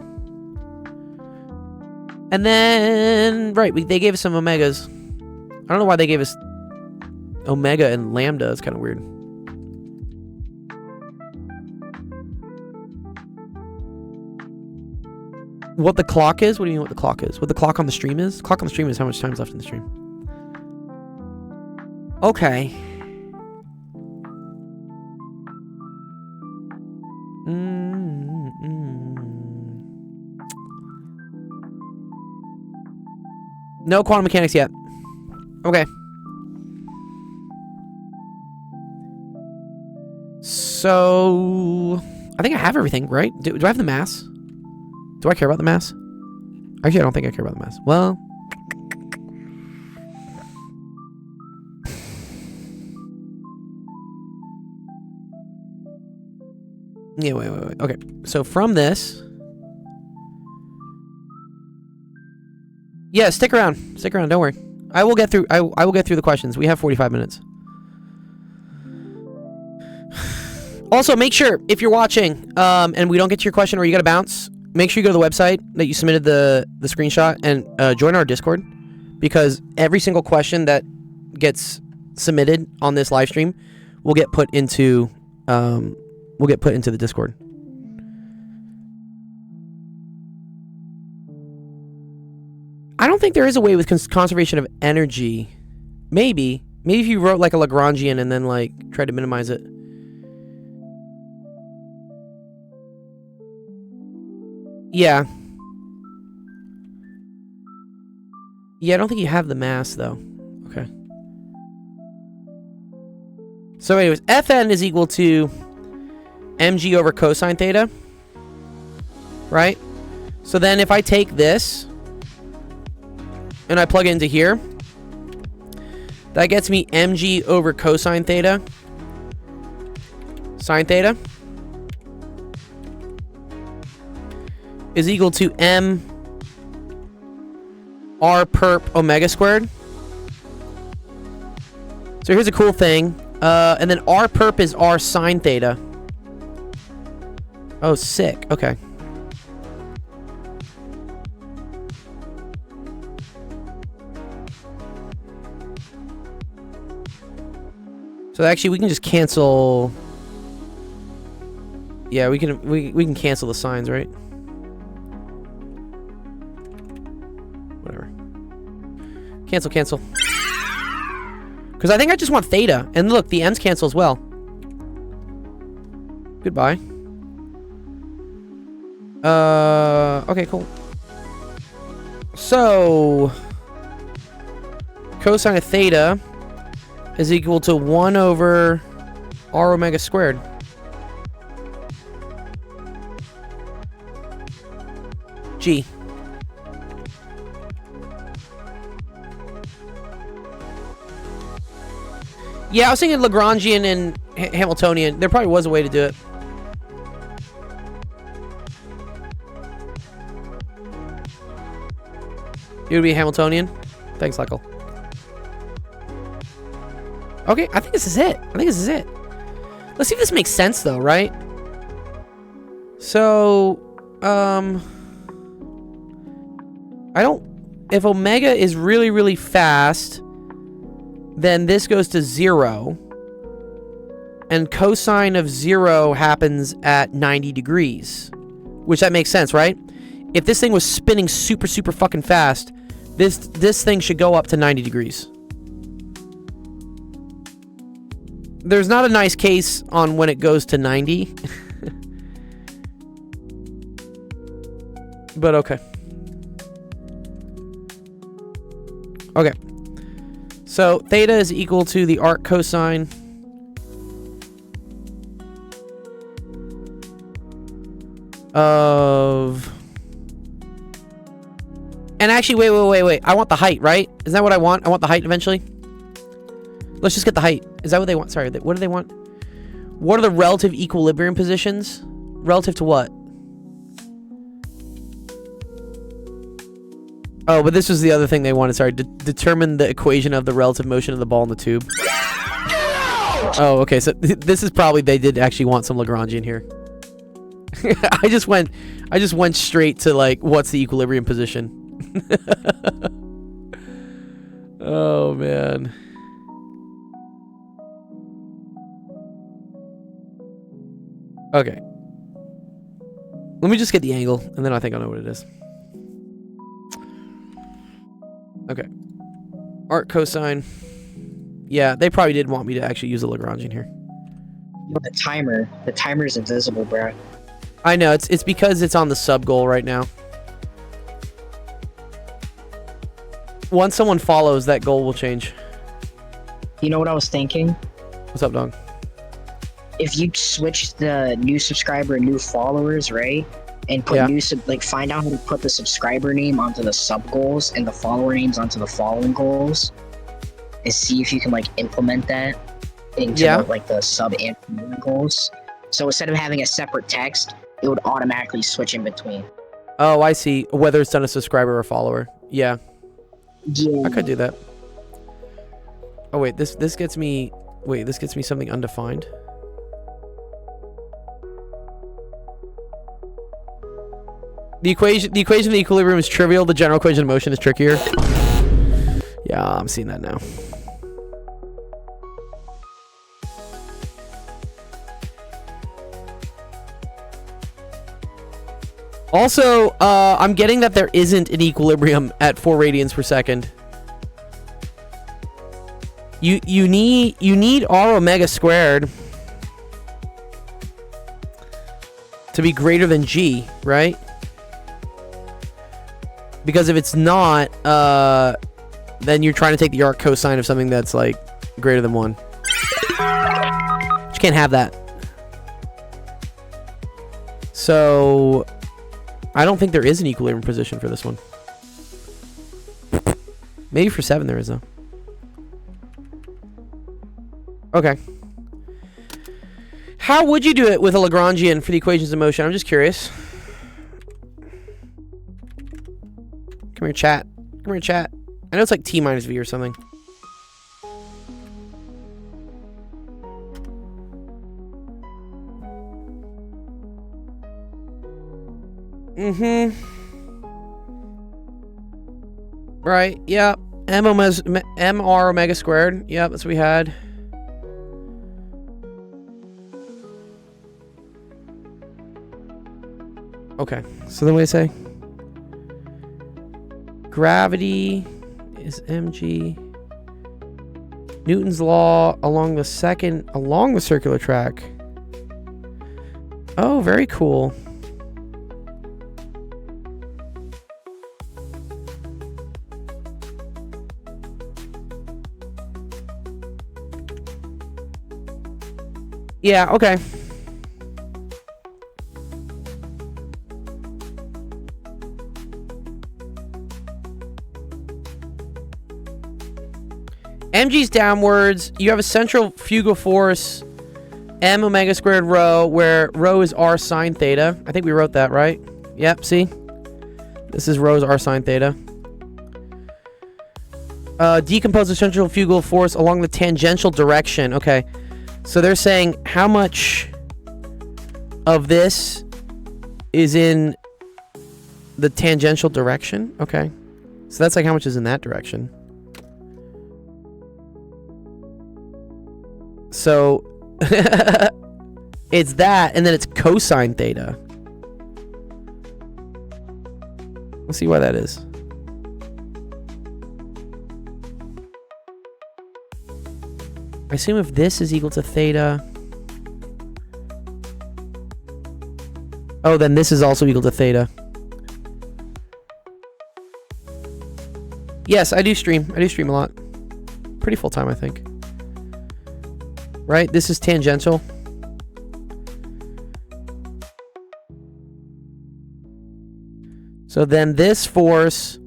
And then, right, they gave us some omegas. I don't know why they gave us omega and lambda. It's kind of weird. What the clock is? What do you mean what the clock is? What the clock on the stream is? Clock on the stream is how much time's left in the stream. Okay. No quantum mechanics yet. Okay. So I think I have everything, right? Do I have the mass? Do I care about the mass? Actually, I don't think I care about the mass. Well, yeah, wait. Okay, so from this, yeah, stick around. Don't worry. I will get through. I will get through the questions. We have 45 minutes. Also, make sure if you're watching, and we don't get to your question or you got to bounce, make sure you go to the website that you submitted the screenshot and join our Discord, because every single question that gets submitted on this live stream will get put into the Discord. I don't think there is a way with conservation of energy. Maybe if you wrote like a Lagrangian and then like tried to minimize it. Yeah. Yeah, I don't think you have the mass though. Okay. So anyways, Fn is equal to mg over cosine theta. Right? So then if I take this and I plug it into here, that gets me mg over cosine theta sine theta is equal to m r perp omega squared. So here's a cool thing. And then r perp is r sine theta. Oh, sick. Okay. So actually, we can just cancel. Yeah, we can cancel the signs, right? Whatever. Cancel. Because I think I just want theta. And look, the m's cancel as well. Goodbye. Okay, cool. So cosine of theta is equal to 1 over r omega squared. G. Yeah, I was thinking Lagrangian and Hamiltonian. There probably was a way to do it. It would be Hamiltonian. Thanks, Leckle. Okay, I think this is it. Let's see if this makes sense, though, right? So, if omega is really, really fast, then this goes to 0. And cosine of 0 happens at 90 degrees. Which that makes sense, right? If this thing was spinning super, super fucking fast, this thing should go up to 90 degrees. There's not a nice case on when it goes to 90. But okay. Okay. So theta is equal to the arc cosine of... And actually, wait. I want the height, right? Isn't that what I want? I want the height eventually. Let's just get the height. Is that what they want? Sorry, what do they want? What are the relative equilibrium positions? Relative to what? Oh, but this was the other thing they wanted. Sorry, determine the equation of the relative motion of the ball in the tube. Oh, okay. So this is probably they did actually want some Lagrangian here. I just went straight to like what's the equilibrium position. Oh man. Okay. Let me just get the angle, and then I think I know what it is. Okay. Arc cosine. Yeah, they probably did want me to actually use a Lagrangian here. The timer is invisible, bro. I know, it's because it's on the sub goal right now. Once someone follows, that goal will change. You know what I was thinking? What's up, dog? If you switch the new subscriber and new followers, right? And put find out how to put the subscriber name onto the sub goals and the follower names onto the following goals, and see if you can like implement that into the sub and following goals. So instead of having a separate text, it would automatically switch in between. Oh, I see. Whether it's done a subscriber or follower. Yeah. I could do that. Oh wait, this gets me something undefined. The equation of the equilibrium is trivial. The general equation of motion is trickier. Yeah, I'm seeing that now. Also, I'm getting that there isn't an equilibrium at 4 radians per second. You need r omega squared to be greater than g, right? Because if it's not, then you're trying to take the arc cosine of something that's like greater than 1. You can't have that. So I don't think there is an equilibrium position for this one. Maybe for 7 there is though. Okay. How would you do it with a Lagrangian for the equations of motion? I'm just curious. Come here, chat. Come here, chat. I know it's like T minus V or something. Right, yep. MR omega squared. Yep, that's what we had. Okay, so then what do you say? Gravity is mg. Newton's law along the circular track. Oh, very cool. Yeah, okay. mg's downwards. You have a centrifugal force, m omega squared rho, where rho is r sine theta. I think we wrote that, right? Yep, see? This is rho's r sine theta. Decompose the centrifugal force along the tangential direction. Okay. So they're saying how much of this is in the tangential direction? Okay. So that's like how much is in that direction. So it's that, and then it's cosine theta. Let's see why that is. I assume if this is equal to theta... Oh, then this is also equal to theta. Yes, I do stream. I do stream a lot. Pretty full time, I think. Right? This is tangential. So then this force,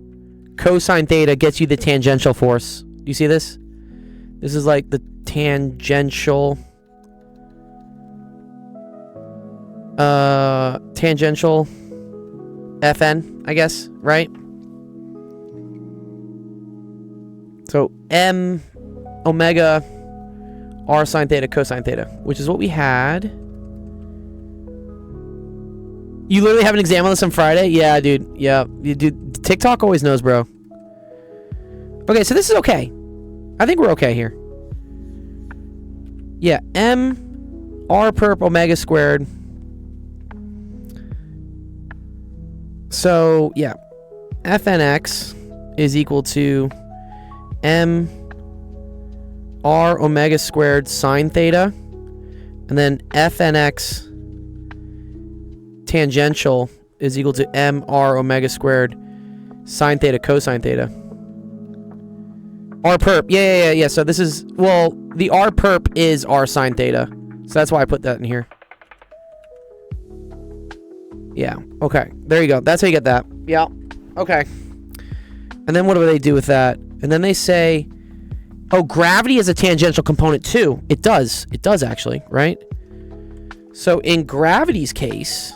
cosine theta, gets you the tangential force. Do you see this? This is like the tangential tangential FN, I guess, right? So M omega r sine theta cosine theta, which is what we had. You literally have an exam on this on Friday? Yeah, dude. Yeah, you dude. TikTok always knows, bro. Okay, so this is okay. I think we're okay here. Yeah, M r perp omega squared. So, yeah. Fnx is equal to M r omega squared sine theta. And then Fnx tangential is equal to M r omega squared sine theta cosine theta. R perp. Yeah. So this is, well, the R perp is R sine theta. So that's why I put that in here. Yeah. Okay. There you go. That's how you get that. Yeah. Okay. And then what do they do with that? And then they say, oh, gravity is a tangential component too. It does. It does actually, right? So in gravity's case,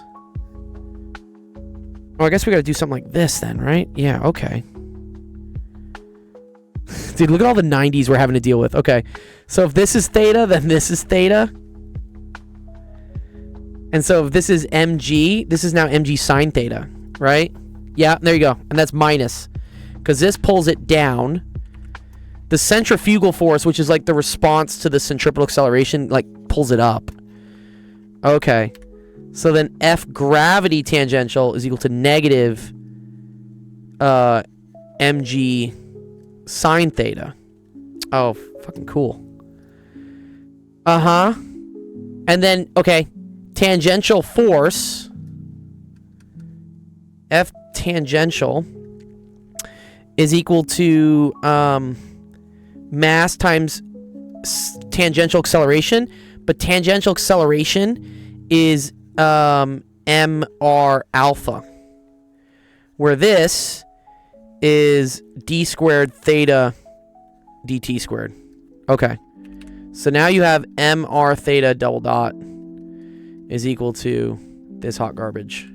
oh, I guess we got to do something like this then, right? Yeah. Okay. Dude, look at all the 90s we're having to deal with. Okay. So if this is theta, then this is theta. And so if this is mg, this is now mg sine theta, right? Yeah, there you go. And that's minus. Because this pulls it down. The centrifugal force, which is like the response to the centripetal acceleration, like pulls it up. Okay. So then F gravity tangential is equal to negative mg sine theta. Oh, fucking cool. Uh-huh. And then, okay, tangential force, F tangential, is equal to mass times tangential acceleration, but tangential acceleration is mr alpha, where this is d squared theta dt squared. Okay. So now you have mr theta double dot is equal to this hot garbage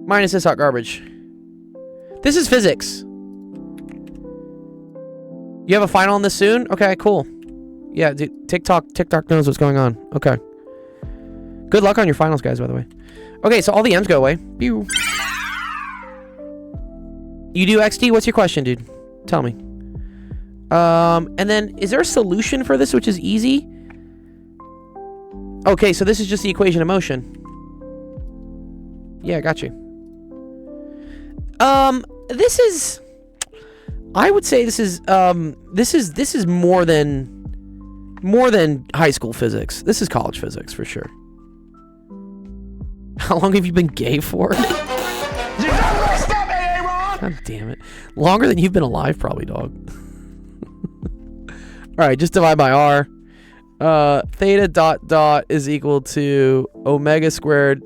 minus this hot garbage. This is physics. You have a final on this soon? Okay, cool. Yeah, dude, TikTok knows what's going on. Okay. Good luck on your finals, guys, by the way. Okay, so all the M's go away. Pew. You do XD? What's your question, dude? Tell me. And then, is there a solution for this, which is easy? Okay, so this is just the equation of motion. Yeah, I got you. This is... I would say this is more than high school physics. This is college physics, for sure. How long have you been gay for? God damn it. Longer than you've been alive, probably, dog. Alright, just divide by R. Theta dot dot is equal to omega squared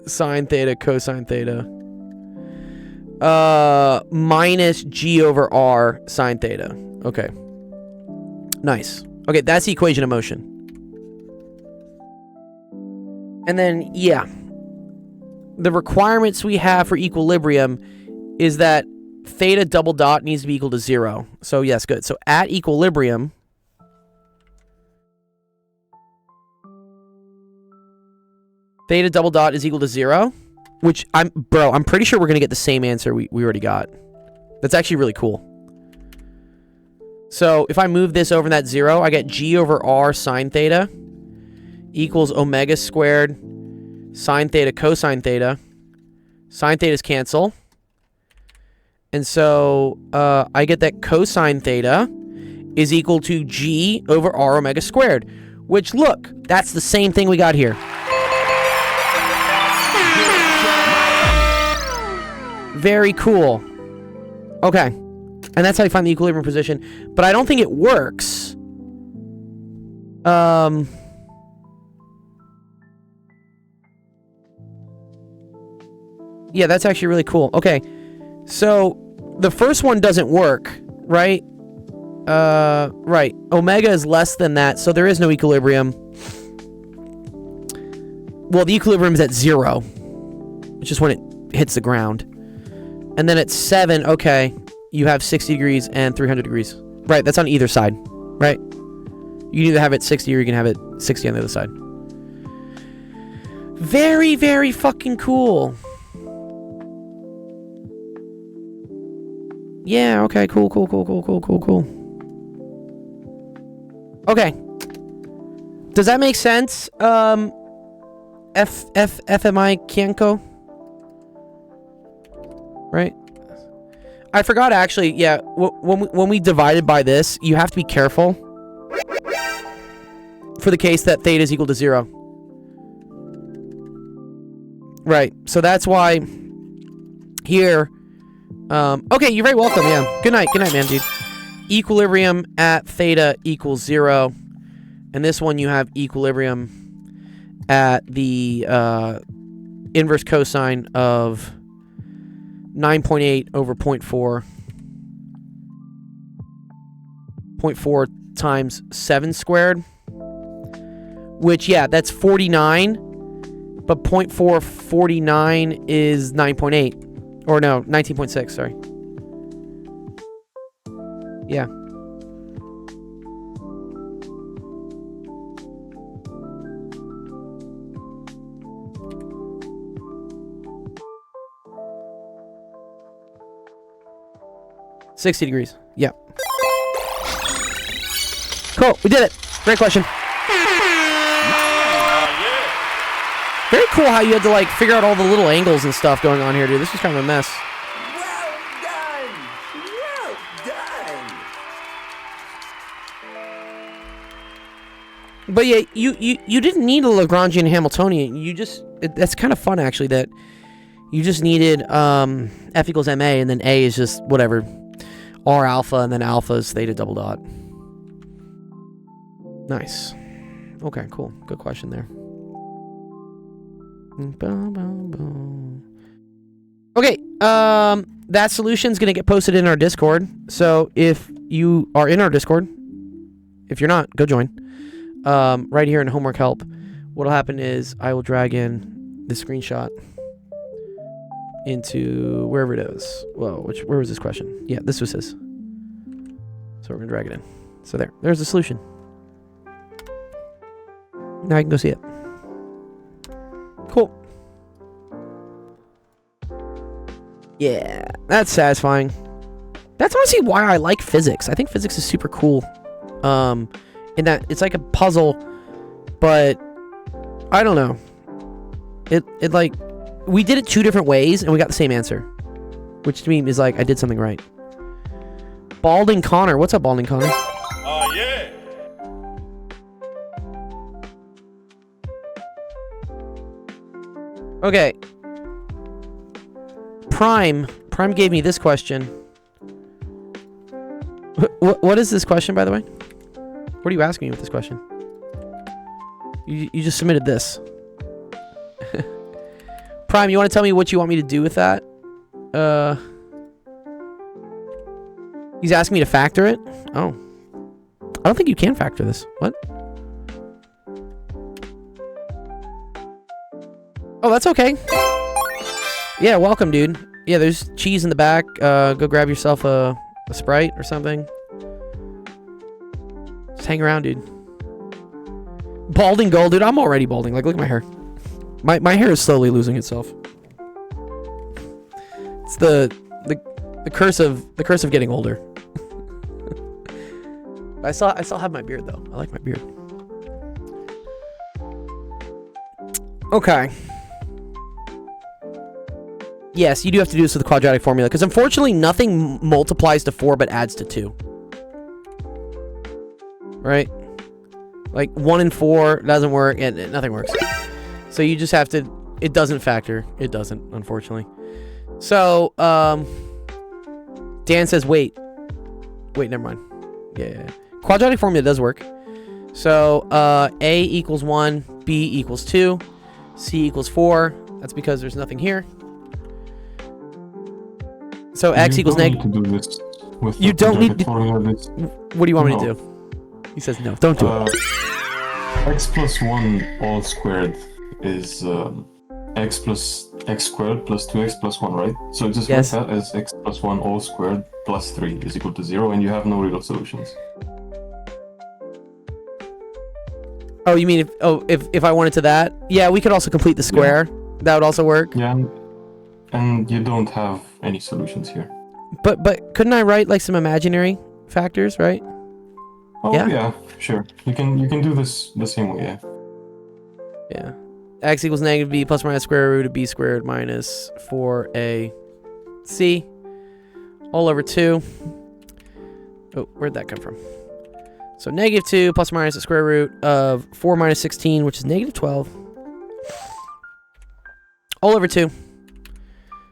sine theta cosine theta. Minus G over R sine theta. Okay. Nice. Okay, that's the equation of motion. And then, yeah. The requirements we have for equilibrium is that theta double dot needs to be equal to 0. So, yes, good. So, at equilibrium, theta double dot is equal to 0. Which, I'm pretty sure we're going to get the same answer we already got. That's actually really cool. So, if I move this over in that 0, I get G over R sine theta equals omega squared sine theta cosine theta. Sine thetas cancel. And so, I get that cosine theta is equal to G over R omega squared. Which, look, that's the same thing we got here. Very cool. Okay. And that's how you find the equilibrium position. But I don't think it works. Yeah, that's actually really cool. Okay. So, the first one doesn't work, right? Right. Omega is less than that, so there is no equilibrium. Well, the equilibrium is at 0. It's just when it hits the ground. And then at 7, okay. you have 60 degrees and 300 degrees. Right, that's on either side, right? You can either have it 60 or you can have it 60 on the other side. Very, very fucking cool. Yeah, okay, cool. Okay. Does that make sense? FMI Kienko? Right? I forgot actually, yeah, when we divided by this, you have to be careful for the case that theta is equal to 0. Right, so that's why here, okay, you're very welcome, yeah. Good night, man, dude. Equilibrium at theta equals 0. And this one you have equilibrium at the inverse cosine of 9.8 over 0.4. 0.4 times 7 squared. Which, yeah, that's 49. But 0.449 is 9.8. Or no, 19.6, sorry. Yeah. $60 degrees. Yeah. Cool. We did it. Great question. Very cool how you had to like figure out all the little angles and stuff going on here, dude. This was kind of a mess. Well done. Well done. But yeah, you didn't need a Lagrangian Hamiltonian. You just that's kind of fun actually that you just needed F equals ma and then a is just whatever. R alpha and then alpha is theta double dot. Nice. Okay, cool. Good question there. Okay, that solution's gonna get posted in our Discord. So if you are in our Discord, if you're not, go join. Right here in homework help, what'll happen is I will drag in the screenshot into wherever it is. Whoa, where was this question? Yeah, this was his. So we're gonna drag it in. So there's the solution. Now you can go see it. Cool. Yeah, that's satisfying. That's honestly why I like physics. I think physics is super cool. In that it's like a puzzle, but I don't know. It like we did it 2 different ways and we got the same answer, which to me is like I did something right. Balding Connor, what's up, Balding Connor? Oh yeah. Okay. Prime gave me this question. What is this question, by the way? What are you asking me with this question? You just submitted this. Prime, you want to tell me what you want me to do with that? He's asking me to factor it? Oh. I don't think you can factor this. What? Oh, that's okay. Yeah, welcome, dude. Yeah, there's cheese in the back. Go grab yourself a Sprite or something. Just hang around, dude. Balding gold, dude. I'm already balding. Like, look at my hair. My hair is slowly losing itself. It's the curse of getting older. I still have my beard though. I like my beard. Okay. Yes, you do have to do this with the quadratic formula because unfortunately nothing multiplies to 4 but adds to 2. Right? Like 1 and 4 doesn't work and nothing works. So you just have to, it doesn't factor. It doesn't, unfortunately. So, Dan says, wait, never mind. Yeah. Quadratic formula does work. So, A equals 1, B equals 2, C equals 4. That's because there's nothing here. So X equals negative. You don't need to. What do you want me to do? He says no. Don't do it. X plus 1 all squared is X plus x squared plus 2x plus 1, right? So just Yes. write that as x plus 1 all squared plus 3 is equal to 0, and you have no real solutions. Oh, you mean if I wanted to that? Yeah, we could also complete the square. That would also work. Yeah, and you don't have any solutions here. But couldn't I write like some imaginary factors, right? Oh Yeah? yeah, sure. You can do this the same way, yeah. Yeah. X equals negative b plus or minus square root of b squared minus 4ac all over 2. Oh, where'd that come from? So negative 2 plus or minus the square root of 4 minus 16, which is negative 12. All over 2.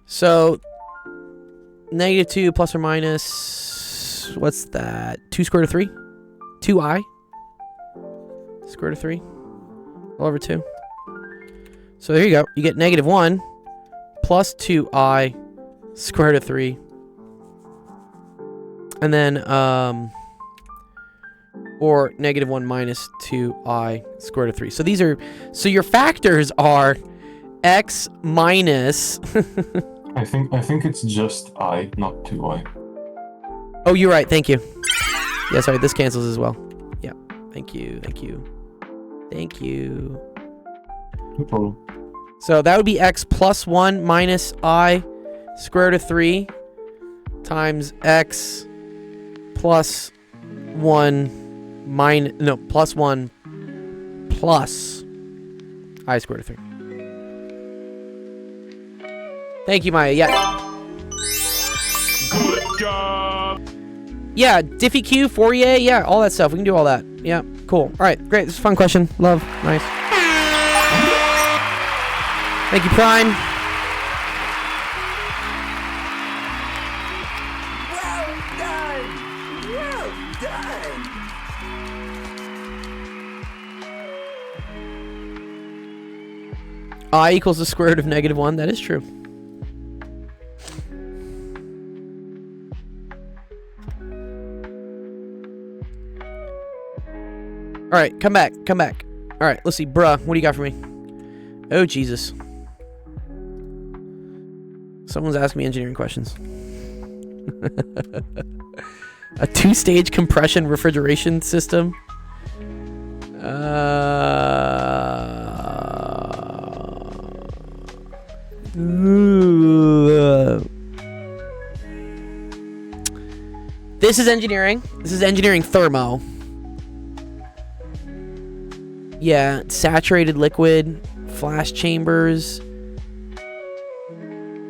So negative 2 plus or minus, what's that? 2 square root of 3? 2i square root of 3 all over 2. So there you go. You get negative 1 plus 2i square root of 3. And then, or negative 1 minus 2i square root of 3. So these are, so your factors are x minus. I think it's just I, not 2i. Oh, you're right. Thank you. Yeah, sorry. This cancels as well. Yeah. Thank you. Thank you. Thank you. No problem. So that would be x plus 1 minus I square root of 3 times x plus 1 minus, no, plus 1 plus I square root of 3. Thank you, Maya. Yeah. Good job. Yeah, Diffie Q, Fourier, yeah, all that stuff. We can do all that. Yeah, cool. All right, great. This is a fun question. Love. Nice. Thank you, Prime. Well done. Well done. I equals the square root of negative 1. That is true. All right, come back. Come back. All right, let's see. Bruh, what do you got for me? Oh, Jesus. Someone's asking me engineering questions. A 2-stage compression refrigeration system. This is engineering. This is engineering thermo. Yeah, saturated liquid, flash chambers.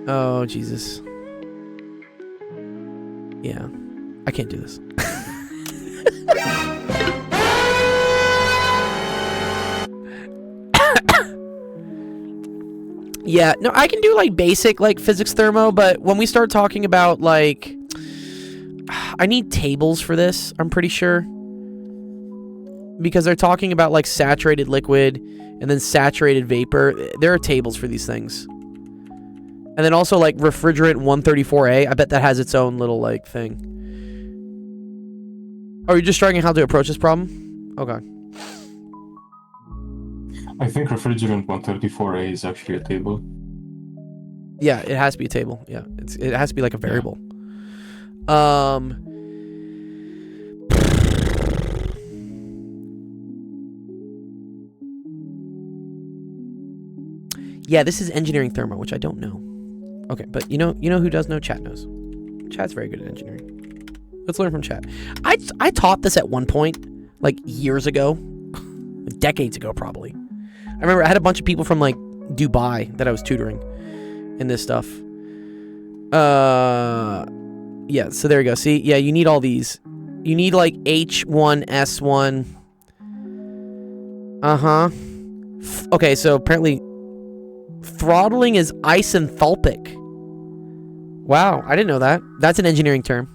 Oh, Jesus. Yeah, I can't do this. Yeah, no, I can do like basic like physics thermo, but when we start talking about like, I need tables for this, I'm pretty sure. Because they're talking about like saturated liquid and then saturated vapor. There are tables for these things. And then also like refrigerant 134A. I bet that has its own little like thing. Oh, you're just trying how to approach this problem? Okay. I think refrigerant 134A is actually a table. Yeah, it has to be a table. Yeah, it has to be like a variable. Yeah, this is engineering thermo, which I don't know. Okay, but you know who does know? Chat knows. Chat's very good at engineering. Let's learn from chat. I taught this at one point, like years ago, decades ago probably. I remember I had a bunch of people from like Dubai that I was tutoring in this stuff. Yeah, so there you go. See, yeah, you need all these. You need like H1, S1. Okay, so apparently throttling is isenthalpic. Wow, I didn't know that. That's an engineering term.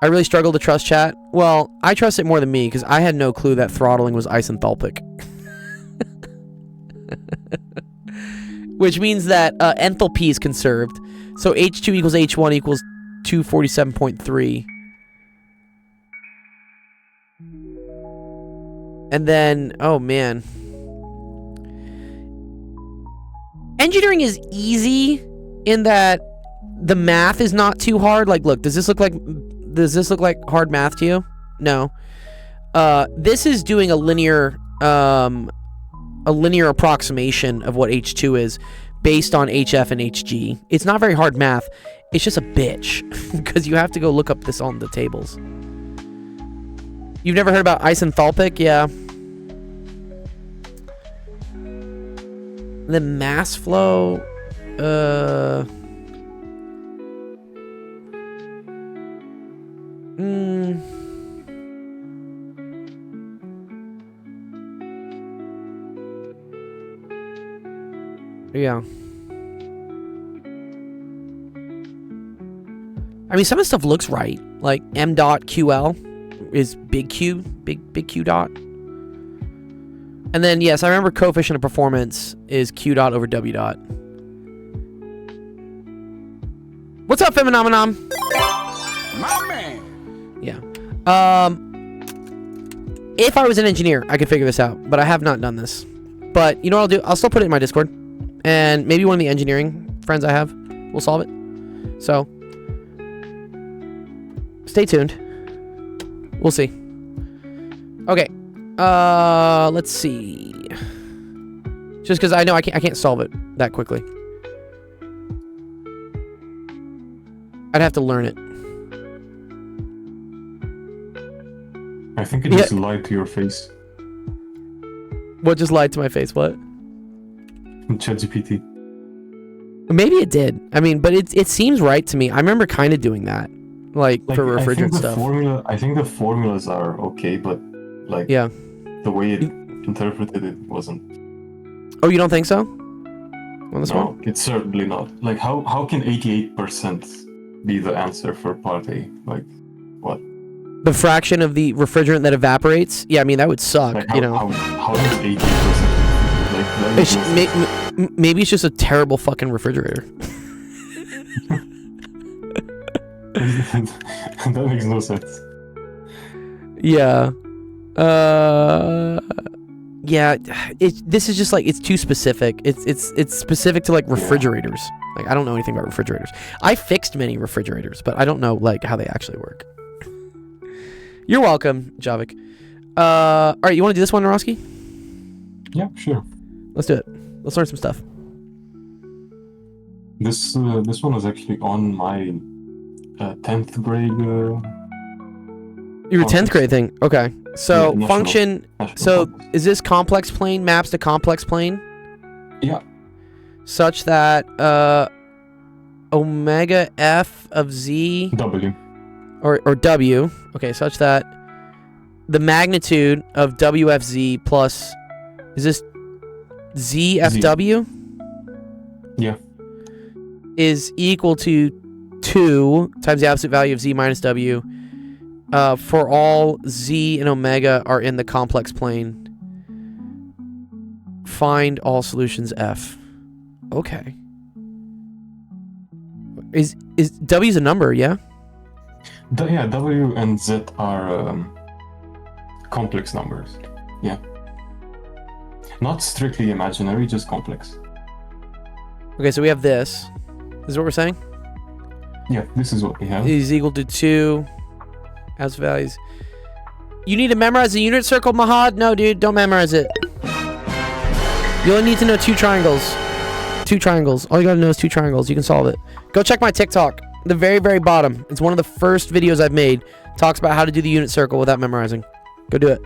I really struggle to trust chat. Well, I trust it more than me because I had no clue that throttling was isenthalpic. Which means that enthalpy is conserved. So H2 equals H1 equals 247.3. And then, oh man. engineering is easy in that the math is not too hard. Like, look, does this look like hard math to you? No. This is doing a linear approximation of what H2 is based on HF and HG. It's not very hard math. It's just a bitch because you have to go look up this on the tables. You've never heard about isenthalpic? Yeah. The mass flow, yeah. I mean, some of the stuff looks right. Like m dot ql is big Q, big Q dot. And then, yes, I remember coefficient of performance is Q dot over W dot. What's up, Feminomenon? My man. Yeah. If I was an engineer, I could figure this out, but I have not done this. But you know what I'll do? I'll still put it in my Discord, and maybe one of the engineering friends I have will solve it. So, stay tuned. We'll see. Okay. Let's see. Just because I know I can't solve it that quickly. I'd have to learn it. I think it just lied to your face. What just lied to my face? What? ChatGPT. Maybe it did. I mean, but it seems right to me. I remember kind of doing that, like for refrigerant stuff. I think the formulas are okay, but like yeah, the way it interpreted it wasn't. Oh, you don't think so? On this No, one? it's certainly not. Like how can 88% be the answer for part A? Like what? The fraction of the refrigerant that evaporates? Yeah, I mean that would suck. Like you know. how does 88%? Like Maybe it's just a terrible fucking refrigerator. that makes no sense. Yeah. Yeah. This is just like it's too specific. It's specific to like refrigerators. Like I don't know anything about refrigerators. I fixed many refrigerators, but I don't know like how they actually work. You're welcome, Javik. All right, you want to do this one, Narosky? Yeah, sure. Let's do it. Let's learn some stuff. This one was actually on my 10th grade. Your 10th grade thing. Okay. So Yeah, function. national So complex. is this complex plane maps to complex plane? Yeah. Such that omega f of z W. or w. Okay, such that the magnitude of wfz plus is this zfw? Yeah. Is equal to 2 times the absolute value of z minus w for all z and omega are in the complex plane. Find all solutions f. Okay. Is w's a number, yeah? Yeah, W and Z are complex numbers. Yeah. Not strictly imaginary, just complex. Okay, so we have this. This is what we're saying? Yeah, this is what we have. Is equal to 2 as values. You need to memorize the unit circle, Mahad? No, dude, don't memorize it. You only need to know 2 triangles. 2 triangles. All you gotta know is 2 triangles. You can solve it. Go check my TikTok. The very, very bottom. It's one of the first videos I've made. Talks about how to do the unit circle without memorizing. Go do it.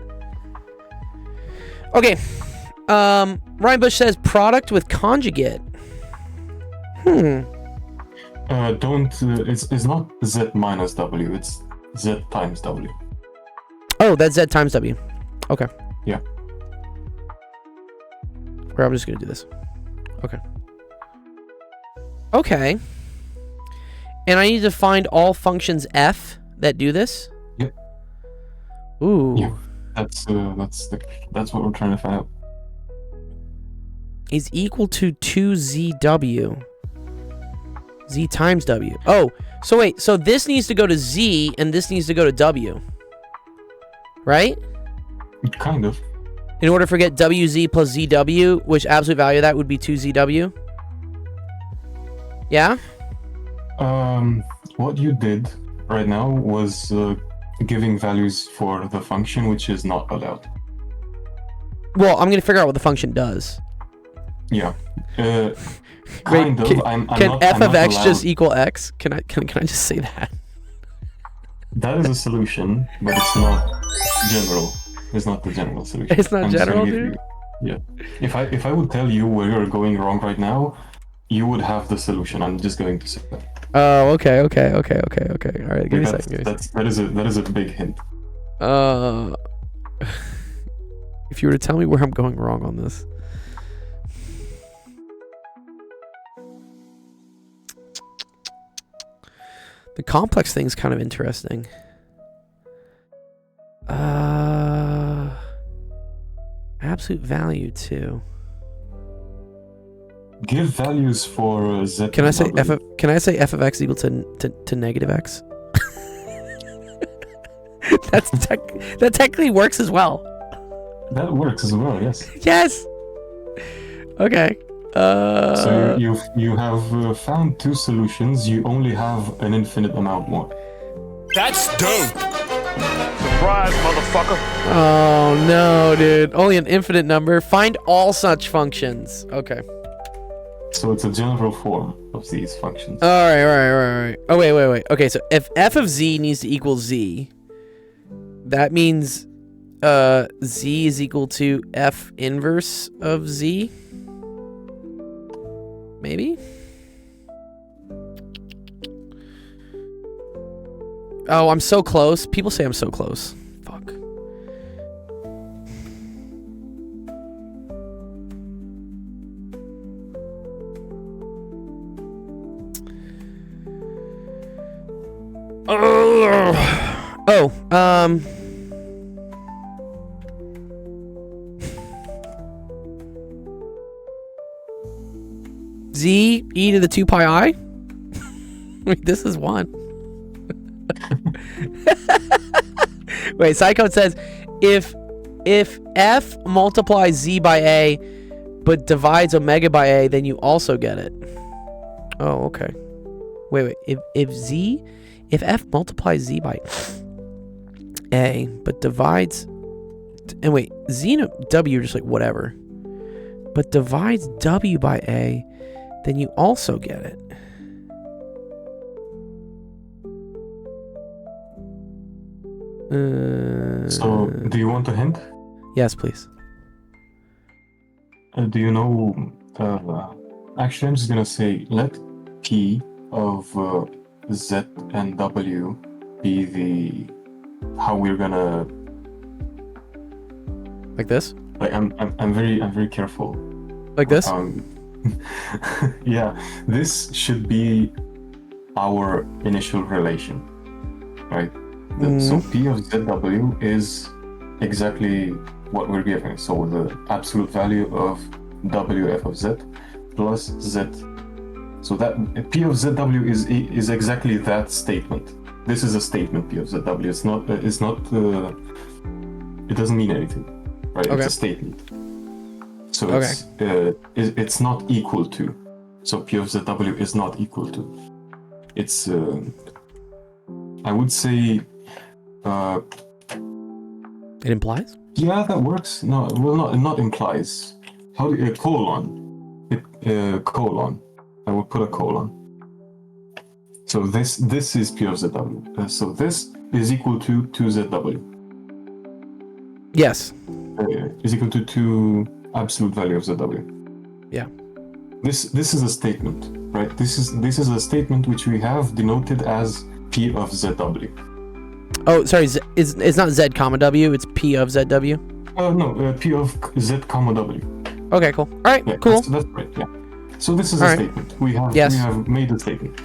Okay. Ryan Bush says product with conjugate. It's not Z minus W, it's Z times W. Oh, that's Z times W. Okay. Yeah. Or I'm just gonna do this. Okay. Okay. And I need to find all functions f that do this? Yep. Ooh. Yeah. That's what we're trying to find out. Is equal to 2zw. Z times W. Oh, so wait. So this needs to go to Z and this needs to go to W. Right? Kind of. In order to get WZ plus ZW, which absolute value of that would be 2ZW. Yeah. What you did right now was giving values for the function, which is not allowed. Well, I'm gonna figure out what the function does. Yeah. Wait, Kind of. can, I'm can not, f I'm of not x just allowed- equal x? Can I just say that? That is a solution, but it's not general. It's not the general solution. It's not I'm just general, gonna give dude? you- Yeah. If I would tell you where you're going wrong right now, you would have the solution. I'm just going to say that. Oh, okay. All right, give me a That's, second. that is a big hint. If you were to tell me where I'm going wrong on this. The complex thing's kind of interesting. Absolute value too. Give values for z. Can I and say w. can I say f of x equal to negative x? That technically works as well. That works as well. Yes. Yes. Okay. So you have found two solutions. You only have an infinite amount more. That's dope. Surprise, motherfucker. Oh no, dude! Only an infinite number. Find all such functions. Okay. So it's a general form of these functions. All right. Oh wait. Okay, so if f of z needs to equal z, that means z is equal to f inverse of z. Maybe. Oh, I'm so close. People say I'm so close. Fuck. Z e to the 2 pi I? Wait, this is 1. Wait, Psycode says if f multiplies z by a but divides omega by a, then you also get it. Oh, okay. Wait. If f multiplies z by a but divides, and wait, z and w are just like whatever, but divides w by a, then you also get it. So do you want a hint? Yes, please. Do you know? Actually, I'm just gonna say let p of z and w be the how we're gonna. Like this? Like I'm very careful. Like this? Yeah, this should be our initial relation, right? So p of zw is exactly what we're given. So the absolute value of wf of z plus z. So that p of zw is exactly that statement. This is a statement, p of zw. It's not. It doesn't mean anything, right? Okay. It's a statement. So it's not equal to. So p of zw is not equal to. It's. I would say. It implies? Yeah, that works. No, well, not implies. How do you colon? Colon. I will put a colon. So this is p of zw. So this is equal to 2zw. Yes. Is equal to 2 absolute value of zw. Yeah. This is a statement, right? This is a statement which we have denoted as p of zw. Oh, sorry. It's not z comma w. It's p of zw. No, p of z comma w. Okay, cool. All right, Yeah, cool. that's right. Yeah. So this is All a right. statement. We have made a statement.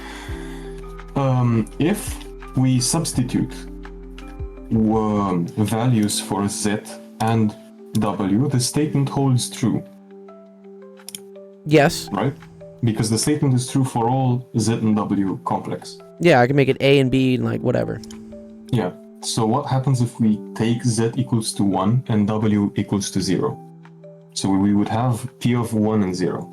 If we substitute values for z and w, the statement holds true, Yes. right? Because the statement is true for all z and w complex. Yeah, I can make it a and b and like whatever. Yeah. So what happens if we take z equals to 1 and w equals to 0? So we would have p of 1 and 0.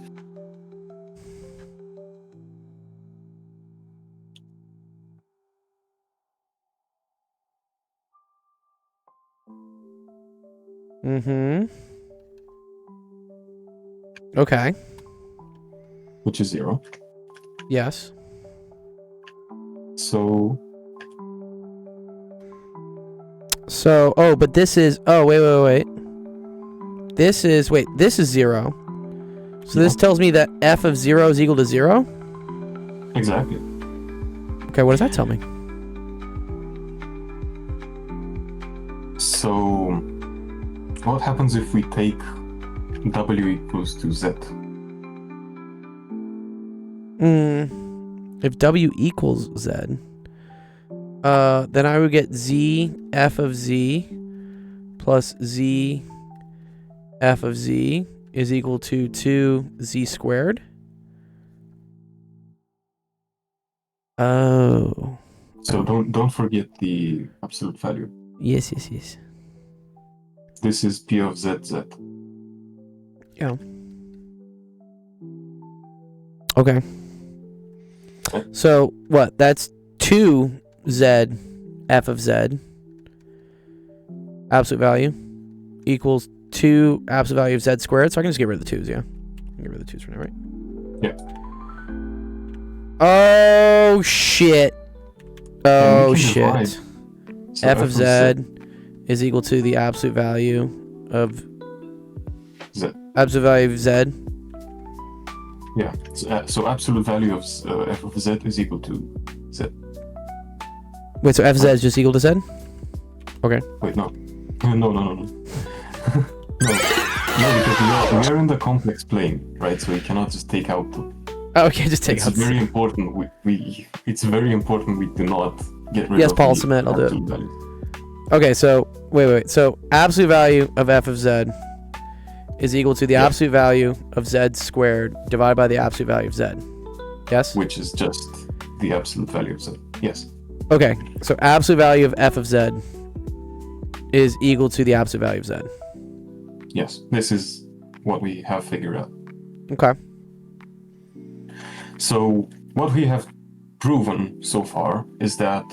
Mm-hmm. Okay. which is 0. Yes. So Oh, but this is, oh, wait. This is 0. So this tells me that f of 0 is equal to 0? exactly. Okay, what does that tell me? So what happens if we take w equals to z? If w equals z, then I would get z f of z plus z f of z is equal to 2z squared. Oh. So don't forget the absolute value. Yes. This is p of zz. Yeah. Okay. So what? That's 2z f of z absolute value equals 2 absolute value of z squared. So I can just get rid of the 2's, yeah. I can get rid of the 2's for now, right? Yeah. Oh shit. And Oh we can divide. shit. So F of z is equal to the absolute value of z. absolute value of z. Yeah. So absolute value of f of z is equal to z. Wait, so f of z is just equal to z? Okay. Wait, no. No. No, because we are in the complex plane, right? So we cannot just take out the. Oh, okay, just take It's out. very important. It's very important we do not get rid Yes, of Paul the Cement, I'll do it. absolute values. Okay, so wait. So absolute value of f of z is equal to the Yeah. absolute value of z squared divided by the absolute value of z. Yes? Which is just the absolute value of z. Yes. Okay, so absolute value of f of z is equal to the absolute value of z. Yes. This is what we have figured out. Okay. So what we have proven so far is that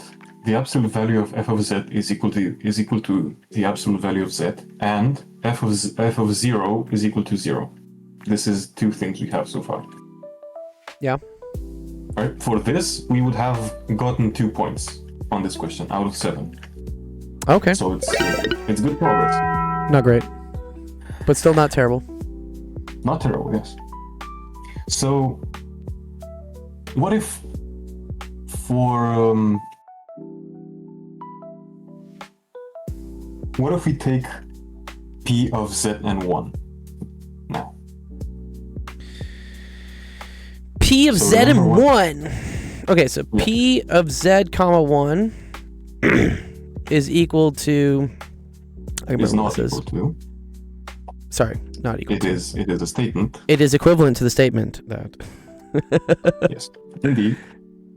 the absolute value of f of z is equal to the absolute value of z, and f of 0 is equal to 0. This is 2 things we have so far. Yeah. Right. For this, we would have gotten 2 points on this question out of 7. Okay. So it's good progress. Not great. But still not terrible. Not terrible, yes. So what if what if we take p of z and 1 now? P of So z and remember 1. Okay, so Yeah. P of z comma 1 is equal to, I can Is remember not what this equal is. to. Sorry, not equal It to. is a statement. It is equivalent to the statement that Yes, indeed.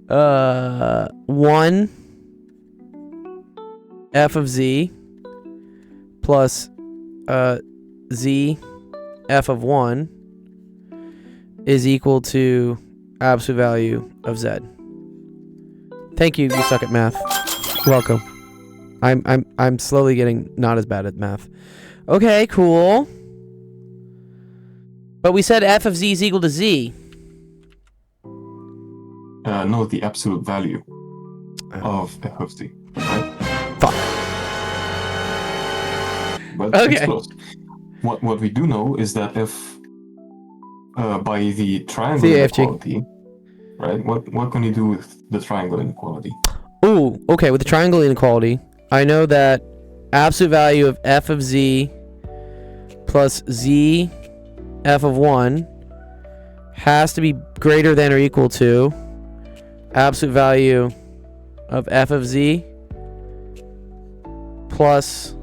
1 f of z plus z f of 1 is equal to absolute value of z. Thank you. You suck at math. Welcome. I'm slowly getting not as bad at math. Okay, cool. But we said f of z is equal to z. No, the absolute value of f of z. Right? Fuck. But Okay. it's close. What we do know is that if by the triangle CAFG. inequality, right? What can you do with the triangle inequality? Ooh, okay, with the triangle inequality, I know that absolute value of f of z plus z f of 1 has to be greater than or equal to absolute value of f of z plus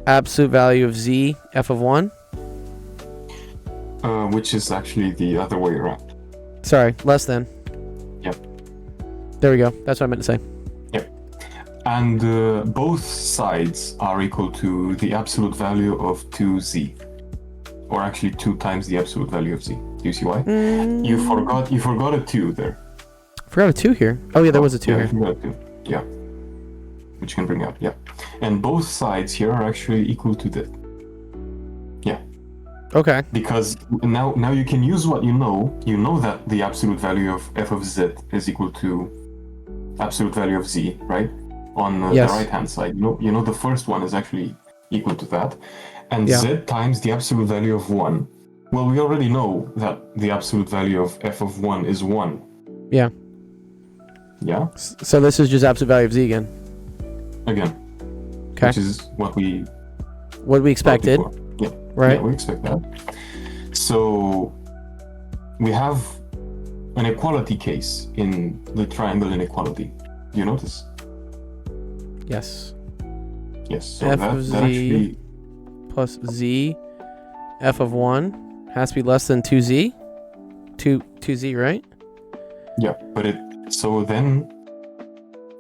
absolute value of z f of 1. Which is actually the other way around. Sorry, less than. Yep. There we go. That's what I meant to say. And both sides are equal to the absolute value of 2z. Or actually 2 times the absolute value of z. Do you see why? You forgot a 2 there. Forgot a 2 here. Oh yeah, there was a 2 Yeah, here. you forgot a 2. Yeah. Which you can bring out, yeah. And both sides here are actually equal to that. Okay. Because now you can use what you know. You know that the absolute value of f of z is equal to absolute value of z, right? On Yes. the right hand side, you know the first one is actually equal to that, and Yeah. z times the absolute value of 1. Well, we already know that the absolute value of f of 1 is 1. Yeah. Yeah. So this is just absolute value of z again. Again. Okay. Which is what we What we expected. thought before. Yeah. Right. Yeah, we expect that. So we have an equality case in the triangle inequality. Do you notice? Yes. Yes. So F that, of that z actually plus z f of 1 has to be less than 2z. 2z, right? yeah, but so then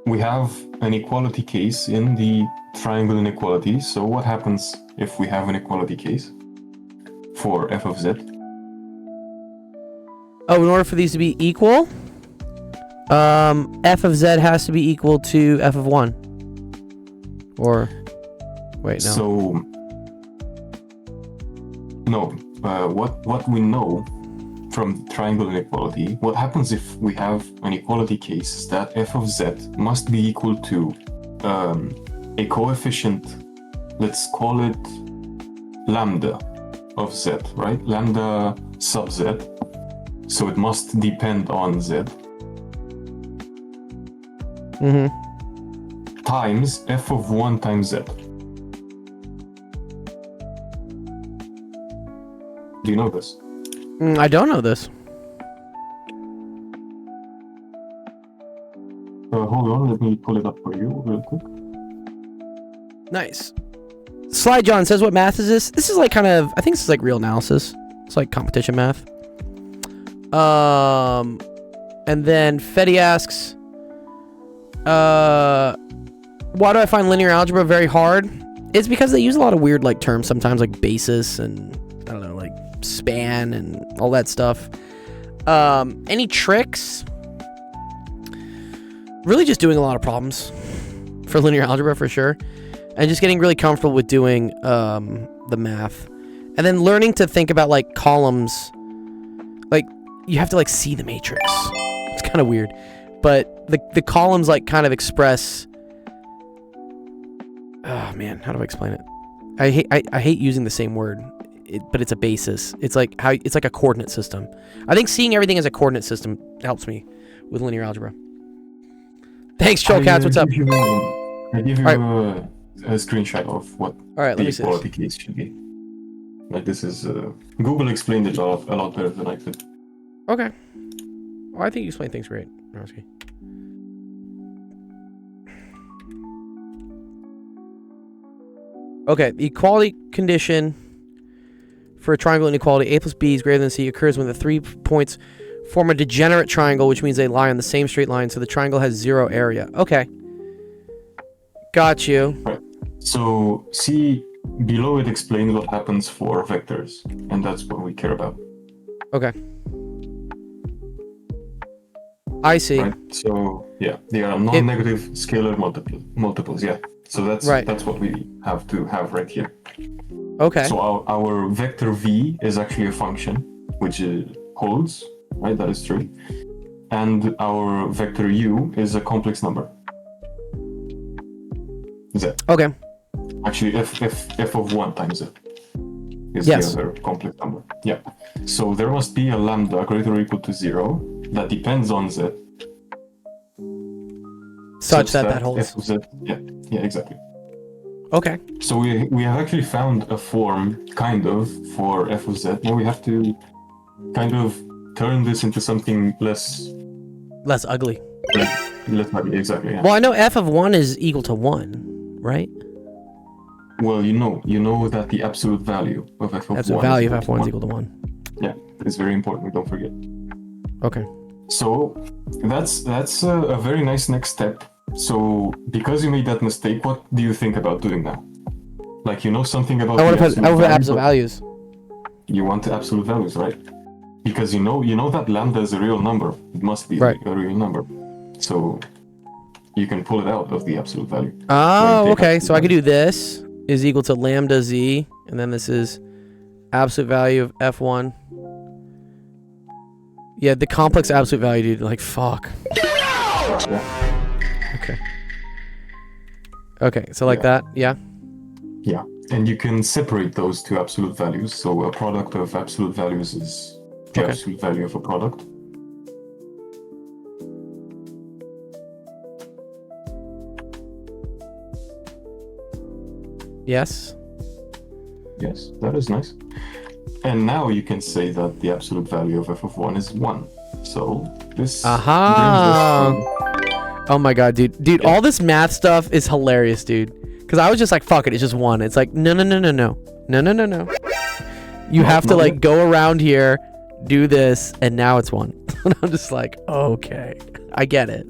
we have an equality case in the triangle inequality. So what happens if we have an equality case for f of z? Oh, in order for these to be equal, f of z has to be equal to f of 1. Or, wait, no. So no, what we know from triangle inequality, what happens if we have an equality case is that f of z must be equal to a coefficient, let's call it lambda of z, right? Lambda sub z. So it must depend on z times f of 1 times z. Do you know this? I don't know this. Hold on, let me pull it up for you real quick. Nice. Sly John says, what math is this? This is like kind of, I think this is like real analysis. It's like competition math. And then Fetty asks, why do I find linear algebra very hard? It's because they use a lot of weird like terms sometimes, like basis and I don't know, like span and all that stuff. Any tricks? Really just doing a lot of problems for linear algebra for sure. And just getting really comfortable with doing the math. And then learning to think about like columns. Like you have to like see the matrix. It's kind of weird. But the columns like kind of express. Oh man, how do I explain it? I hate using the same word, but it's a basis. It's like a coordinate system. I think seeing everything as a coordinate system helps me with linear algebra. Thanks, Troll Cats. What's up? I give you a screenshot of what All right, let the me see equality case should be. Like this is Google explained it a lot better than I could. Okay. Well, I think you explain things great, Narski. Okay, the equality condition for a triangle inequality a plus b is greater than c occurs when the 3 points form a degenerate triangle, which means they lie on the same straight line, so the triangle has 0 area. Okay. Got you. Right. So see below it explains what happens for vectors, and that's what we care about. Okay. I see. Right. So yeah, they are non-negative scalar multiples. Yeah. So that's what we have to have right here. Okay. So our vector v is actually a function which holds, right? That is true. And our vector u is a complex number. Z. Okay. Actually, f of 1 times z is Yes. the other complex number. Yeah. So there must be a lambda greater or equal to 0 that depends on z. Such that holds. F of z. Yeah, exactly. Okay. So we have actually found a form, kind of, for f of z. Now we have to kind of turn this into something less ugly. ugly. Exactly. Yeah. Well, I know f of 1 is equal to 1, right? Well, you know that the absolute value of f of 1 Absolute value is of f1 is equal to 1. Yeah, it's very important. Don't forget. Okay. So that's a very nice next step. So because you made that mistake, what do you think about doing now? Like you know something about I want the to put absolute but values. You want the absolute values, right? Because you know that lambda is a real number. It must be Right. a real number. So you can pull it out of the absolute value. Oh, take okay. absolute So I could value. do this is equal to lambda z, and then this is Absolute value of F1. Yeah, the complex absolute value, dude. Like, fuck. Yeah. Okay. Okay, so like that, yeah? Yeah. And you can separate those two absolute values. So a product of absolute values is the Okay. absolute value of a product. Yes. Yes, that is nice. And now you can say that the absolute value of f of 1 is 1. So this Aha. brings us Oh my god, dude. Dude, all this math stuff is hilarious, dude. Because I was just like, fuck it, it's just 1. It's like, no. No. You have to, not like, yet. go around here, do this, and now it's 1. And I'm just like, okay. I get it.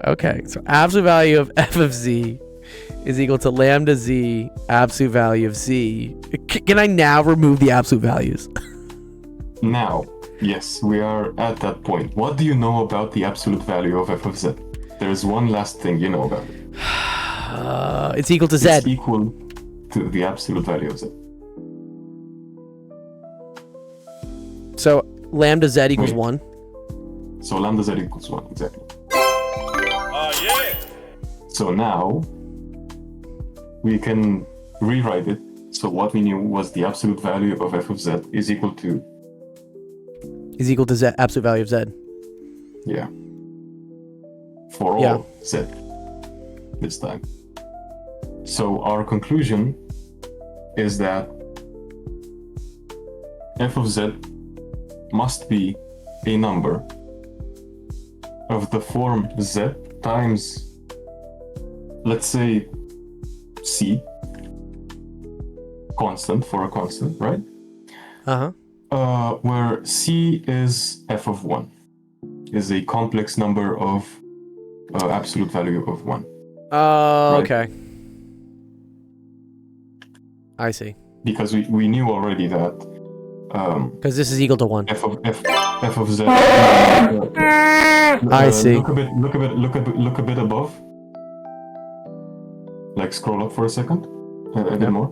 Okay, so absolute value of f of z is equal to lambda z absolute value of z. Can I now remove the absolute values? now, yes, we are at that point. What do you know about the absolute value of f of z? There's one last thing you know about it. It's equal to It's z. equal to the absolute value of z. So lambda z equals Wait. 1. So lambda z equals 1, exactly. Yeah. So now we can rewrite it. So what we knew was the absolute value of f of z is equal to, Is equal to z absolute value of z. yeah, for all Yeah. z this time. So our conclusion is that f of z must be a number of the form z times, let's say, c, constant for a constant, right? Uh-huh. Where c is f of 1, is a complex number of absolute value of 1. Oh, Right. okay. I see. Because we knew already that Because this is equal to 1. f of z. I see. Look a bit above. Like scroll up for a second, a bit more.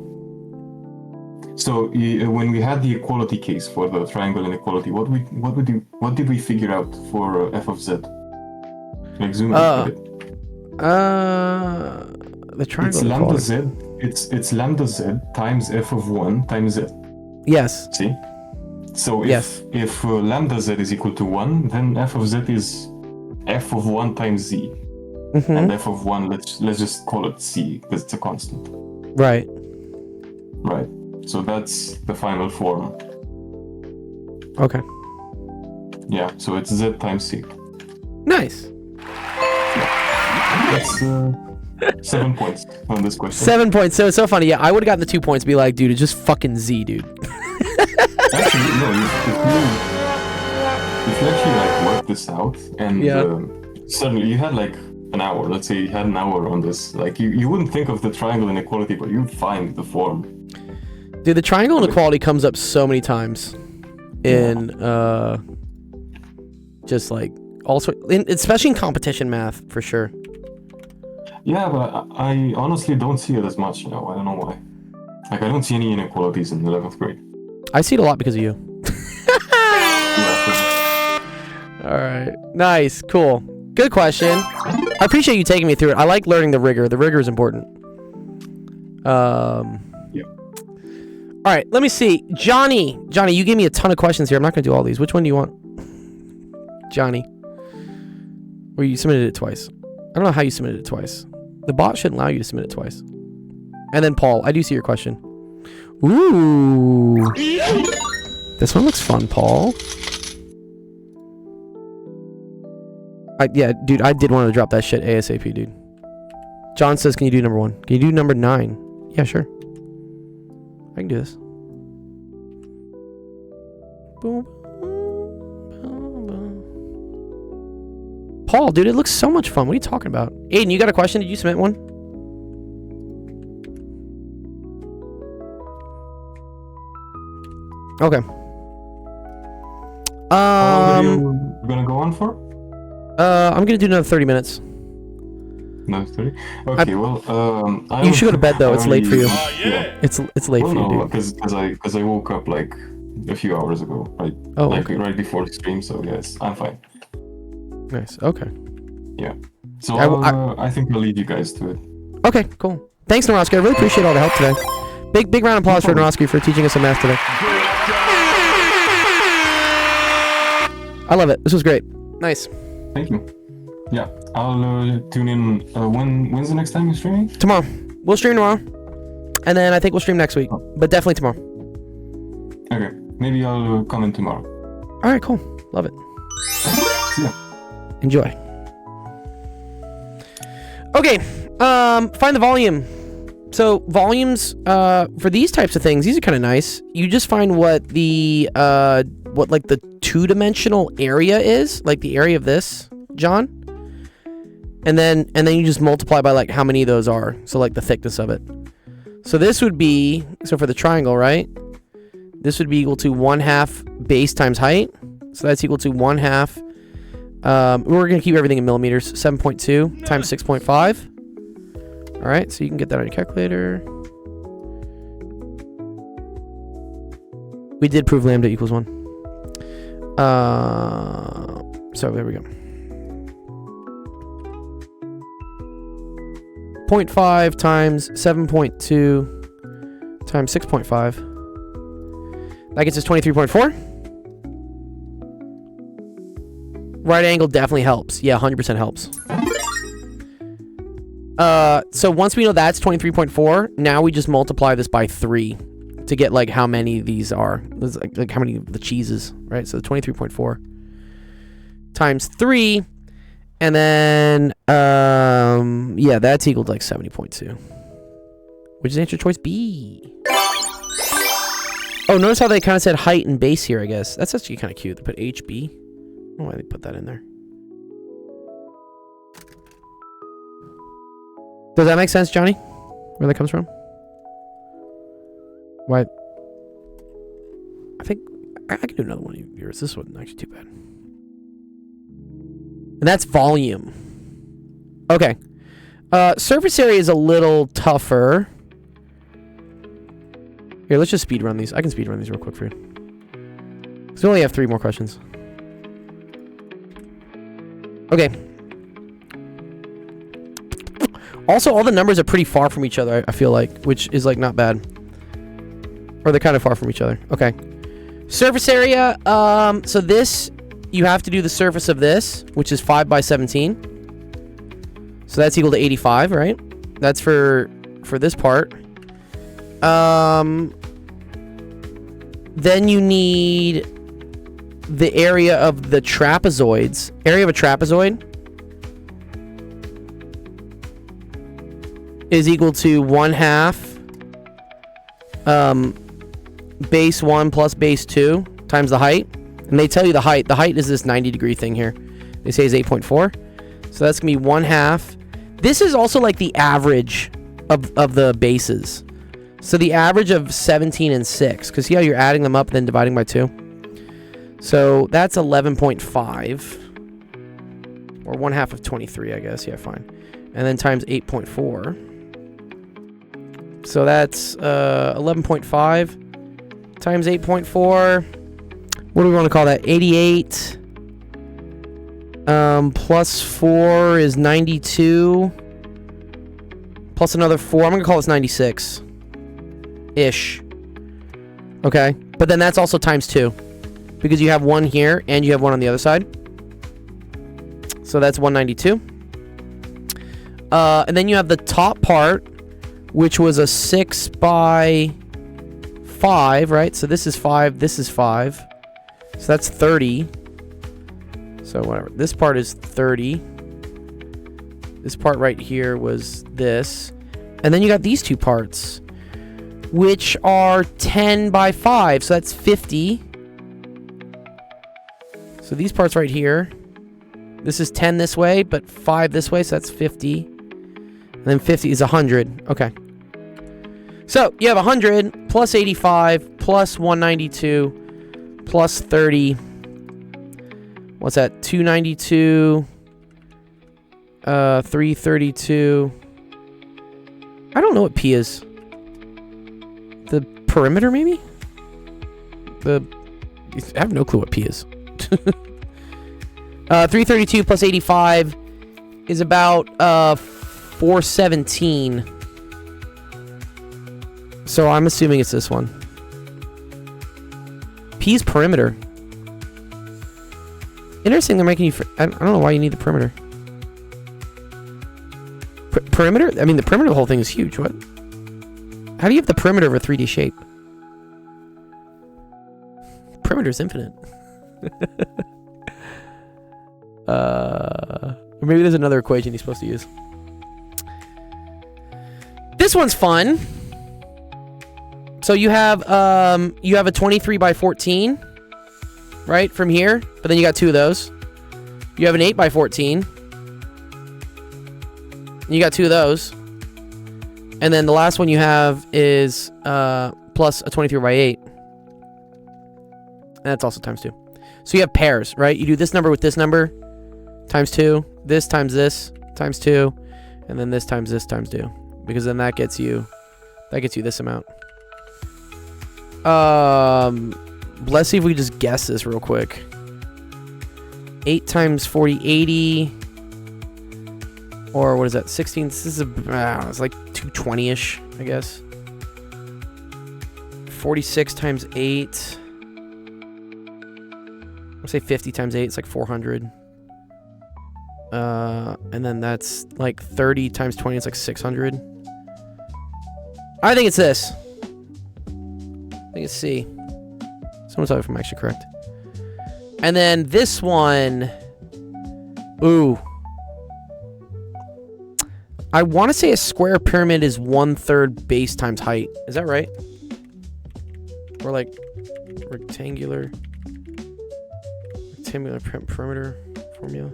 So when we had the equality case for the triangle inequality, what did we figure out for f of z? Like zoom in a bit. The triangle It's lambda inequality. z. It's lambda z times f of 1 times z. Yes. See? So Yes. if lambda z is equal to 1, then f of z is f of 1 times z. Mm-hmm. And f of 1, let's just call it c, because it's a constant. Right. Right. So that's the final form. Okay. Yeah, so it's z times c. Nice. That's 7 points on this question. 7 points. So it's so funny. Yeah, I would have gotten the 2 points. Be like, dude, it's just fucking z, dude. Actually, no, if you actually like work this out and Yeah. suddenly you had like an hour, let's say you had an hour on this, like you wouldn't think of the triangle inequality, but you'd find the form. Dude, the triangle inequality comes up so many times in just like also, especially in competition math for sure. Yeah, but I honestly don't see it as much now. I don't know why. Like I don't see any inequalities in 11th grade. I see it a lot because of you. Yeah, All right. Nice. Cool. Good question. I appreciate you taking me through it. I like learning the rigor. The rigor is important. Yeah. All right. Let me see. Johnny, you gave me a ton of questions here. I'm not going to do all these. Which one do you want? Johnny. Or you submitted it twice. I don't know how you submitted it twice. The bot shouldn't allow you to submit it twice. And then Paul, I do see your question. Ooh. This one looks fun, Paul. Yeah, dude, I did want to drop that shit ASAP, dude. John says, can you do number 1? Can you do number 9? Yeah, sure. I can do this. Boom. Paul, dude, it looks so much fun. What are you talking about? Aiden, you got a question? Did you submit one? Okay. How long are you gonna go on for? I'm gonna do another 30 minutes. 9:30. Okay, well, You should go to bed, though. It's late for you. Oh, yeah. It's late Well, for you, no, dude. because I woke up like a few hours ago, right? Oh, like okay. right before the stream. So yes, I'm fine. Nice. Okay. Yeah. So I I think I'll leave you guys to it. Okay, cool. Thanks, Narosky. I really appreciate all the help today. Big round of applause for Narosky for teaching us some math today. I love it. This was great. Nice. Thank you. Yeah, I'll tune in. When's the next time you're streaming? Tomorrow. We'll stream tomorrow. And then I think we'll stream next week. But definitely tomorrow. Okay, maybe I'll come in tomorrow. All right, cool. Love it. See ya. Enjoy. Okay. Find the volume. So volumes for these types of things, these are kind of nice. You just find what the like the two-dimensional area is, like the area of this, John. And then you just multiply by like how many of those are. So like the thickness of it. So this would be, so for the triangle, right? This would be equal to 1/2 base times height. So that's equal to 1/2. We're going to keep everything in millimeters. 7.2 times 6.5. All right, so you can get that on your calculator. We did prove lambda equals 1. So there we go. 0.5 times 7.2 times 6.5. That gets us 23.4. Right angle definitely helps. Yeah, 100% helps. So once we know that's 23.4, now we just multiply this by 3 to get like how many these are. This is like how many of the cheeses, right? So 23.4 times 3, and then yeah, that's equal to like 70.2, which is answer choice B. Oh, notice how they kind of said height and base here. I guess that's actually kind of cute. They put HB. I don't know why they put that in there. Does that make sense, Johnny? Where that comes from? Why? I think I can do another one of yours. This wasn't actually too bad. And that's volume. Okay. Surface area is a little tougher. Here, let's just speed run these. I can speed run these real quick for you. So we only have 3 more questions. Okay. Also, all the numbers are pretty far from each other, I feel like, which is like not bad. Or they're kind of far from each other. Okay. Surface area. So this, you have to do the surface of this, which is 5 by 17. So that's equal to 85, right? That's for this part. Then you need the area of the trapezoids. Area of a trapezoid is equal to 1/2 base 1 plus base 2 times the height. And they tell you the height. The height is this 90-degree thing here. They say is 8.4. So that's going to be 1/2. This is also like the average of the bases. So the average of 17 and 6. Because see how you're adding them up and then dividing by 2? So that's 11.5. Or 1/2 of 23, I guess. Yeah, fine. And then times 8.4. So that's 11.5 times 8.4. What do we want to call that? 88. Plus 4 is 92. Plus another 4. I'm going to call this 96-ish. Okay. But then that's also times 2. Because you have 1 here and you have 1 on the other side. So that's 192. And then you have the top part, which was a 6 by 5, right? So this is 5, this is 5. So that's 30. So whatever. This part is 30. This part right here was this. And then you got these two parts, which are 10 by 5. So that's 50. So these parts right here. This is 10 this way, but 5 this way. So that's 50. And then 50 is 100. Okay. So you have 100 plus 85 plus 192 plus 30. What's that? 292 332. I don't know what P is. The perimeter, maybe? I have no clue what P is. 332 plus 85 is about 417. So I'm assuming it's this one. P's perimeter. Interesting, they're making you... I don't know why you need the perimeter. Perimeter? I mean, the perimeter of the whole thing is huge. What? How do you have the perimeter of a 3D shape? Perimeter is infinite. Or maybe there's another equation he's supposed to use. This one's fun. So you have a 23 by 14, right, from here, but then you got two of those. You have an 8 by 14. You got two of those. And then the last one you have is plus a 23 by 8. And that's also times 2. So you have pairs, right? You do this number with this number times 2, this times 2, and then this times 2. Because then that gets you this amount. Let's see if we just guess this real quick. 8 times 40, 80. Or what is that? 16. This is it's like 220-ish, I guess. 46 times 8. I'll say 50 times 8. It's like 400. And then that's like 30 times 20. It's like 600. I think it's this. I think it's C. Someone tell me if I'm actually correct. And then this one. Ooh. I want to say a square pyramid is 1/3 base times height. Is that right? Or like rectangular perimeter formula.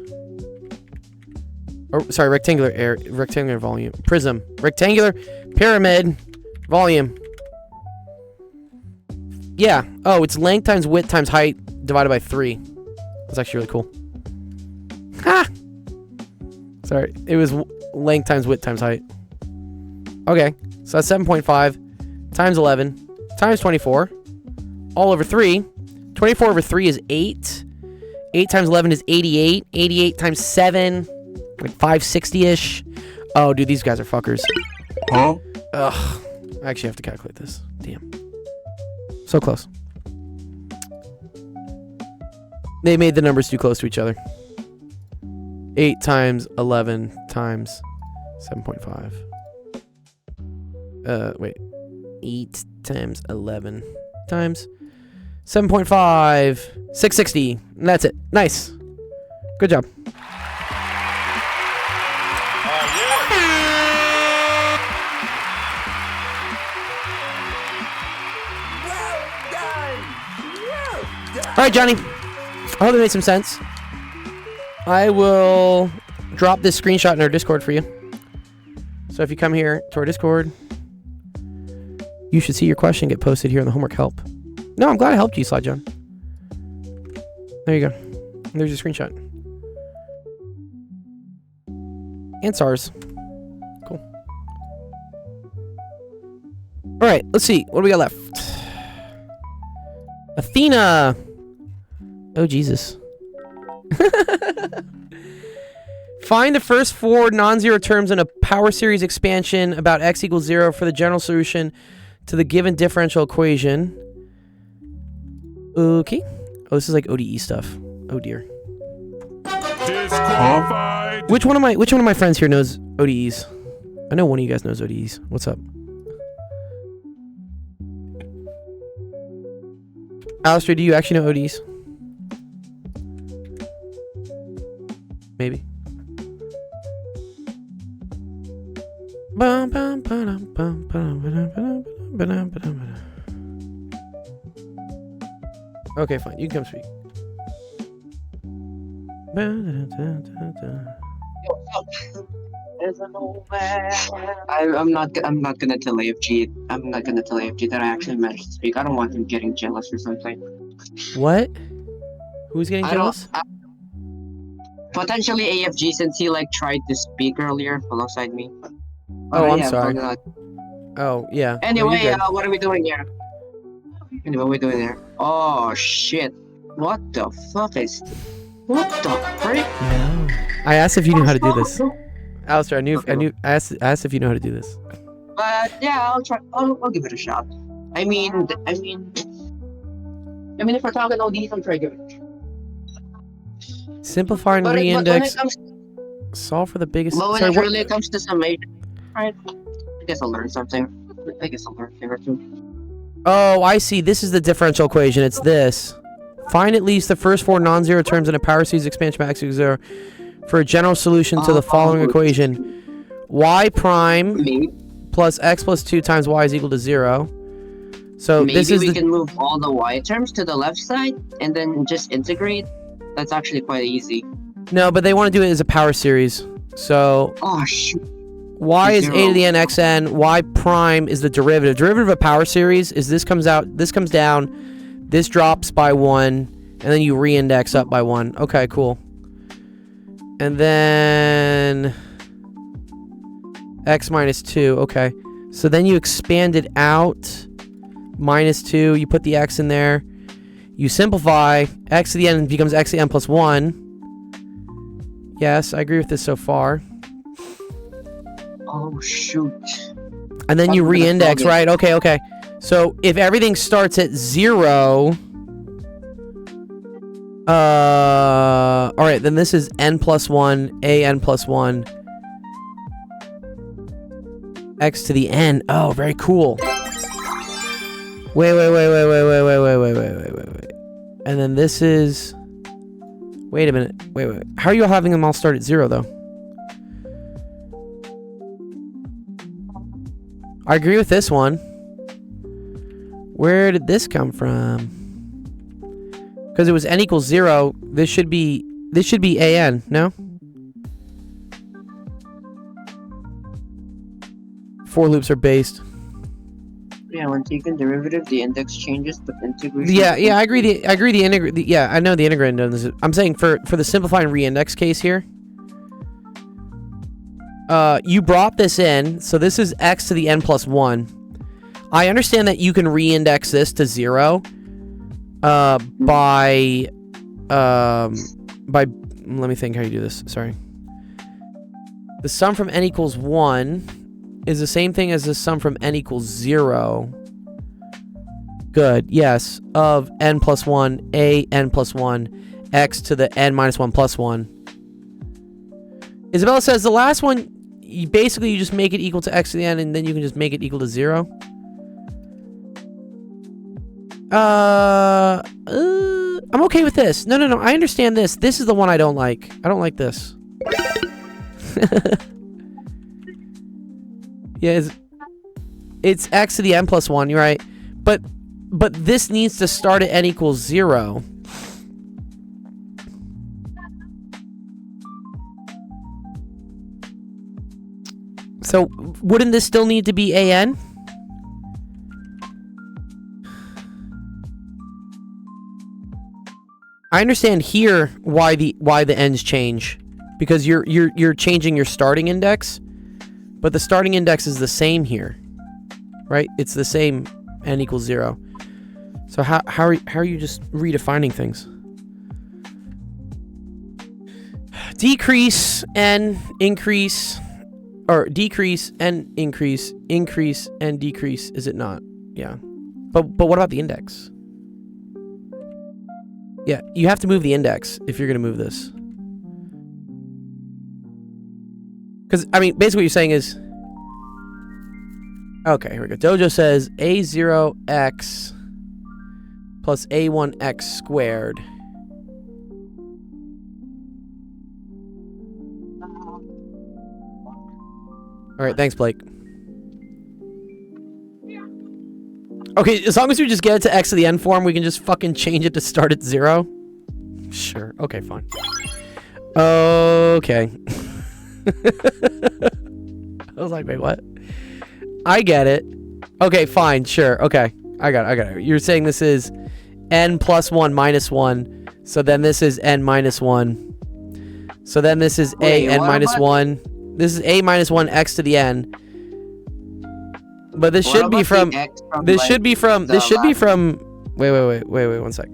Oh, sorry, rectangular volume. Prism. Rectangular pyramid volume. Yeah. Oh, it's length times width times height divided by 3. That's actually really cool. Ha! Sorry, it was length times width times height. Okay, so that's 7.5 times 11 times 24 all over 3. 24 over 3 is 8. 8 times 11 is 88. 88 times 7, like 560-ish. Oh, dude, these guys are fuckers. Huh? Ugh. I actually have to calculate this. Damn. So close. They made the numbers too close to each other. 8 times 11 times 7.5. Wait. 8 times 11 times 7.5. 660. And that's it. Nice. Good job. All right, Johnny. I hope it made some sense. I will drop this screenshot in our Discord for you. So if you come here to our Discord, you should see your question get posted here in the homework help. No, I'm glad I helped you, Slide John. There you go. There's your screenshot. And SARS. Cool. All right, let's see. What do we got left? Athena. Oh, Jesus. Find the first 4 non-zero terms in a power series expansion about x equals 0 for the general solution to the given differential equation. Okay. Oh, this is like ODE stuff. Oh dear. Disqualified. Which one of my friends here knows ODEs? I know one of you guys knows ODEs. What's up? Alistair, do you actually know ODEs? Maybe. Okay, fine. You can come speak. I'm not gonna tell AFG. I'm not gonna tell AFG that I actually managed to speak. I don't want him getting jealous or something. What? Who's getting jealous? Potentially AFG since he like tried to speak earlier alongside me. Oh, I'm yeah, sorry. we're not- Oh, yeah. No, Anyway, you're good. what are we doing here? Anyway, what are we doing here? Oh shit! What the fuck is? What the frick? I asked if you knew how to do this. Alistair, I asked if you know how to do this. But yeah, I'll try. I'll give it a shot. I mean, if we're talking ODs, I'm trying to give it. Simplify and But when it reindex. comes, Solve for the biggest. but when Sorry, it what? really comes to summation, right? I guess I'll learn something. I guess I'll learn a thing or two. Oh, I see. This is the differential equation. It's this. Find at least the first 4 non-zero terms in a power series expansion max equals 0 for a general solution to the following equation. Y prime Maybe, plus x plus 2 times y is equal to 0. So this maybe is we the... can move all the y terms to the left side and then just integrate. That's actually quite easy. No, but they want to do it as a power series. So Oh shoot! y is a to the n Zero. xn. Y prime is the derivative. Derivative of a power series is this comes out, this comes down, this drops by 1, and then you reindex up by 1. Okay, cool. And then x minus 2. Okay. So then you expand it out. Minus 2. You put the x in there. You simplify. X to the n becomes x to the n plus 1. Yes, I agree with this so far. Oh shoot! And then you I'm gonna reindex, plug it. right? Okay, okay. So if everything starts at 0... alright, then this is n plus 1, a n plus 1, x to the n. Oh, very cool. Wait. And then this is... Wait a minute. Wait. How are you having them all start at 0, though? I agree with this one. Where did this come from? Because it was n equals 0. This should be an, no? For loops are based. Yeah, when taken derivative, the index changes, but integration. Yeah, I agree. The integrand. Yeah, I know the integrand does this. I'm saying for the simplifying reindex case here. You brought this in, so this is x to the n plus 1. I understand that you can reindex this to 0. By let me think how you do this. Sorry. The sum from n equals 1 is the same thing as the sum from n equals 0. Good. Yes. Of n plus 1, a n plus 1, x to the n minus 1 plus 1. Isabella says the last one, you just make it equal to x to the n, and then you can just make it equal to 0. I'm okay with this. No. I understand this. This is the one I don't like. I don't like this. Yeah, it's x to the n plus 1. You're right. But this needs to start at n equals 0. So wouldn't this still need to be an? I understand here why the n's change, because you're changing your starting index, but the starting index is the same here, right? It's the same, n equals 0. So how are you just redefining things? Decrease and increase, or decrease and increase and decrease, is it not? Yeah. But what about the index? Yeah, you have to move the index if you're going to move this. Because, I mean, basically what you're saying is... Okay, here we go. Dojo says a0x plus a1x squared. Alright, thanks, Blake. Okay, as long as we just get it to x to the n form, we can just fucking change it to start at 0. Sure. Okay, fine. Okay. I was like, wait, what? I get it. Okay, fine, sure. Okay, I got it. You're saying this is n plus 1 minus 1. So then this is n minus 1. So then this is Wait, a n what minus about- 1. This is a minus 1 x to the n. But this What should be about from. the X from, This like, should be from. This the should be last- from. Wait, 1 sec.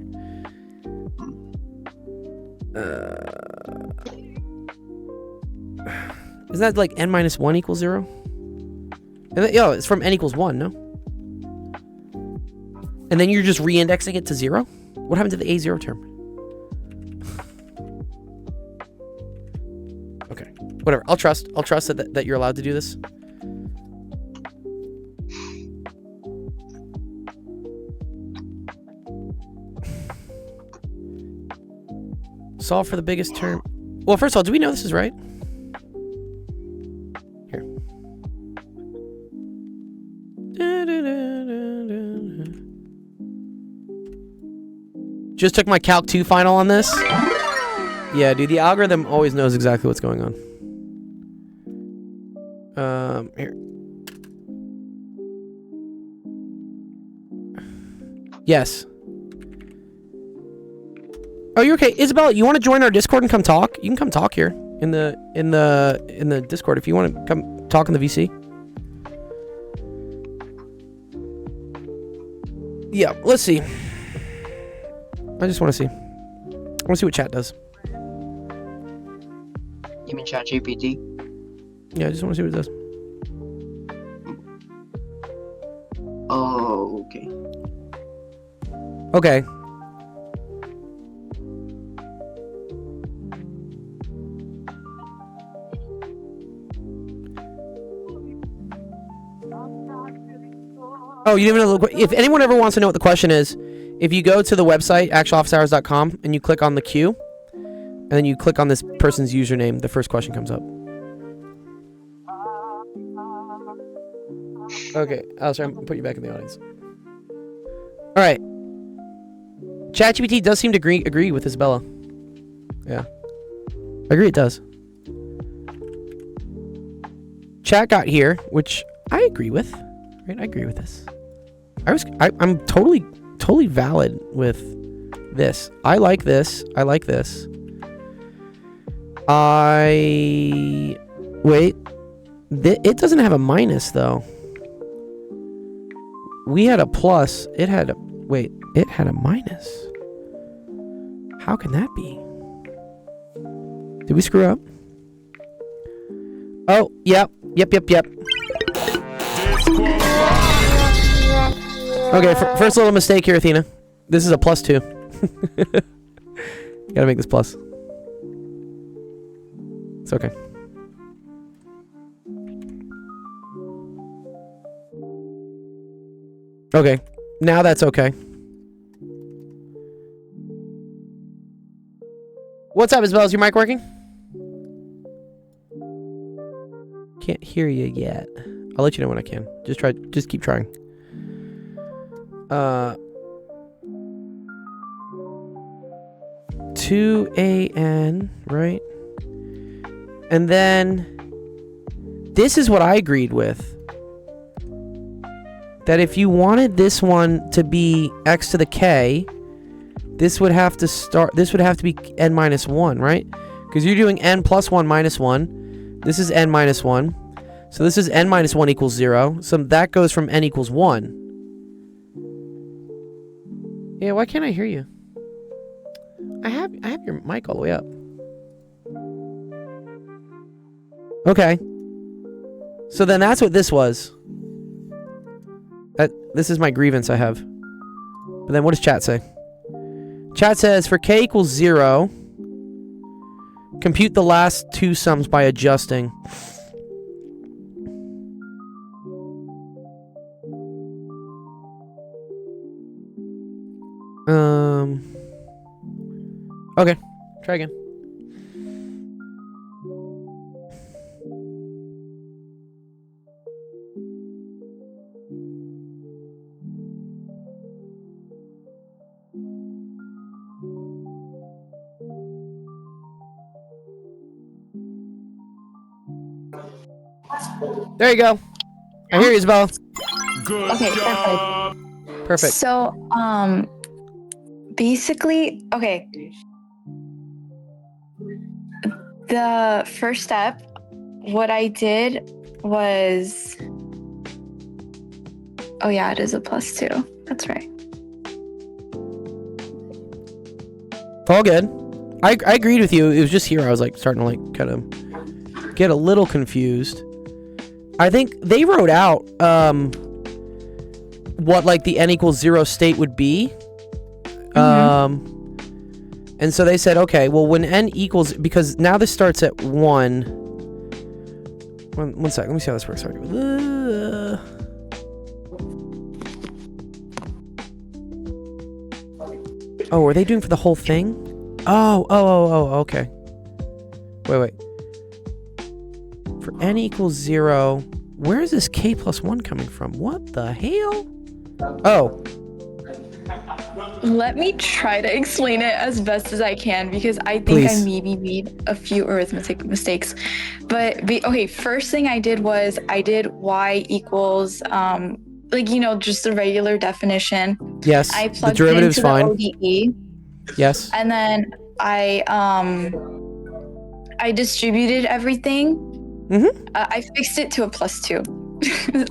Isn't that like n minus 1 equals 0? And then, yo, it's from n equals 1, no? And then you're just re-indexing it to 0? What happened to the a0 term? Okay, whatever. I'll trust that you're allowed to do this. Solve for the biggest term. Well, first of all, do we know this is right? Here. Just took my Calc 2 final on this. Yeah, dude, the algorithm always knows exactly what's going on. Here. Yes. Oh, you're okay, Isabella. You want to join our Discord and come talk? You can come talk here in the Discord if you want to come talk in the VC. Yeah, let's see. I just want to see. I want to see what chat does. You mean ChatGPT? Yeah, I just want to see what it does. Oh, okay. Okay. Oh, you didn't even know if anyone ever wants to know what the question is, if you go to the website actualofficehours.com and you click on the queue, and then you click on this person's username, the first question comes up. Okay, Alistair, I'm gonna put you back in the audience. All right. ChatGPT does seem to agree with Isabella. Yeah, I agree. It does. Chat got here, which I agree with. Right, I agree with this. I'm totally valid with this. I like this. I like this. Wait. It doesn't have a minus though. We had a plus. It had a minus. How can that be? Did we screw up? Oh, yep. Okay, first little mistake here, Athena. This is a +2. Gotta make this plus. It's okay. Okay, now that's okay. What's up, Isabel? Is your mic working? Can't hear you yet. I'll let you know when I can. Just keep trying. 2AN, right? And then this is what I agreed with. That if you wanted this one to be x to the k, this would have to be n minus 1, right? Because you're doing n plus 1 minus 1. This is n minus 1. So this is n minus 1 equals 0. So that goes from n equals 1. Yeah, why can't I hear you? I have your mic all the way up. Okay. So then that's what this was. This is my grievance I have. But then what does chat say? Chat says for k equals 0, compute the last two sums by adjusting. Okay, try again. There you go. I hear you, Isabella. Good Okay, job. Perfect. So, basically, okay. the first step, what I did was, oh yeah, it is a +2. That's right. All good. I agreed with you. It was just here I was like starting to like kind of get a little confused. I think they wrote out what like the n=0 state would be. And so they said, okay, well when n equals, because now this starts at 1. One sec, let me see how this works. Sorry. Oh, are they doing for the whole thing? Oh, okay. Wait. For n=0, where is this k+1 coming from? What the hell? Oh. Let me try to explain it as best as I can because I think Please. I maybe made a few arithmetic mistakes. But okay, first thing I did was I did y equals like just the regular definition. Yes. I The plugged derivative's into fine. the ODE, Yes. and then I distributed everything. I fixed it to a +2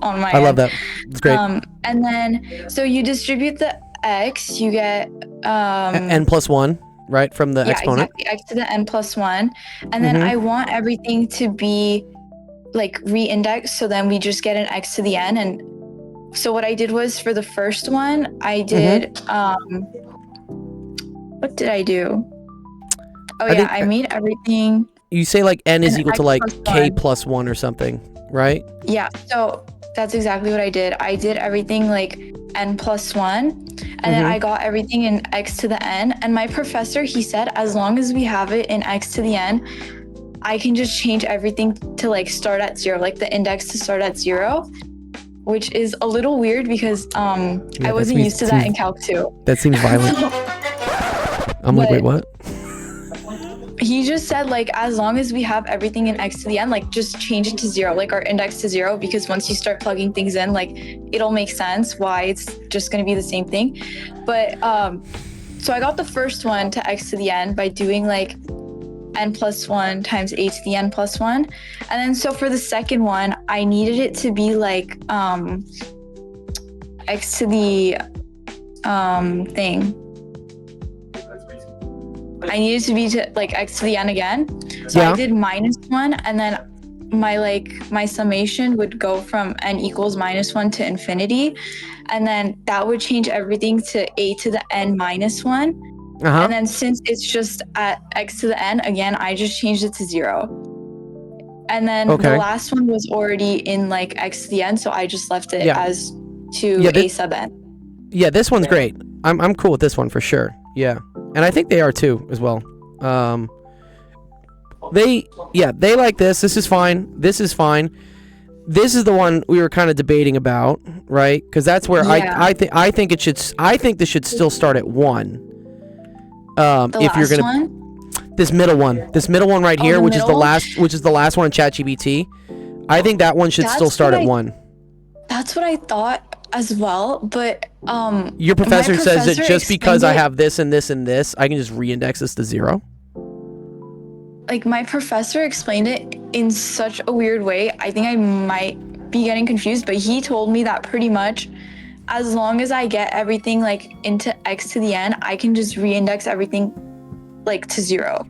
on my I love end. that. It's great. And then so you distribute the x, you get n+1, right, from the exponent. Exactly, x to the n+1, and then I want everything to be like re-indexed, so then we just get an x to the n. And so what I did was for the first one I did what did I do? Oh I yeah, think- I made everything. You say like n is an equal to x like plus k+1 or something, right? Yeah, so that's exactly what I did. I did everything like n+1, and then I got everything in x to the n. And my professor, he said, as long as we have it in x to the n, I can just change everything to like start at 0, like the index to start at 0, which is a little weird because I wasn't used to that in Calc 2. That seems violent. I'm like, wait, what? He just said like as long as we have everything in x to the n, like just change it to 0, like our index to 0, because once you start plugging things in, like it'll make sense why it's just going to be the same thing. But so I got the first one to x to the n by doing like n+1 times a to the n+1, and then so for the second one I needed it to be like x to the thing. I needed to be to like x to the n again. So I did -1, and then my summation would go from n=-1 to infinity, and then that would change everything to a to the n -1. And then since it's just at x to the n, again, I just changed it to 0. And then the last one was already in like x to the n, so I just left it as a sub n. Yeah, this one's great. I'm cool with this one for sure. Yeah. And I think they are too as well. They like this. This is fine. This is fine. This is the one we were kind of debating about, right? Because that's where I think this should still start at 1. If you're gonna this middle one right here, which is the last one in ChatGPT. I think that one should still start at 1. That's what I thought as well, but your professor says that just because I have this and this and this, I can just re-index this to 0. Like my professor explained it in such a weird way. I think I might be getting confused, but he told me that pretty much as long as I get everything like into x to the n, I can just re-index everything like to 0.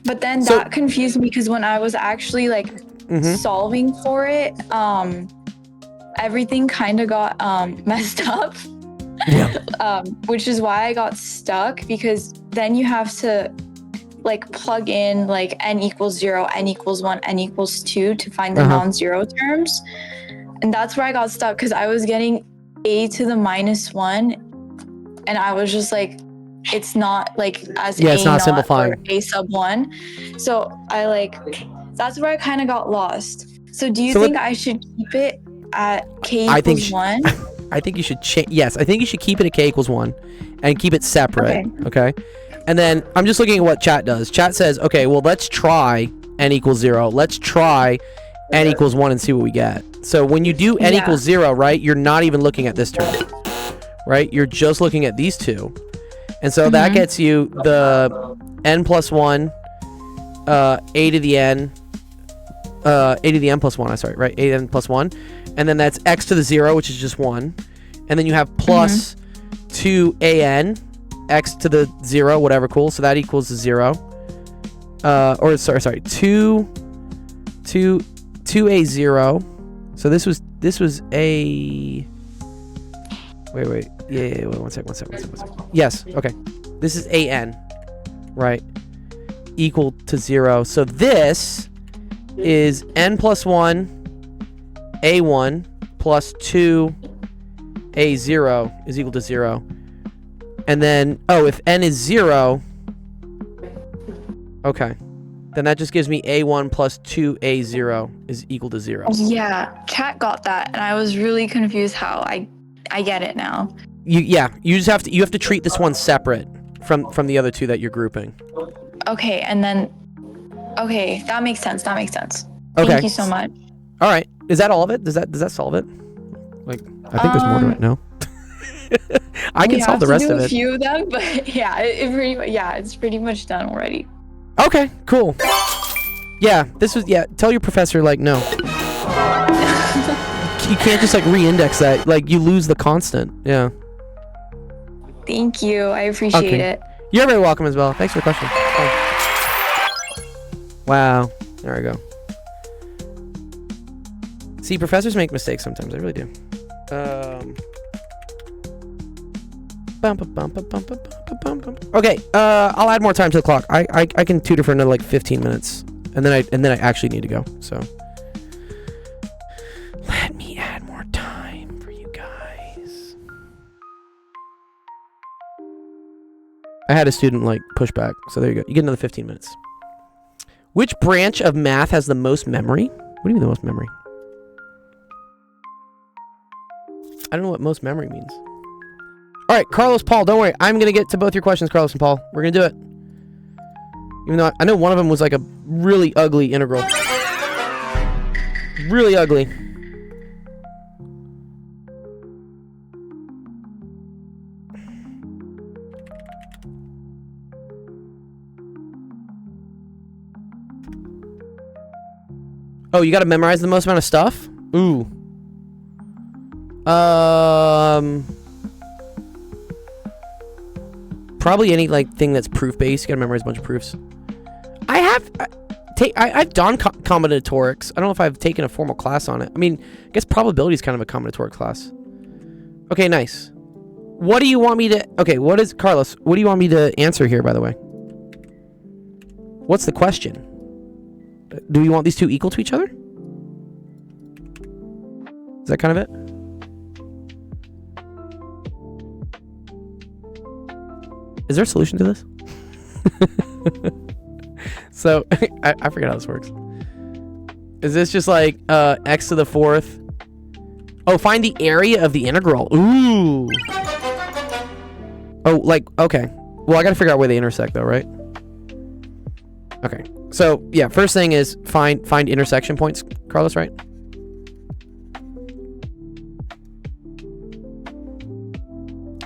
But then that confused me because when I was actually like solving for it, everything kind of got messed up. Which is why I got stuck, because then you have to like plug in like n=0, n=1, n=2 to find the non-zero terms. And that's where I got stuck, because I was getting a to the -1, and I was just like, it's not like as it's not simplifying. or a sub 1. So I like, that's where I kind of got lost. So do you think I should keep it at k=1? I think you should yes, I think you should keep it at k=1 and keep it separate. Okay. And then I'm just looking at what chat does. Chat says, okay, well, let's try n=0. Let's try n=1 and see what we get. So when you do n=0, right, you're not even looking at this term, right? You're just looking at these two. And so that gets you the n+1 a to the n, a to the n plus 1, right? A to the n plus 1. And then that's x to the 0, which is just 1. And then you have plus 2an, x to the 0, whatever, cool. So that equals 0. Or sorry, 2a0. So this was a... Wait. Yeah, wait, one sec. Yes, okay. This is an, right? Equal to 0. So this is n plus 1, a1 plus 2, a0 is equal to 0. And then, if n is 0, okay. Then that just gives me a1 plus 2a0 is equal to 0. Yeah, chat got that, and I was really confused how I get it now. You just have to treat this one separate from the other two that you're grouping. Okay, and then that makes sense. Okay. Thank you so much. All right. Is that all of it? Does that solve it? Like, I think there's more to it. No. I can solve the rest of it. A few of them, but yeah, it's pretty much done already. Okay, cool. Yeah, tell your professor, like, no. You can't just, like, re-index that. Like, you lose the constant. Yeah. Thank you. I appreciate it. You're very welcome as well. Thanks for the question. Wow. There we go. See, professors make mistakes sometimes. I really do. Okay, I'll add more time to the clock. I can tutor for another like 15 minutes, and then I actually need to go. So let me add more time for you guys. I had a student like push back, so there you go. You get another 15 minutes. Which branch of math has the most memory? What do you mean the most memory? I don't know what most memory means. All right, Carlos, Paul, don't worry. I'm going to get to both your questions, Carlos and Paul. We're going to do it. Even though I know one of them was like a really ugly integral. Really ugly. Oh, you got to memorize the most amount of stuff? Ooh. Probably any like thing that's proof based. You gotta memorize a bunch of proofs. I've done combinatorics. I don't know if I've taken a formal class on it. I mean, I guess probability is kind of a combinatoric class. Okay, nice. What do you want me to... Okay, Carlos, what do you want me to answer here, by the way? What's the question? Do we want these two equal to each other? Is that kind of it? Is there a solution to this? So, I forget how this works. Is this just like x to the 4th? Oh, find the area of the integral. Ooh. Oh, like, okay. Well, I gotta figure out where they intersect though, right? Okay. So, yeah, first thing is find intersection points, Carlos, right?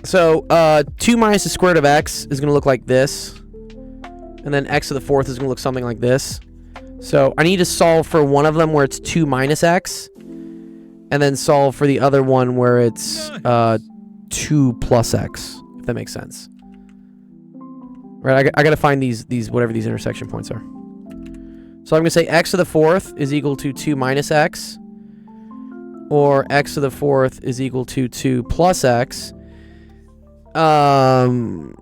So, 2 minus the square root of x is going to look like this. And then x to the 4th is going to look something like this. So, I need to solve for one of them where it's 2 minus x. And then solve for the other one where it's 2 plus x, if that makes sense. Right, I got to find these whatever these intersection points are. So, I'm going to say x to the 4th is equal to 2 minus x. Or x to the 4th is equal to 2 plus x. Kind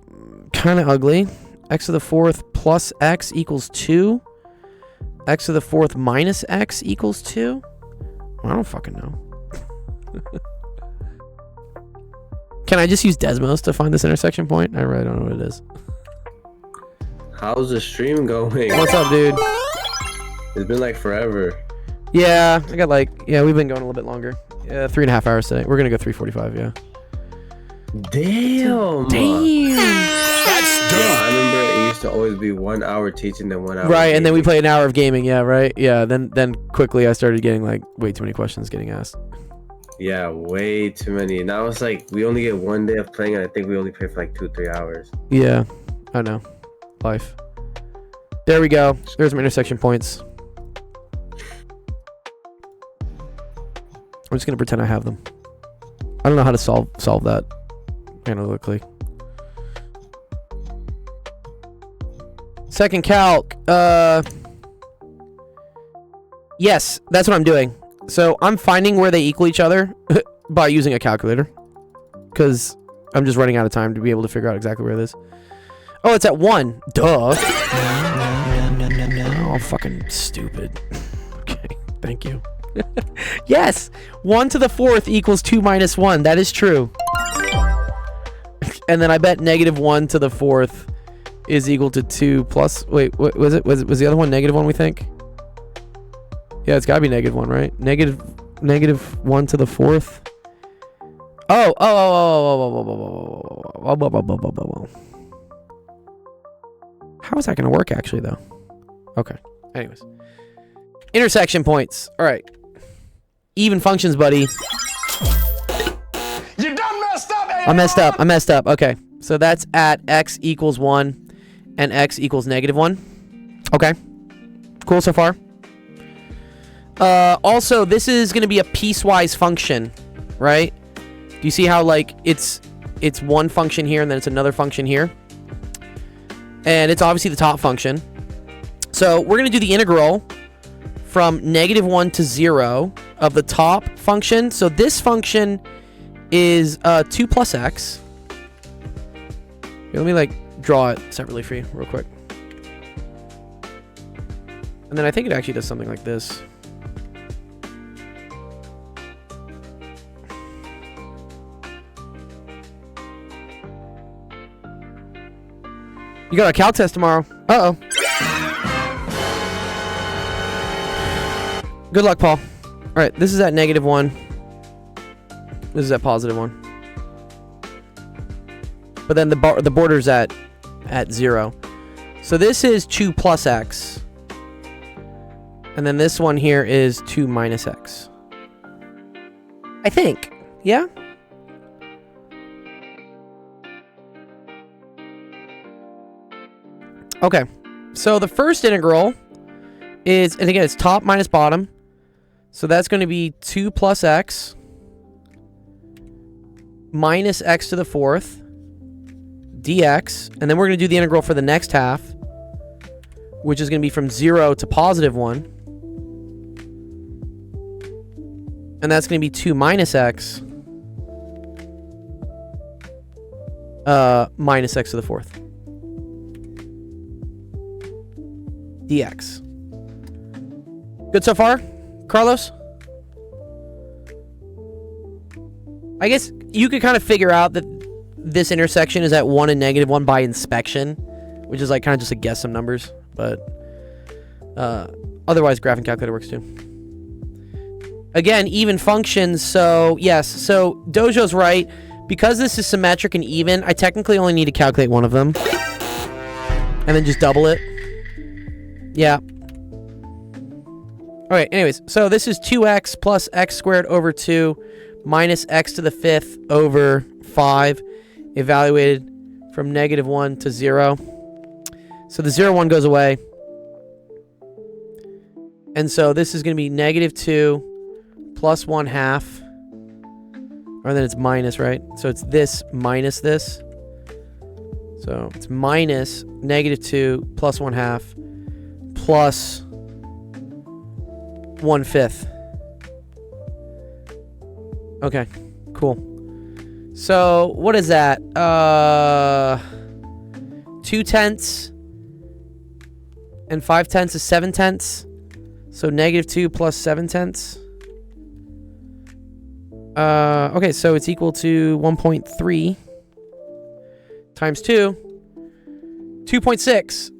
of ugly. X to the 4th plus x equals 2. X to the 4th minus x equals 2. I don't fucking know. Can I just use Desmos to find this intersection point? I really don't know what it is. How's the stream going? What's up, dude? It's been like forever. Yeah, we've been going a little bit longer. 3.5 hours today. We're gonna go 3:45. Yeah. Damn. That's Yeah, I remember it used to always be 1 hour teaching, then 1 hour. Right, and then we gaming. play an hour of gaming. Yeah, right. Yeah. Then quickly I started getting like way too many questions getting asked. Yeah, way too many. Now it's like we only get 1 day of playing, and I think we only play for like 2-3 hours. Yeah, I know. Life. There we go. There's my intersection points. I'm just gonna pretend I have them. I don't know how to solve that analytically. Second calc. Yes, that's what I'm doing. So I'm finding where they equal each other by using a calculator, because I'm just running out of time to be able to figure out exactly where it is. Oh, it's at 1. Duh. Oh, fucking stupid. Okay, thank you. Yes, 1 to the 4th equals 2 minus 1. That is true. And then I bet negative 1 to the 4th is equal to 2 plus. Wait, what was it? Was the other one negative 1? We think. Yeah, it's gotta be negative 1, right? Negative 1 to the 4th. Oh. How is that gonna work actually though? Okay. Anyways. Intersection points. All right. Even functions, buddy. You done messed up, I messed up. Okay. So that's at x equals 1 and x equals negative 1. Okay. Cool so far. Also, this is going to be a piecewise function, right? Do you see how, like, it's one function here and then it's another function here? And it's obviously the top function. So we're going to do the integral from negative 1 to 0 of the top function. So this function is 2 plus x. Here, let me, like, draw it separately for you real quick. And then I think it actually does something like this. You got a calc test tomorrow. Uh-oh. Good luck, Paul. All right, this is at negative 1. This is at positive 1. But then the border's at 0. So this is 2 plus x. And then this one here is 2 minus x. I think. Yeah? Okay. So the first integral is, and again, it's top minus bottom. So that's going to be 2 plus x minus x to the 4th dx. And then we're going to do the integral for the next half, which is going to be from 0 to positive 1. And that's going to be 2 minus x minus x to the 4th dx. Good so far, Carlos? I guess you could kind of figure out that this intersection is at 1 and negative 1 by inspection, which is like kind of just to guess some numbers, but otherwise graphing calculator works too. Again, even functions, so yes, so Dojo's right. Because this is symmetric and even, I technically only need to calculate one of them. And then just double it. Yeah. Alright, anyways, so this is 2x plus x squared over 2 minus x to the 5th over 5, evaluated from negative 1 to 0. So the 0, 1 goes away. And so this is going to be negative 2 plus 1 half. Or then it's minus, right? So it's this minus this. So it's minus negative 2 plus 1 half plus 1/5. Okay, cool. So what is that? 2/10 and 5/10 is 7/10. So negative 2 plus 7/10. Okay, so it's equal to 1.3 times 2. 2.6.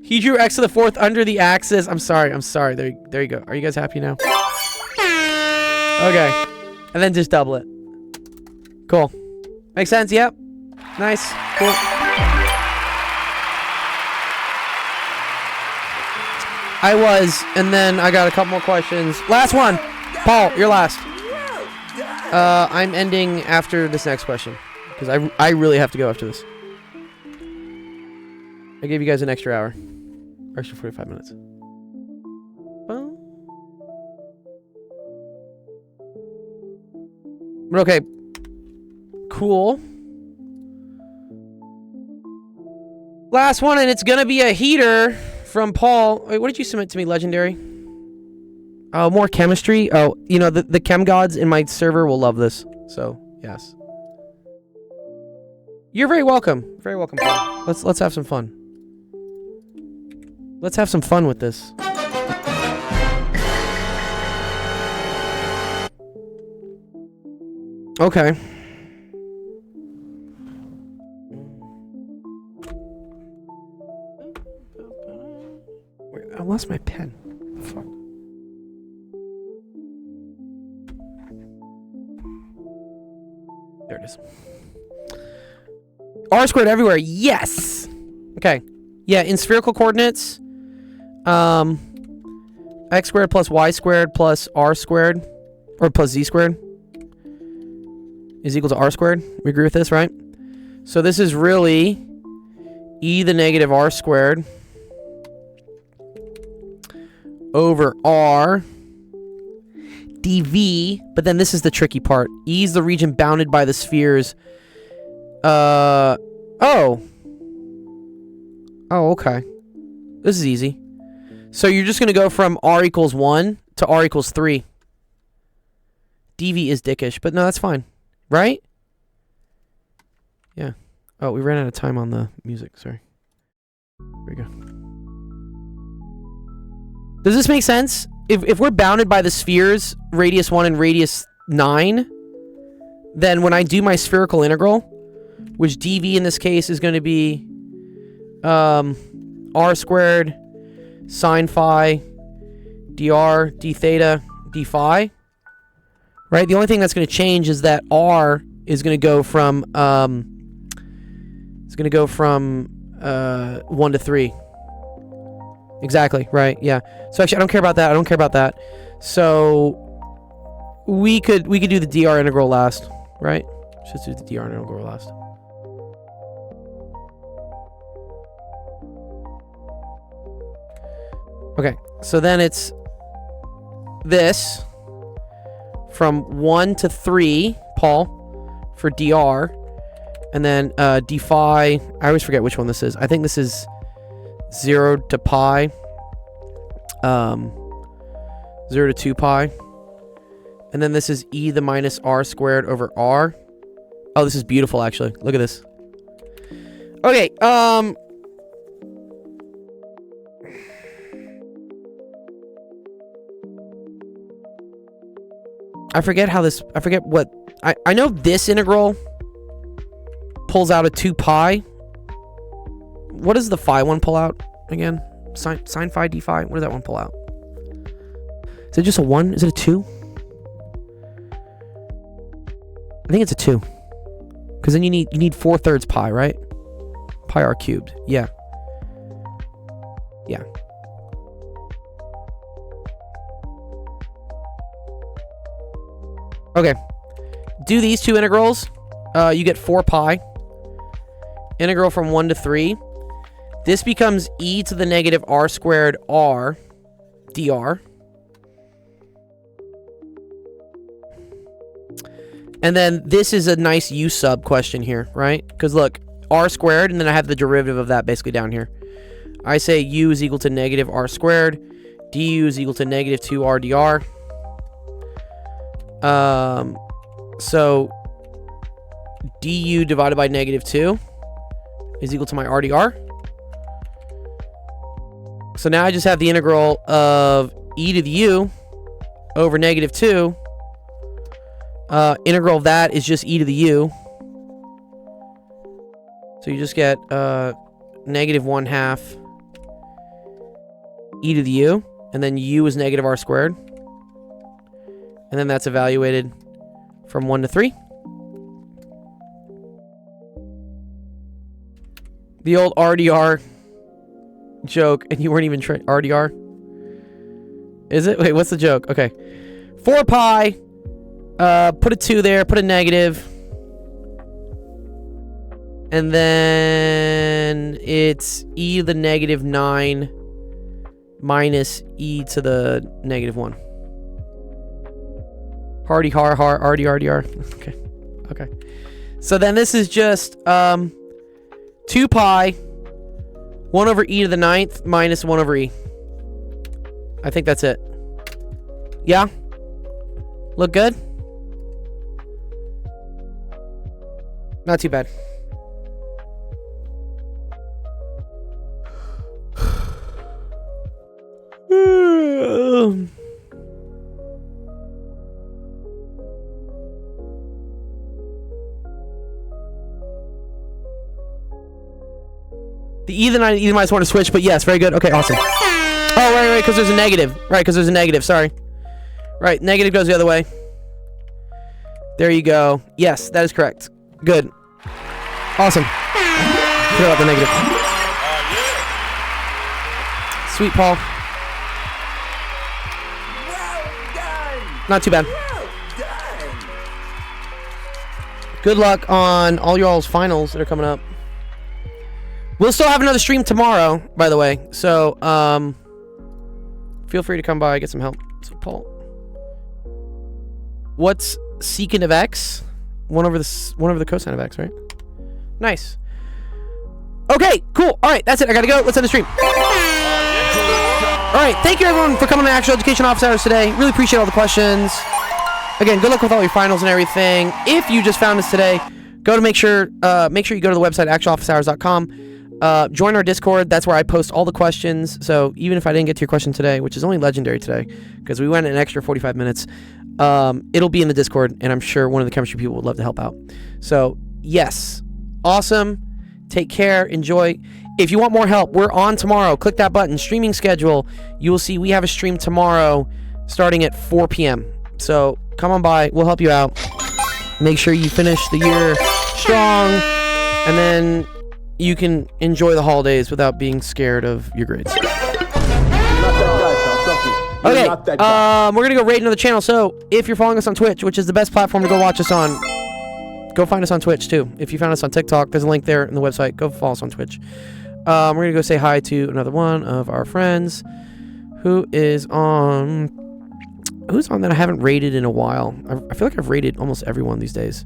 He drew x to the 4th under the axis. I'm sorry. There you go. Are you guys happy now? Okay. And then just double it. Cool. Makes sense? Yep. Nice. Cool. I was, and then I got a couple more questions. Last one. Paul, you're last. I'm ending after this next question. Because I really have to go after this. I gave you guys an extra hour. Extra 45 minutes. Well. But okay. Cool. Last one, and it's gonna be a heater from Paul. Wait, what did you submit to me, Legendary? Oh, more chemistry? Oh, you know, the chem gods in my server will love this. So, yes. You're very welcome. Very welcome, Paul. Let's have some fun. Let's have some fun with this. Okay. Wait, I lost my pen. Fuck. There it is. R squared everywhere. Yes. Okay. Yeah, in spherical coordinates, x squared plus y squared plus r squared, or plus z squared, is equal to r squared. We agree with this, right? So this is really e to the negative r squared over r dv, but then this is the tricky part. E is the region bounded by the spheres. Oh, okay. This is easy. So you're just going to go from r equals 1 to r equals 3. dv is dickish, but no, that's fine. Right? Yeah. Oh, we ran out of time on the music. Sorry. There we go. Does this make sense? If we're bounded by the spheres, radius 1 and radius 9, then when I do my spherical integral, which dv in this case is going to be r squared sine phi dr d theta d phi, right? The only thing that's going to change is that r is going to go from 1 to 3. Exactly, right? Yeah. So actually, I don't care about that. I don't care about that. So we could do the dr integral last, right? Let's just do the dr integral last. Okay, so then it's this from 1 to 3, Paul, for dr, and then d phi. I always forget which one this is. I think this is 0 to pi, 0 to 2 pi, and then this is e to the minus r squared over r. Oh, this is beautiful, actually. Look at this. Okay, I forget what, I know this integral pulls out a 2 pi. What does the phi one pull out again? Sine phi d phi? What does that one pull out? Is it just a 1? Is it a 2? I think it's a 2. Because then you need 4/3 pi, right? Pi r cubed. Yeah. Yeah. Okay. Do these two integrals. You get 4 pi. Integral from 1 to 3. This becomes e to the negative r squared r dr. And then this is a nice u sub question here, right? Because look, r squared, and then I have the derivative of that basically down here. I say u is equal to negative r squared. Du is equal to negative 2r dr. So du divided by negative 2 is equal to my RDR. So now I just have the integral of e to the u over negative 2. Integral of that is just e to the u. So you just get negative 1/2 e to the u, and then u is negative r squared. And then that's evaluated from 1 to 3. The old RDR joke, and you weren't even RDR? Is it? Wait, what's the joke? Okay. 4 pi. Put a 2 there. Put a negative. And then it's e to the negative 9 minus e to the -1. Hardy har har ardy ardy ar. Okay. Okay. So then this is just 2 pi 1 over e to the 9th minus 1 over e. I think that's it. Yeah? Look good? Not too bad. The e to the 9 e to the minus 1 to switch, but yes, very good. Okay, awesome. Oh, right, because there's a negative. Right, because there's a negative, sorry. Right, negative goes the other way. There you go. Yes, that is correct. Good. Awesome. Forgot about the negative. Sweet Paul. Not too bad. Good luck on all y'all's finals that are coming up. We'll still have another stream tomorrow, by the way. So, feel free to come by, get some help. So, Paul. What's secant of x? 1 over the cosine of x, right? Nice. Okay, cool. All right, that's it. I gotta go. Let's end the stream. All right, thank you everyone for coming to Actual Education Office Hours today. Really appreciate all the questions. Again, good luck with all your finals and everything. If you just found us today, make sure you go to the website actualofficehours.com. Join our Discord. That's where I post all the questions. So even if I didn't get to your question today, which is only legendary today, because we went an extra 45 minutes, it'll be in the Discord, and I'm sure one of the chemistry people would love to help out. So yes, awesome. Take care. Enjoy. If you want more help, we're on tomorrow. Click that button. Streaming schedule. You will see we have a stream tomorrow starting at 4 p.m. So come on by. We'll help you out. Make sure you finish the year strong, and then you can enjoy the holidays without being scared of your grades. Okay, we're gonna go raid another channel. So if you're following us on Twitch, which is the best platform to go watch us on, go find us on Twitch too. If you found us on TikTok, there's a link there in the website. Go follow us on Twitch. We're gonna go say hi to another one of our friends who's on that I haven't raided in a while. I feel like I've raided almost everyone these days.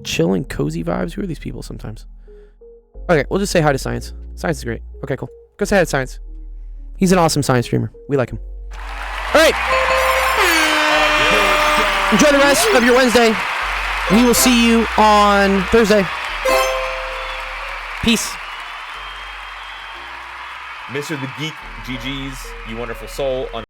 Chill and cozy vibes. Who are these people sometimes? Okay, we'll just say hi to Science. Science is great. Okay, cool. Go say hi to Science. He's an awesome science streamer. We like him. All right. Enjoy the rest of your Wednesday. We will see you on Thursday. Peace. Mr. the Geek, GG's, you wonderful soul.